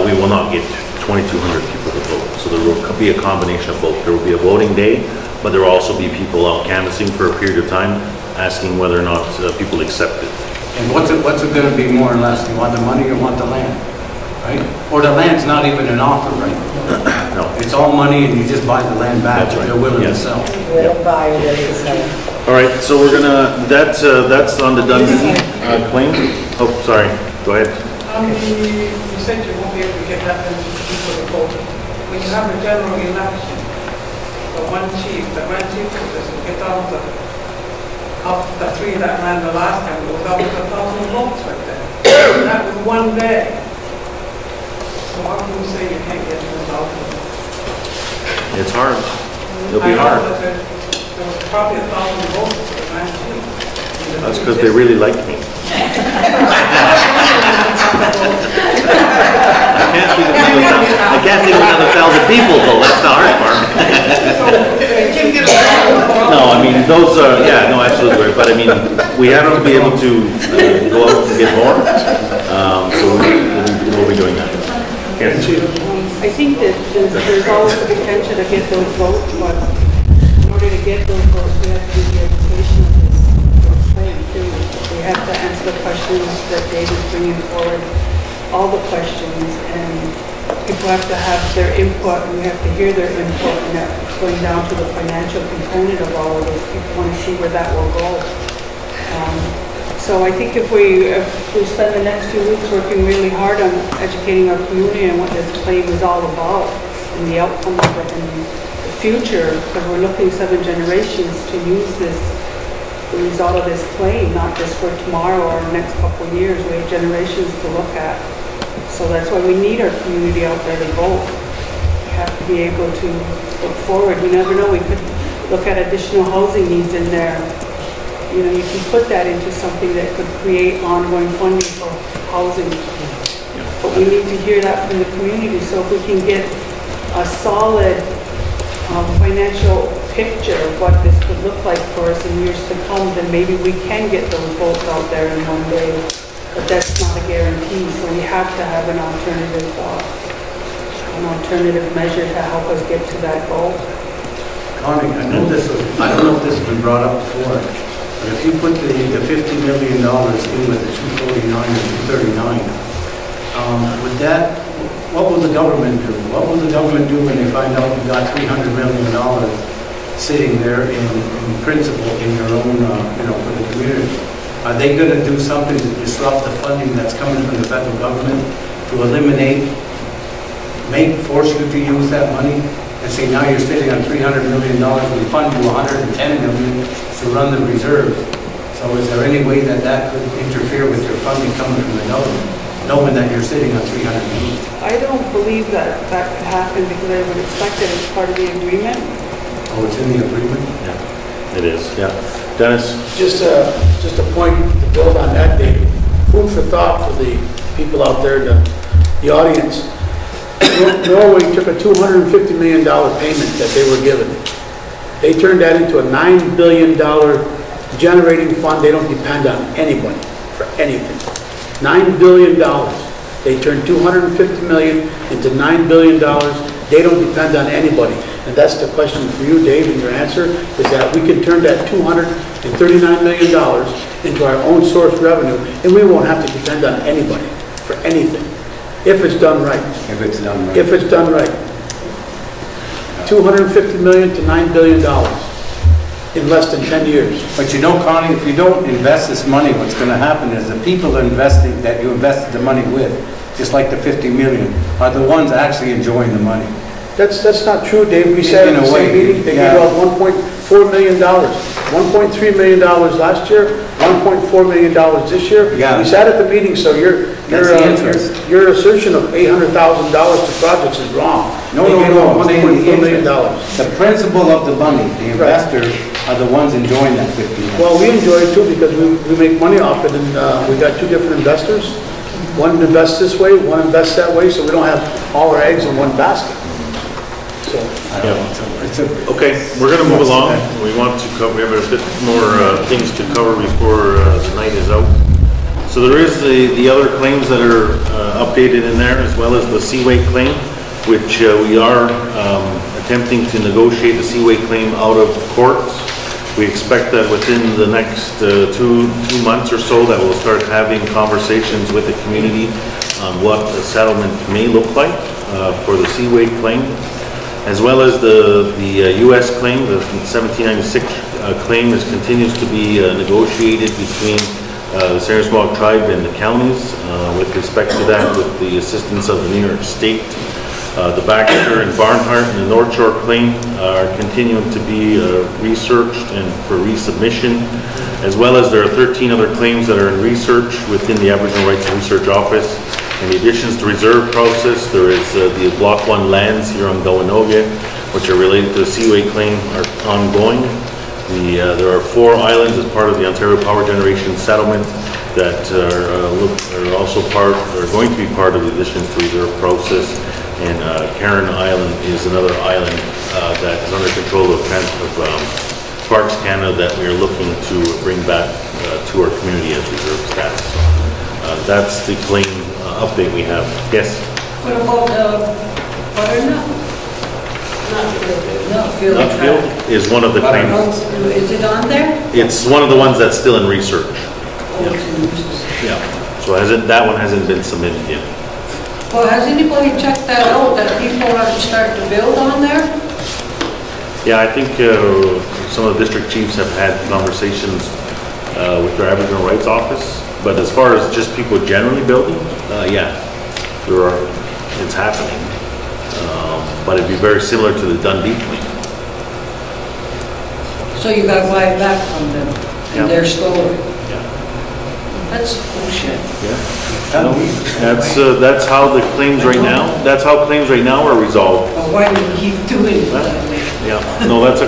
we will not get 2,200 people to vote. So there will be a combination of both. There will be a voting day, but there will also be people out canvassing for a period of time, asking whether or not people accept it. And what's it going to be more or less? You want the money or want the land? Right? Or the land's not even an offer, right? No. It's all money and you just buy the land back if they're willing to sell. We'll buy or willing to sell. All right, so we're gonna, that's on the Dundee claim. Oh, sorry, go ahead. You said you won't be able to get that many people to vote. When you have a general election, the one chief position, get all of the three that ran the last time, it was over 1,000 votes right there. That was one day. So how can you say you can't get the result? It's hard. It'll be hard. There was probably 1,000 votes for the man chief. That's because they really like me. I can't think of another 1,000 people, though. That's the hard part. No, I mean, those are, no, absolutely. But I mean, we have to be able to go out and get more. So we'll be doing that. Yes. I think that there's always the potential to get those votes, but in order to get those votes, we have to do the education of this claim too. We have to answer the questions that David's bringing forward, all the questions, and people have to have their input, and we have to hear their input, and that's going down to the financial component of all of this. People want to see where that will go. So I think if we spend the next few weeks working really hard on educating our community and what this claim is all about and the outcome of it in the future, because we're looking 7 generations to use the result of this claim, not just for tomorrow or the next couple of years. We have generations to look at. So that's why we need our community out there to vote. We have to be able to look forward. You never know, we could look at additional housing needs in there. You know, you can put that into something that could create ongoing funding for housing. But we need to hear that from the community. So if we can get a solid financial picture of what this could look like for us in years to come, then maybe we can get those votes out there in one day. But that's not a guarantee, so we have to have an alternative an alternative measure to help us get to that goal? Connie, I don't know if this has been brought up before, but if you put the $50 million in with the 249 or 239, would that, what will the government do? What will the government do when they find out you've got $300 million sitting there in principle in your own, for the community? Are they going to do something to disrupt the funding that's coming from the federal government to eliminate, force you to use that money? And say, now you're sitting on $300 million, we fund you $110 million to run the reserve. So is there any way that that could interfere with your funding coming from the government, knowing that you're sitting on $300 million? I don't believe that could happen because I would expect it as part of the agreement. Oh, it's in the agreement? Yeah, it is, yeah. Dennis? Just a point to build on that, Dave. Food for thought for the people out there, the audience. Norway took a $250 million payment that they were given. They turned that into a $9 billion generating fund. They don't depend on anybody for anything. $9 billion. They turned $250 million into $9 billion. They don't depend on anybody. And that's the question for you, Dave, and your answer is that we can turn that $239 million into our own source revenue, and we won't have to depend on anybody for anything. If it's done right. If it's done right. If it's done right. $250 million to $9 billion in less than 10 years. But you know, Connie, if you don't invest this money, what's going to happen is the people that you invested the money with, just like the $50 million, are the ones actually enjoying the money. That's not true, Dave. We said in the same meeting, they gave out $1.4 million. $1.3 million last year, $1.4 million this year. Yeah. We sat at the meeting, so your assertion of $800,000 to projects is wrong. No. $1.4 million. The principle of the money, the investors are the ones enjoying that $50 million. Well, we enjoy it too because we make money off it, and we got two different investors. One invests this way, one invests that way, so we don't have all our eggs in one basket. So, okay, we're going to move along. We want to cover, we have a bit more things to cover before the night is out. So there is the other claims that are updated in there, as well as the Seaway claim, which we are attempting to negotiate the Seaway claim out of courts. We expect that within the next two months or so that we'll start having conversations with the community on what a settlement may look like for the Seaway claim, as well as the U.S. claim. The 1796 claim continues to be negotiated between the Sarismog tribe and the counties with respect to that, with the assistance of the New York State. The Baxter and Barnhart and the North Shore claim are continuing to be researched and for resubmission, as well as there are 13 other claims that are in research within the Aboriginal Rights Research Office. In the additions to reserve process, there is the Block 1 lands here on Gawanoga, which are related to the Seaway claim, are ongoing. There are 4 islands as part of the Ontario Power Generation settlement that are also going to be part of the additions to reserve process. And Cairn Island is another island that is under control of Parks Canada that we are looking to bring back to our community as reserve status. That's the claim update we have. Yes? What about butternut? Nutfield is one of the claims. Is it on there? It's one of the ones that's still in research. Yeah. So that one hasn't been submitted yet. Well, has anybody checked that out, that people are starting to build on there? Yeah, I think some of the district chiefs have had conversations with their Aboriginal Rights Office. But as far as just people generally building, yeah, it's happening. But it'd be very similar to the Dundee claim. So you got to buy it back from them in their store? Yeah. That's bullshit. Yeah. No, that's how the claims right now. That's how claims right now are resolved. But why do we keep doing that? Yeah. No, that's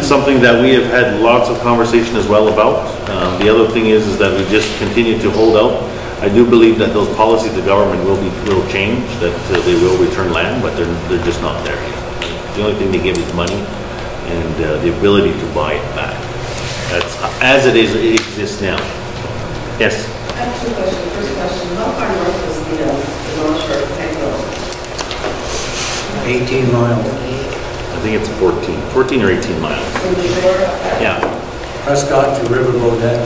something that we have had lots of conversation as well about. The other thing is that we just continue to hold out. I do believe that those policies of the government will change, that they will return land, but they're just not there yet. The only thing they give is money and the ability to buy it back. That's as it exists now. Yes? I have 2 questions. First question, how far north is the North Shore pipe road? 18 miles. I think it's 14 or 18 miles. Yeah. Prescott to River Baudet.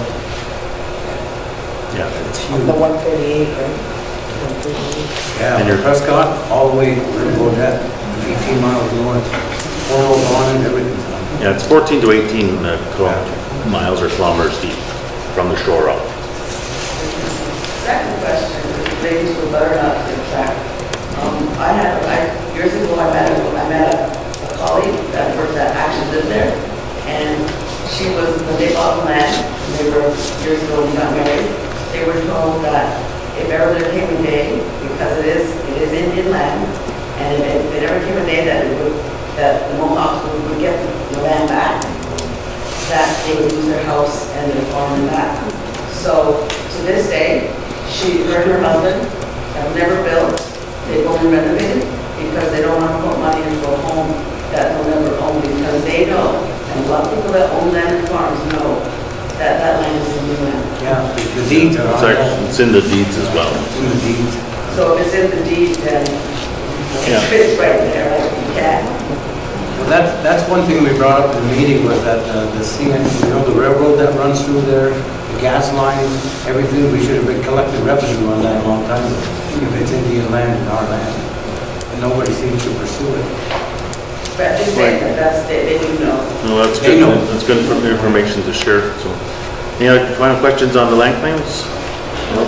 Yeah. It's On huge. the 138, right? 138. Yeah, And you're- Prescott, all the way to River Baudet, 18 miles north, 4 on and everything. Yeah, it's 14 to 18 miles or kilometers deep from the shore up. Second question, ladies were better not to track. Years ago, I met a colleague that worked at Action Live there, and when they bought the land, and they were, years ago, when we got married, they were told that if ever there came a day, because it is inland, and if it ever came a day that the Mohawks would get the land back, that they would lose their house and their farm and that. So to this day, her and her husband have never built, they've only renovated because they don't want to put money into a home that they'll never own, because they know, and a lot of people that own land and farms know that that land is in the land. Yeah, the deeds are on that. It's in the deeds as well. It's in the deeds. So if it's in the deed, then Yeah. it's right there, like you can. Well, that's one thing we brought up in the meeting was that the CN, the railroad that runs through there, the gas lines, everything, we should have been collecting revenue on that a long time ago. If it's Indian land and our land, and nobody seems to pursue it. But they say that they do know. No, that's good. That's good information to share. So, any other final questions on the land claims? No?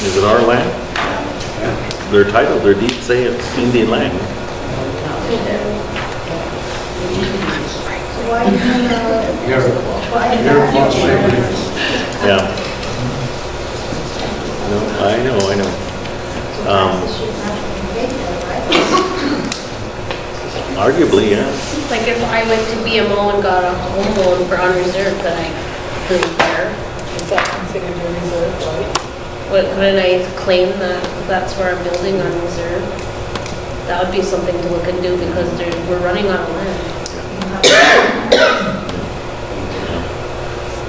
Is it our land? Their title, their deeds say it's Indian land. Yeah. No, I know. Arguably, yeah. Like if I went to BMO and got a home loan for unreserved, then I couldn't there. Is that considered a reserve, right? Couldn't I claim that that's where I'm building unreserved? That would be something to look into because we're running out of land.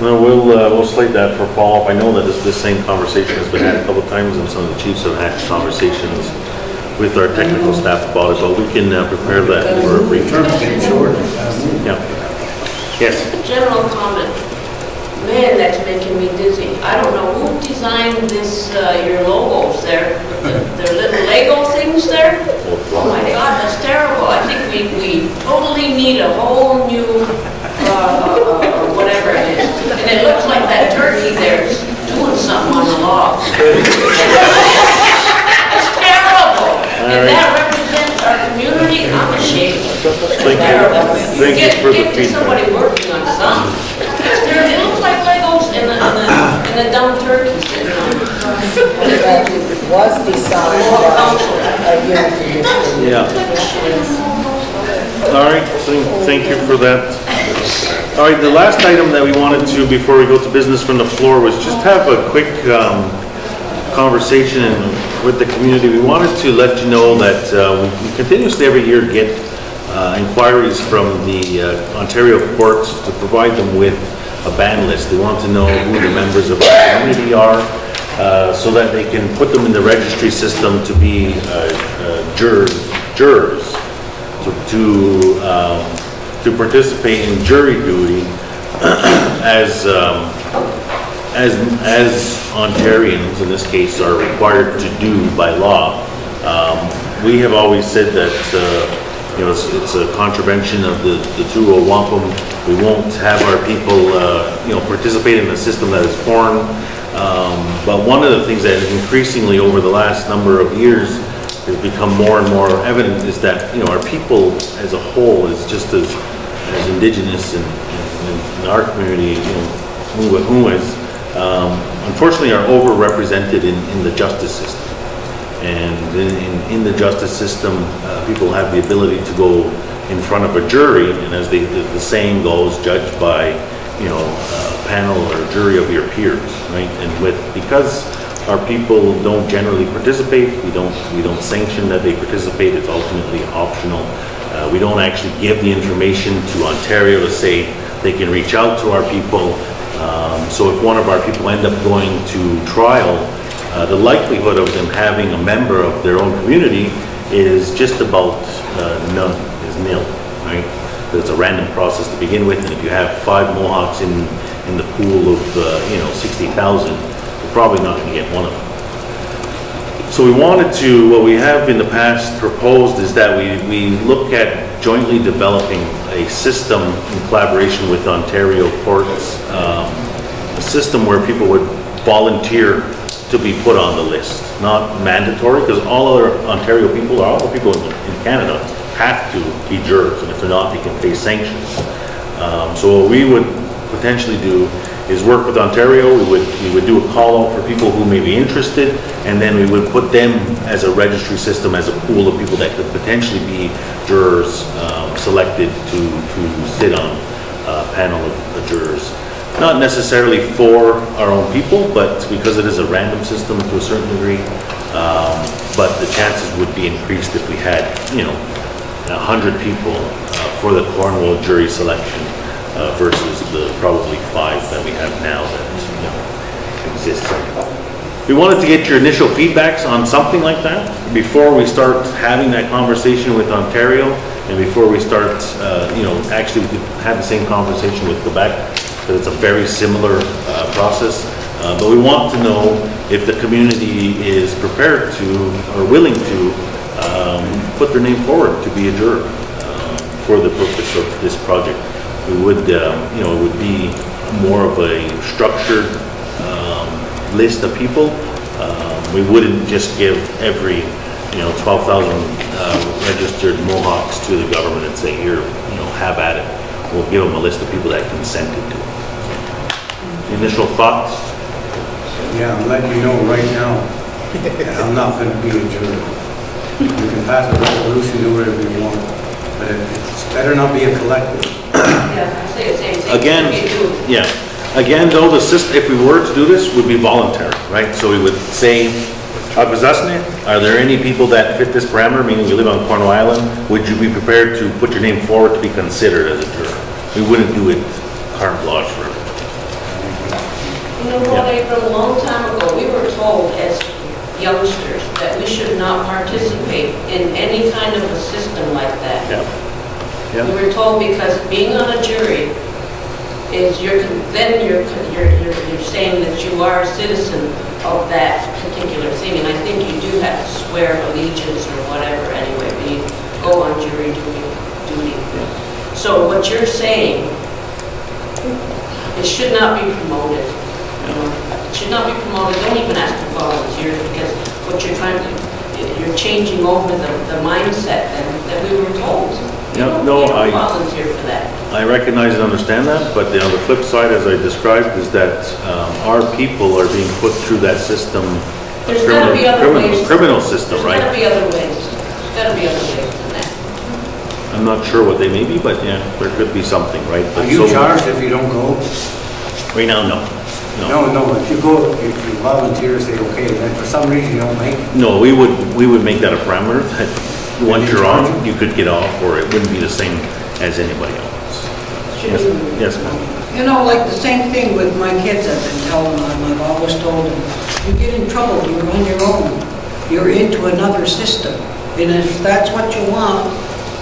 No, we'll slate that for follow-up. I know that this same conversation has been had a couple of times, and some of the chiefs have had conversations with our technical staff about it, but we can prepare that for a brief. Yeah. Yes. General comment. Man, that's making me dizzy. I don't know who designed this, your logos there. Their little Lego things there. Oh my God, that's terrible. I think we totally need a whole new, whatever it is. And it looks like that turkey there's doing something on the log. It's terrible. If that represents our community, I'm ashamed. Thank you for the Get feedback. somebody working on something. It looks like Legos and the dumb turkey sitting on it. It was designed a year ago. Yeah. All right, thank you for that. All right, the last item that we wanted to, before we go to business from the floor, was just have a quick conversation with the community. We wanted to let you know that we continuously every year get inquiries from the Ontario courts to provide them with a ban list. They want to know who the members of our community are so that they can put them in the registry system to be jurors, to participate in jury duty as Ontarians, in this case, are required to do by law. We have always said that it's a contravention of the true wampum. We won't have our people participate in a system that is foreign. But one of the things that is increasingly over the last number of years has become more and more evident is that our people as a whole is just as Indigenous in our community, who is unfortunately are overrepresented in the justice system. And in the justice system, people have the ability to go in front of a jury, and as the saying goes, judged by a panel or a jury of your peers, right? And because our people don't generally participate, we don't sanction that they participate. It's ultimately optional. We don't actually give the information to Ontario to say they can reach out to our people. So if one of our people end up going to trial, the likelihood of them having a member of their own community is just about none, is nil, right? It's a random process to begin with, and if you have 5 Mohawks in the pool of 60,000, you're probably not going to get one of them. So we wanted to, what we have in the past proposed is that we look at jointly developing a system in collaboration with Ontario courts, a system where people would volunteer to be put on the list, not mandatory, because all other Ontario people, or all the people in Canada, have to be jurors, and if they're not, they can face sanctions. So what we would potentially do is work with Ontario. We would do a call out for people who may be interested, and then we would put them as a registry system, as a pool of people that could potentially be jurors selected to sit on a panel of jurors. Not necessarily for our own people, but because it is a random system to a certain degree. But the chances would be increased if we had, 100 people for the Cornwall jury selection versus the probably 5 that we have now that exists. We wanted to get your initial feedbacks on something like that before we start having that conversation with Ontario, and before we start, actually we could have the same conversation with Quebec, because it's a very similar process. But we want to know if the community is prepared to or willing to put their name forward to be a juror for the purpose of this project. We would, it would be more of a structured list of people. We wouldn't just give every, 12,000 registered Mohawks to the government and say, here, have at it. We'll give them a list of people that consented to it. Initial thoughts? Yeah, I'm letting you know right now that I'm not going to be a juror. You can pass a resolution, do whatever you want, but it's better not be a collective. Again, yeah. Again, though, the system, if we were to do this, would be voluntary, right? So we would say, are there any people that fit this parameter, meaning you live on Cornwall Island, would you be prepared to put your name forward to be considered as a juror? We wouldn't do it carte blanche for it. From a long time ago, we were told as youngsters that we should not participate in any kind of a system like that. Yeah. Yeah. We were told because being on a jury is you're saying that you are a citizen of that particular thing, and I think you do have to swear allegiance or whatever anyway when you go on jury duty. So what you're saying, it should not be promoted. It should not be promoted. Don't even ask for volunteers, because what you're trying to, you're changing over the mindset that we were told. I volunteer for that. I recognize and understand that, but on the flip side, as I described, is that our people are being put through that system, criminal system, right? There's got to be other ways. There's got to be other ways than that. I'm not sure what they may be, but yeah, there could be something, right? But are you charged if you don't go? Right now, no. No, if you go, if you volunteer, say, okay, then for some reason you don't make it. No, we would make that a parameter that once you're on, you could get off, or it wouldn't be the same as anybody else. Yes, ma'am. Like the same thing with my kids, I've been telling them, I've always told them, you get in trouble, you're on your own. You're into another system. And if that's what you want,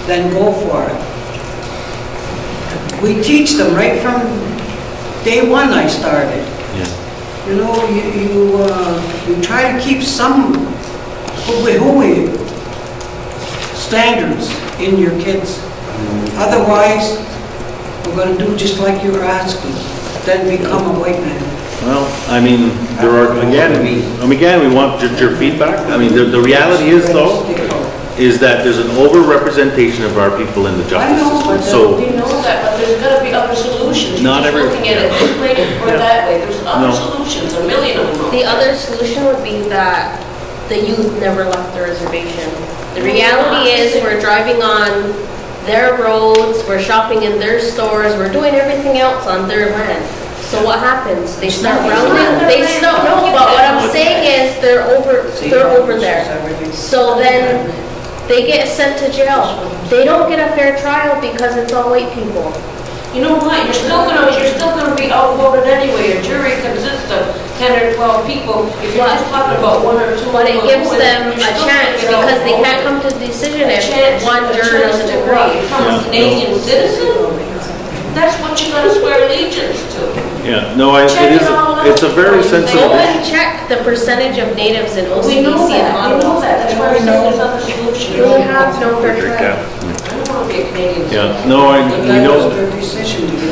then go for it. We teach them right from day one I started. Yeah. You try to keep some hooey standards in your kids. Otherwise, we're going to do just like you were asking, then become a white man. Well, I mean, there are, again, we want your feedback. I mean, the reality is, though, is that there's an over-representation of our people in the justice system. So, you know that, but there's got to be other solutions. Not every. Looking at it this way or that way. There's other solutions, a million of them. The other solution would be that the youth never left the reservation. The reality is we're driving on their roads, we're shopping in their stores, we're doing everything else on their land. So what happens? They start rounding. They start. No, but what I'm saying is they're over there. So then they get sent to jail. They don't get a fair trial because it's all white people. You know what, you're still gonna be outvoted anyway. A jury consists of 10 or 12 people. If you're just talking about one or two. But it gives them a chance because they can't come to a decision if one juror doesn't agree. Become a Canadian citizen, that's what you're gonna swear allegiance to. Yeah, no, it's a very sensitive Go issue. and check the percentage of natives in We know OCBC and that, we know Ottawa. that, that's why I say there's other solutions. We have no fair trial. I don't wanna be a Canadian citizen. Yeah, no,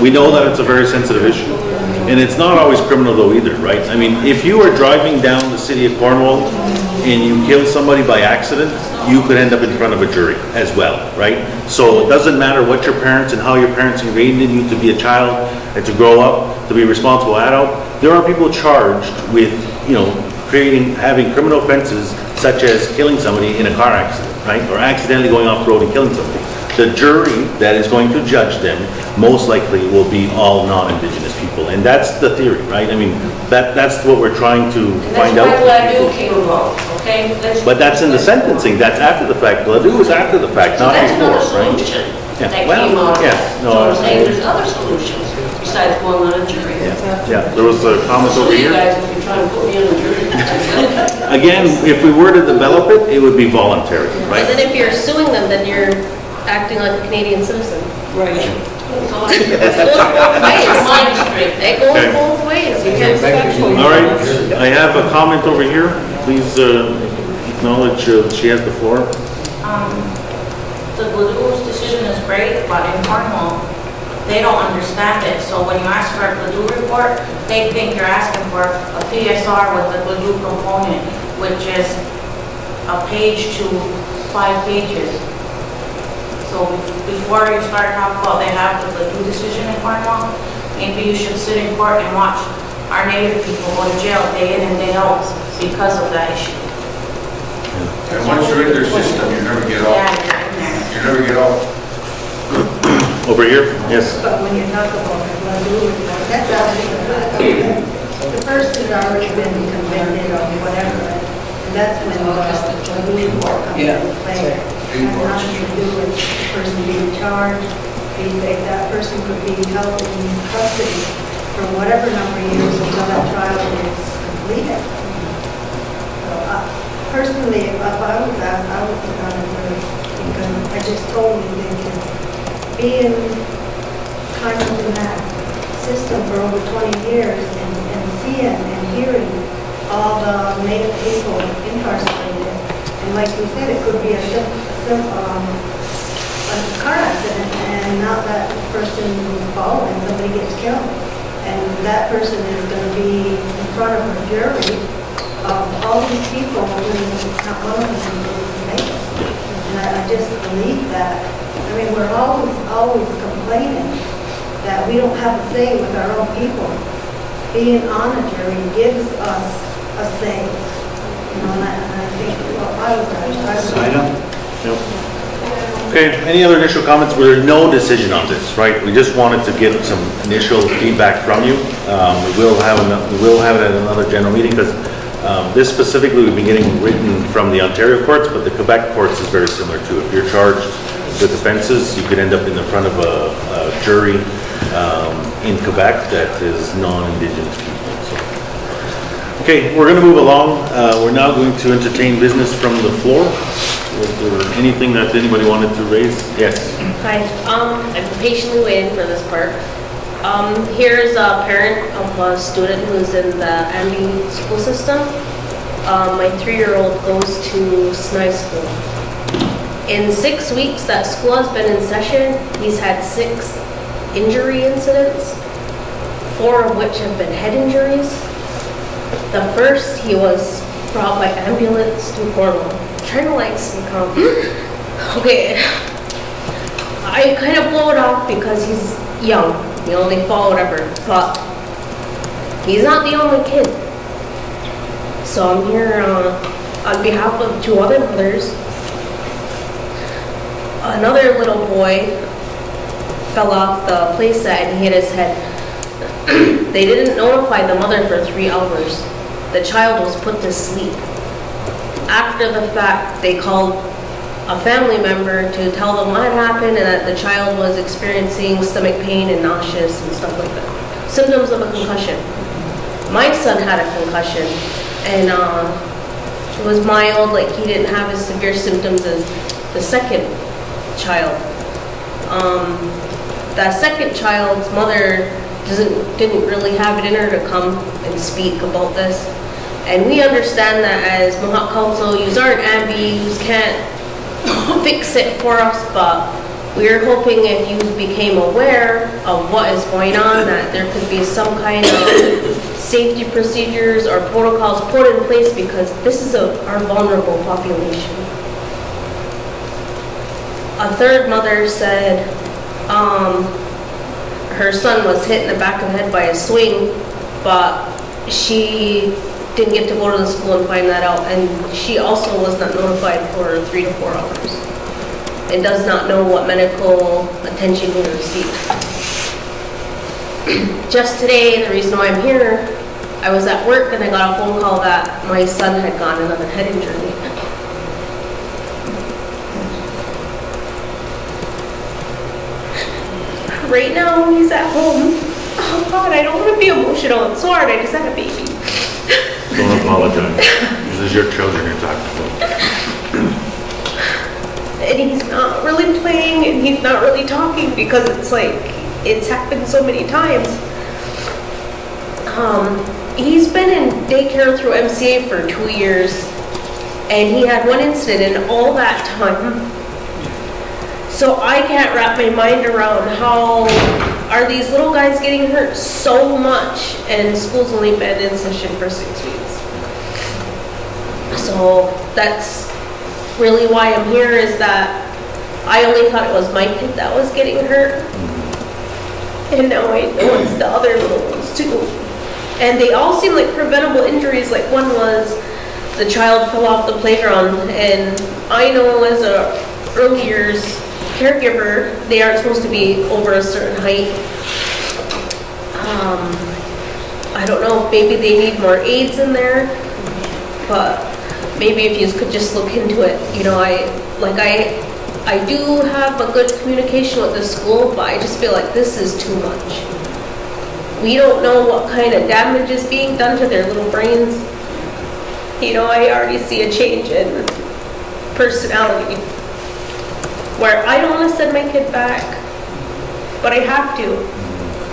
we know that it's a very sensitive issue. And it's not always criminal though either, right? I mean, if you are driving down the city of Cornwall and you kill somebody by accident, you could end up in front of a jury as well, right? So it doesn't matter what your parents and how your parents ingrained in you to be a child and to grow up, to be a responsible adult. There are people charged with, you know, having criminal offenses such as killing somebody in a car accident, right? Or accidentally going off the road and killing somebody. The jury that is going to judge them most likely will be all non-Indigenous people. And that's the theory, right? I mean, that's what we're trying to find out. That's why Gladue came about, okay? But that's in the sentencing, that's after the fact. Gladue is after the fact, So not that's before, another right? solution Yeah, that well, came out of yeah, that. no, So I'm I- saying there's other solutions besides going on a jury. Yeah, there was a comment So over you here. guys, if you're trying to put me on a jury. Again, if we were to develop it, it would be voluntary, But right? then if you're suing them, then you're acting like a Canadian citizen. Right. It goes both ways. It goes Okay. both ways. You can't expect. All right, I have a comment over here. Please acknowledge she has the floor. The Gladue's decision is great, but in Cornwall, they don't understand it. So when you ask for a Gladue report, they think you're asking for a PSR with the Gladue component, which is a page to 5 pages. So before you start talking about they have the Gladue decision in Cornwall, maybe you should sit in court and watch our native people go to jail day in and day out because of that issue. And once you're in their system, you never get out. You never get out. Over here, yes. But when you talk about the Gladue, that's actually the person has already been convicted or whatever, and that's when the Gladue report comes into play. It has nothing to do with the person being charged. That person could be held in custody for whatever number of years until that trial is completed. So, personally, if I was asked, I would put on a jury, because I just totally think that being kind of in that system for over 20 years and seeing and hearing all the Native people incarcerated, and like you said, it could be a car accident, and not that person is following, somebody gets killed, and that person is going to be in front of a jury of all these people who not one of them is Native. And I just believe that. I mean, we're always complaining that we don't have a say with our own people. Being on a jury gives us a say. You know, and I think, well, I was Okay, any other initial comments? Well, there's no decision on this, right? We just wanted to get some initial feedback from you. We will have it at another general meeting because this specifically we've been getting written from the Ontario courts, but the Quebec courts is very similar too. If you're charged with offenses, you could end up in the front of a jury in Quebec that is non-Indigenous people. So. Okay, we're going to move along. We're now going to entertain business from the floor. Was there anything that anybody wanted to raise? Yes. Hi, I'm patiently waiting for this part. Here's a parent of a student who's in the Amby school system. My 3-year-old goes to SNI school. In 6 weeks that school has been in session, he's had 6 injury incidents, 4 of which have been head injuries. The first, he was brought by ambulance to Cornwall. Trying to like stay calm. Okay, I kind of blow it off because he's young, you know, they fall, whatever, but he's not the only kid. So I'm here on behalf of 2 other mothers. Another little boy fell off the playset and hit his head. They didn't notify the mother for 3 hours. The child was put to sleep. After the fact, they called a family member to tell them what had happened and that the child was experiencing stomach pain and nauseous and stuff like that. Symptoms of a concussion. My son had a concussion, and it was mild, like he didn't have as severe symptoms as the second child. That second child's mother didn't really have it in her to come and speak about this. And we understand that as Mohawk Council, you aren't Abby, you can't fix it for us, but we're hoping if you became aware of what is going on, that there could be some kind of safety procedures or protocols put in place, because this is our vulnerable population. A third mother said her son was hit in the back of the head by a swing, but she didn't get to go to the school and find that out, and she also was not notified for 3 to 4 hours and does not know what medical attention he received. Just today, the reason why I'm here, I was at work and I got a phone call that my son had gotten another head injury. Right now, he's at home. Oh God, I don't want to be emotional. It's so hard. I just had a baby. Don't apologize. This is your children you're talking about. And he's not really playing, and he's not really talking, because it's like, it's happened so many times. He's been in daycare through MCA for 2 years, and he had one incident in all that time. So I can't wrap my mind around how are these little guys getting hurt so much, and school's only been in session for 6 weeks. So that's really why I'm here, is that I only thought it was my kid that was getting hurt, and now I know it's the other little ones too. And they all seem like preventable injuries. Like one was the child fell off the playground, and I know as a early years caregiver, they aren't supposed to be over a certain height. I don't know if maybe they need more aids in there, but maybe if you could just look into it. You know, I do have a good communication with the school, but I just feel like this is too much. We don't know what kind of damage is being done to their little brains. You know, I already see a change in personality, where I don't want to send my kid back, but I have to,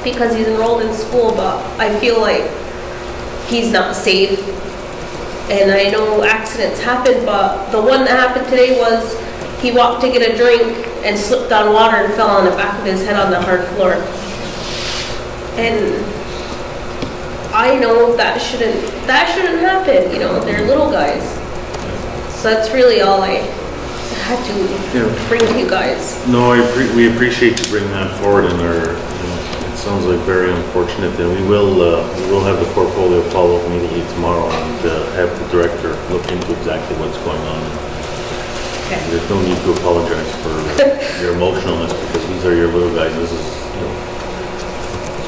because he's enrolled in school, but I feel like he's not safe. And I know accidents happen, but the one that happened today was he walked to get a drink and slipped on water and fell on the back of his head on the hard floor. And I know that shouldn't happen, you know, they're little guys. So that's really all I had to bring to you guys. No, we appreciate you bringing that forward, and it sounds like very unfortunate. And we will have the portfolio follow up immediately tomorrow and have the director look into exactly what's going on. Okay. There's no need to apologize for your emotionalness, because these are your little guys. This is,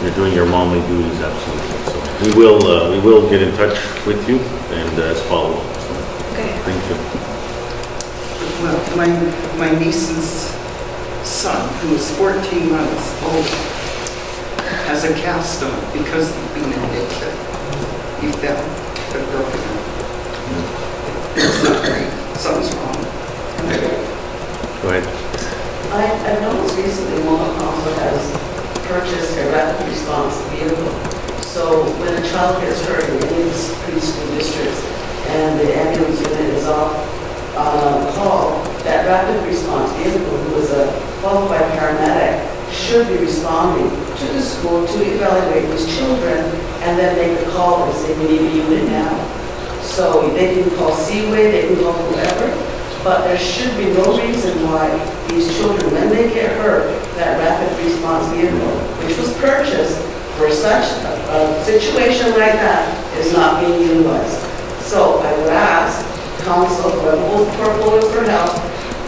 you're doing your momly duties, absolutely. So we will get in touch with you and as follow up. So, okay. Thank you. Well, my niece's son, who is 14 months old, has a cast on because of being addicted. He fell and broke it. It's not right. Something's wrong. Go ahead. I've noticed recently Mohawk Council has purchased a rapid response vehicle. So when a child gets hurt in any of the preschool districts and the ambulance unit is off call, that rapid response vehicle, who is a qualified paramedic, should be responding to the school to evaluate these children and then make a call and say, we need a unit now. So they can call Seaway, they can call whoever, but there should be no reason why these children, when they get hurt, that rapid response vehicle, which was purchased for such a situation like that, is not being utilized. So I would ask Council, who holds the portfolio for health,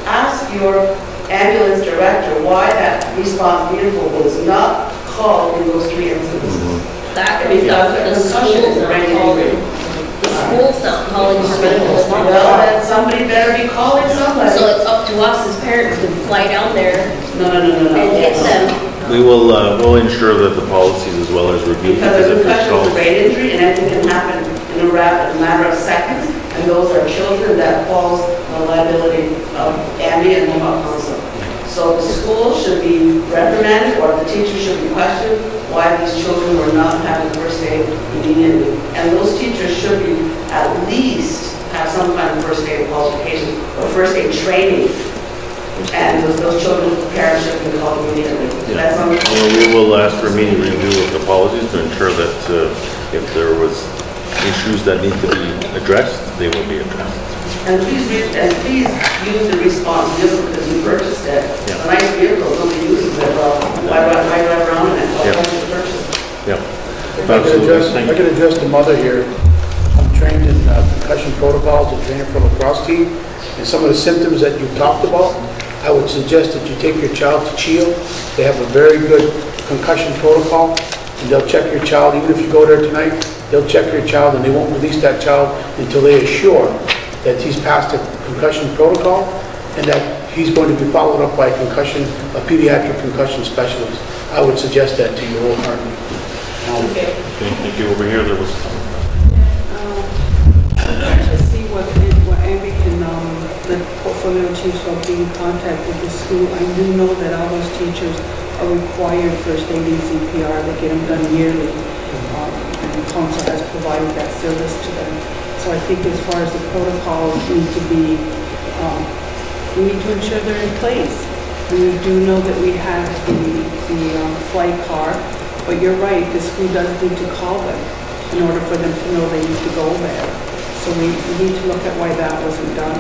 ask your ambulance director why that response vehicle was not called in those 3 instances. That is the school is not calling. The school's not calling for medical response. Well, then somebody better be calling somebody. So it's up to to us as parents to fly down there No. and get them. We will, we'll ensure that the policies as well as reviewed. Because a if there's concussion is a calls- brain injury and anything can happen in a matter of seconds. And those are children that falls on the liability of AMI and Mohawk Council. So the school should be reprimanded or the teacher should be questioned why these children were not having first aid immediately. And those teachers should be at least have some kind of first aid qualification or first aid training. And those children's parents should be called immediately. That's on. Well, we will ask for immediate review of the policies to ensure that if there was issues that need to be addressed, they will be addressed. And please use the response vehicle because you purchased it. It's a nice vehicle, nobody uses it. Why drive around in it? Why don't you purchase it? Yeah. I can address the mother here. I'm trained in concussion protocols and trainer for lacrosse team. And some of the symptoms that you talked about, I would suggest that you take your child to CHIO. They have a very good concussion protocol, and they'll check your child. Even if you go there tonight, they'll check your child, and they won't release that child until they are sure that he's passed a concussion protocol and that he's going to be followed up by a pediatric concussion specialist. I would suggest that to you wholeheartedly. Okay, thank you. Over here, there was. To see what Amby can, the portfolio chiefs will be in contact with the school. I do know that all those teachers are required first aid and CPR. They get them done yearly. And the council has provided that service to them. So I think as far as the protocols need to be, we need to ensure they're in place. We do know that we have the flight car, but you're right, the school does need to call them in order for them to know they need to go there. So we need to look at why that wasn't done.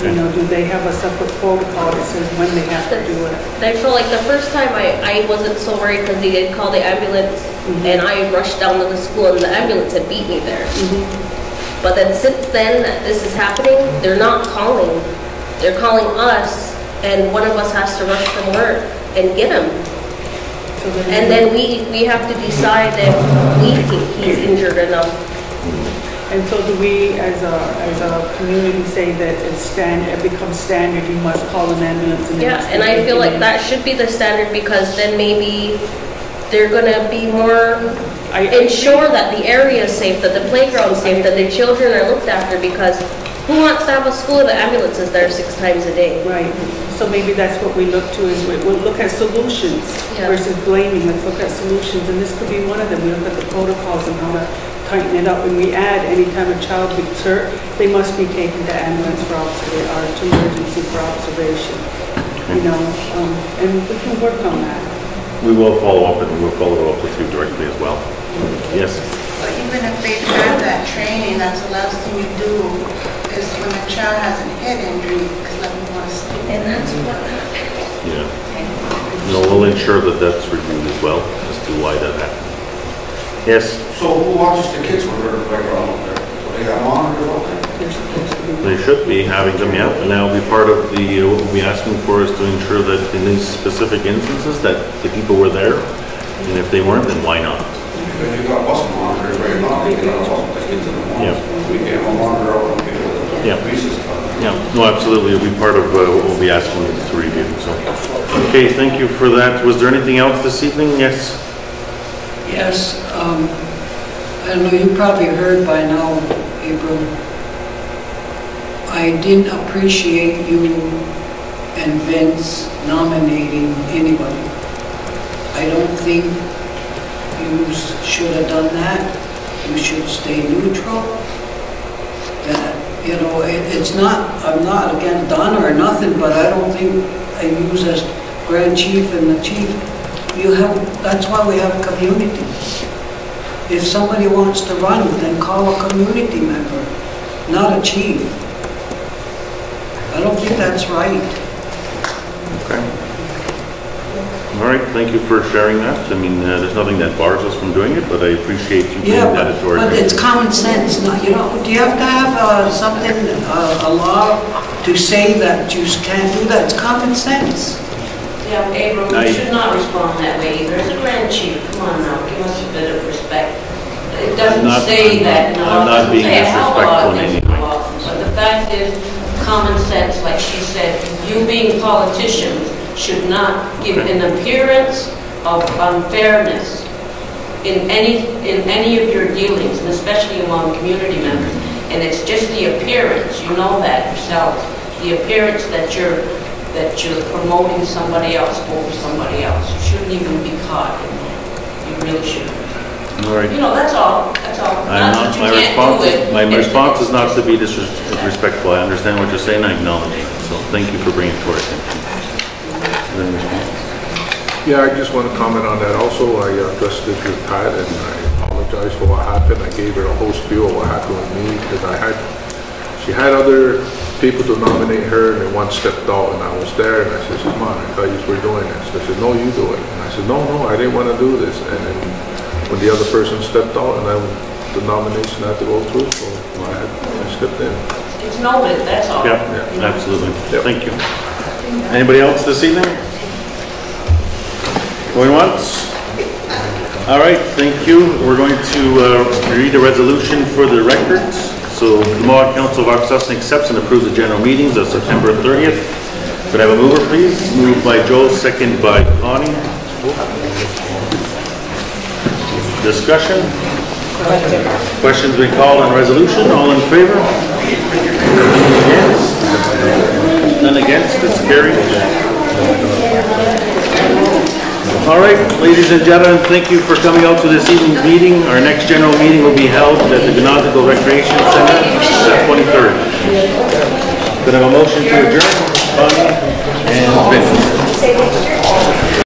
You know, do they have a separate protocol that says when they have to do it? I feel like the first time I wasn't so worried because they did call the ambulance and I rushed down to the school and the ambulance had beat me there. But then since then that this is happening, they're not calling. They're calling us and one of us has to rush from work and get him. And then we have to decide if we think he's injured enough. And so do we, as a community, say that it becomes standard, you must call an ambulance? And I feel like that should be the standard because then maybe they're going to be more, ensure that the area is safe, that the playground is safe, that the children are looked after because who wants to have a school with ambulances there 6 times a day? Right. So maybe that's what we look to is we'll look at solutions versus blaming. Let's look at solutions. And this could be one of them. We look at the protocols and how to tighten it up. When we add, anytime a child gets hurt, they must be taken to ambulance for observation or to emergency for observation. You know, and we can work on that. We will follow up and we'll follow up with you directly as well. Yes. But even if they have that training, that's the last thing you do is when a child has a head injury, because let them want to sleep. And that's what happened. Yeah. No, we'll ensure that that's reviewed as well as to why that happened. Yes. So who watches the kids when they're playground up there? So they got monitors up there? They should be having them, yeah, and that will be part of the, what we'll be asking for is to ensure that in these specific instances that the people were there, and if they weren't, then why not? Because you got a bus monitor very long, you got a bus with the kids in the morning. We can have a monitor up and Yeah, no, absolutely, it'll be part of what we'll be asking you to review, so. Okay, thank you for that. Was there anything else this evening? Yes? Yes, I don't know, you probably heard by now, April. I didn't appreciate you and Vince nominating anybody. I don't think you should have done that. You should stay neutral. You know, it's not, I'm not against Donna or nothing, but I don't think I use as Grand Chief and the Chief. You have, that's why we have a community. If somebody wants to run, then call a community member, not a chief. I don't think that's right. Okay. All right, thank you for sharing that. I mean, there's nothing that bars us from doing it, but I appreciate you bringing that into our but it's common sense. You know, do you have to have something, a law to say that you can't do that? It's common sense. Yeah, April, you should not respond that way. There's a grand chief. Come on now, give us a bit of respect. It doesn't say that. I'm not being disrespectful in any way. But the fact is, common sense, like she said, you being politicians should not give an appearance of unfairness in any of your dealings, and especially among community members. And it's just the appearance, you know that yourself, the appearance that you're promoting somebody else over somebody else. You shouldn't even be caught in that. You really shouldn't. All right. You know, that's all. My response is not to be disrespectful. I understand what you're saying. I acknowledge it. So thank you for bringing it to our attention. Is there any response? Yeah, I just want to comment on that also. I addressed it with Pat and I apologize for what happened. I gave her a whole spiel of what happened with me because she had other people to nominate her and one stepped out and I was there and I said, come on, I thought you were doing this. She said, no, you do it. And I said, no, I didn't want to do this. And then when the other person stepped out and the nomination had to go through, so I stepped in. It's noted, that's all. Yeah, absolutely. Yep. Thank you. Anybody else this evening? Going once? All right, thank you. We're going to read a resolution for the records. So the Mohawk Council of Akwesasne accepts and approves the general meetings of September 30th. Could I have a mover, please? Moved by Joe, second by Connie. Discussion? Questions being called on resolution. All in favor? Against? None against? It's carried. All right, ladies and gentlemen, thank you for coming out to this evening's meeting. Our next general meeting will be held at the Gnazigo Recreation Center on the 23rd. Could I have a motion to adjourn?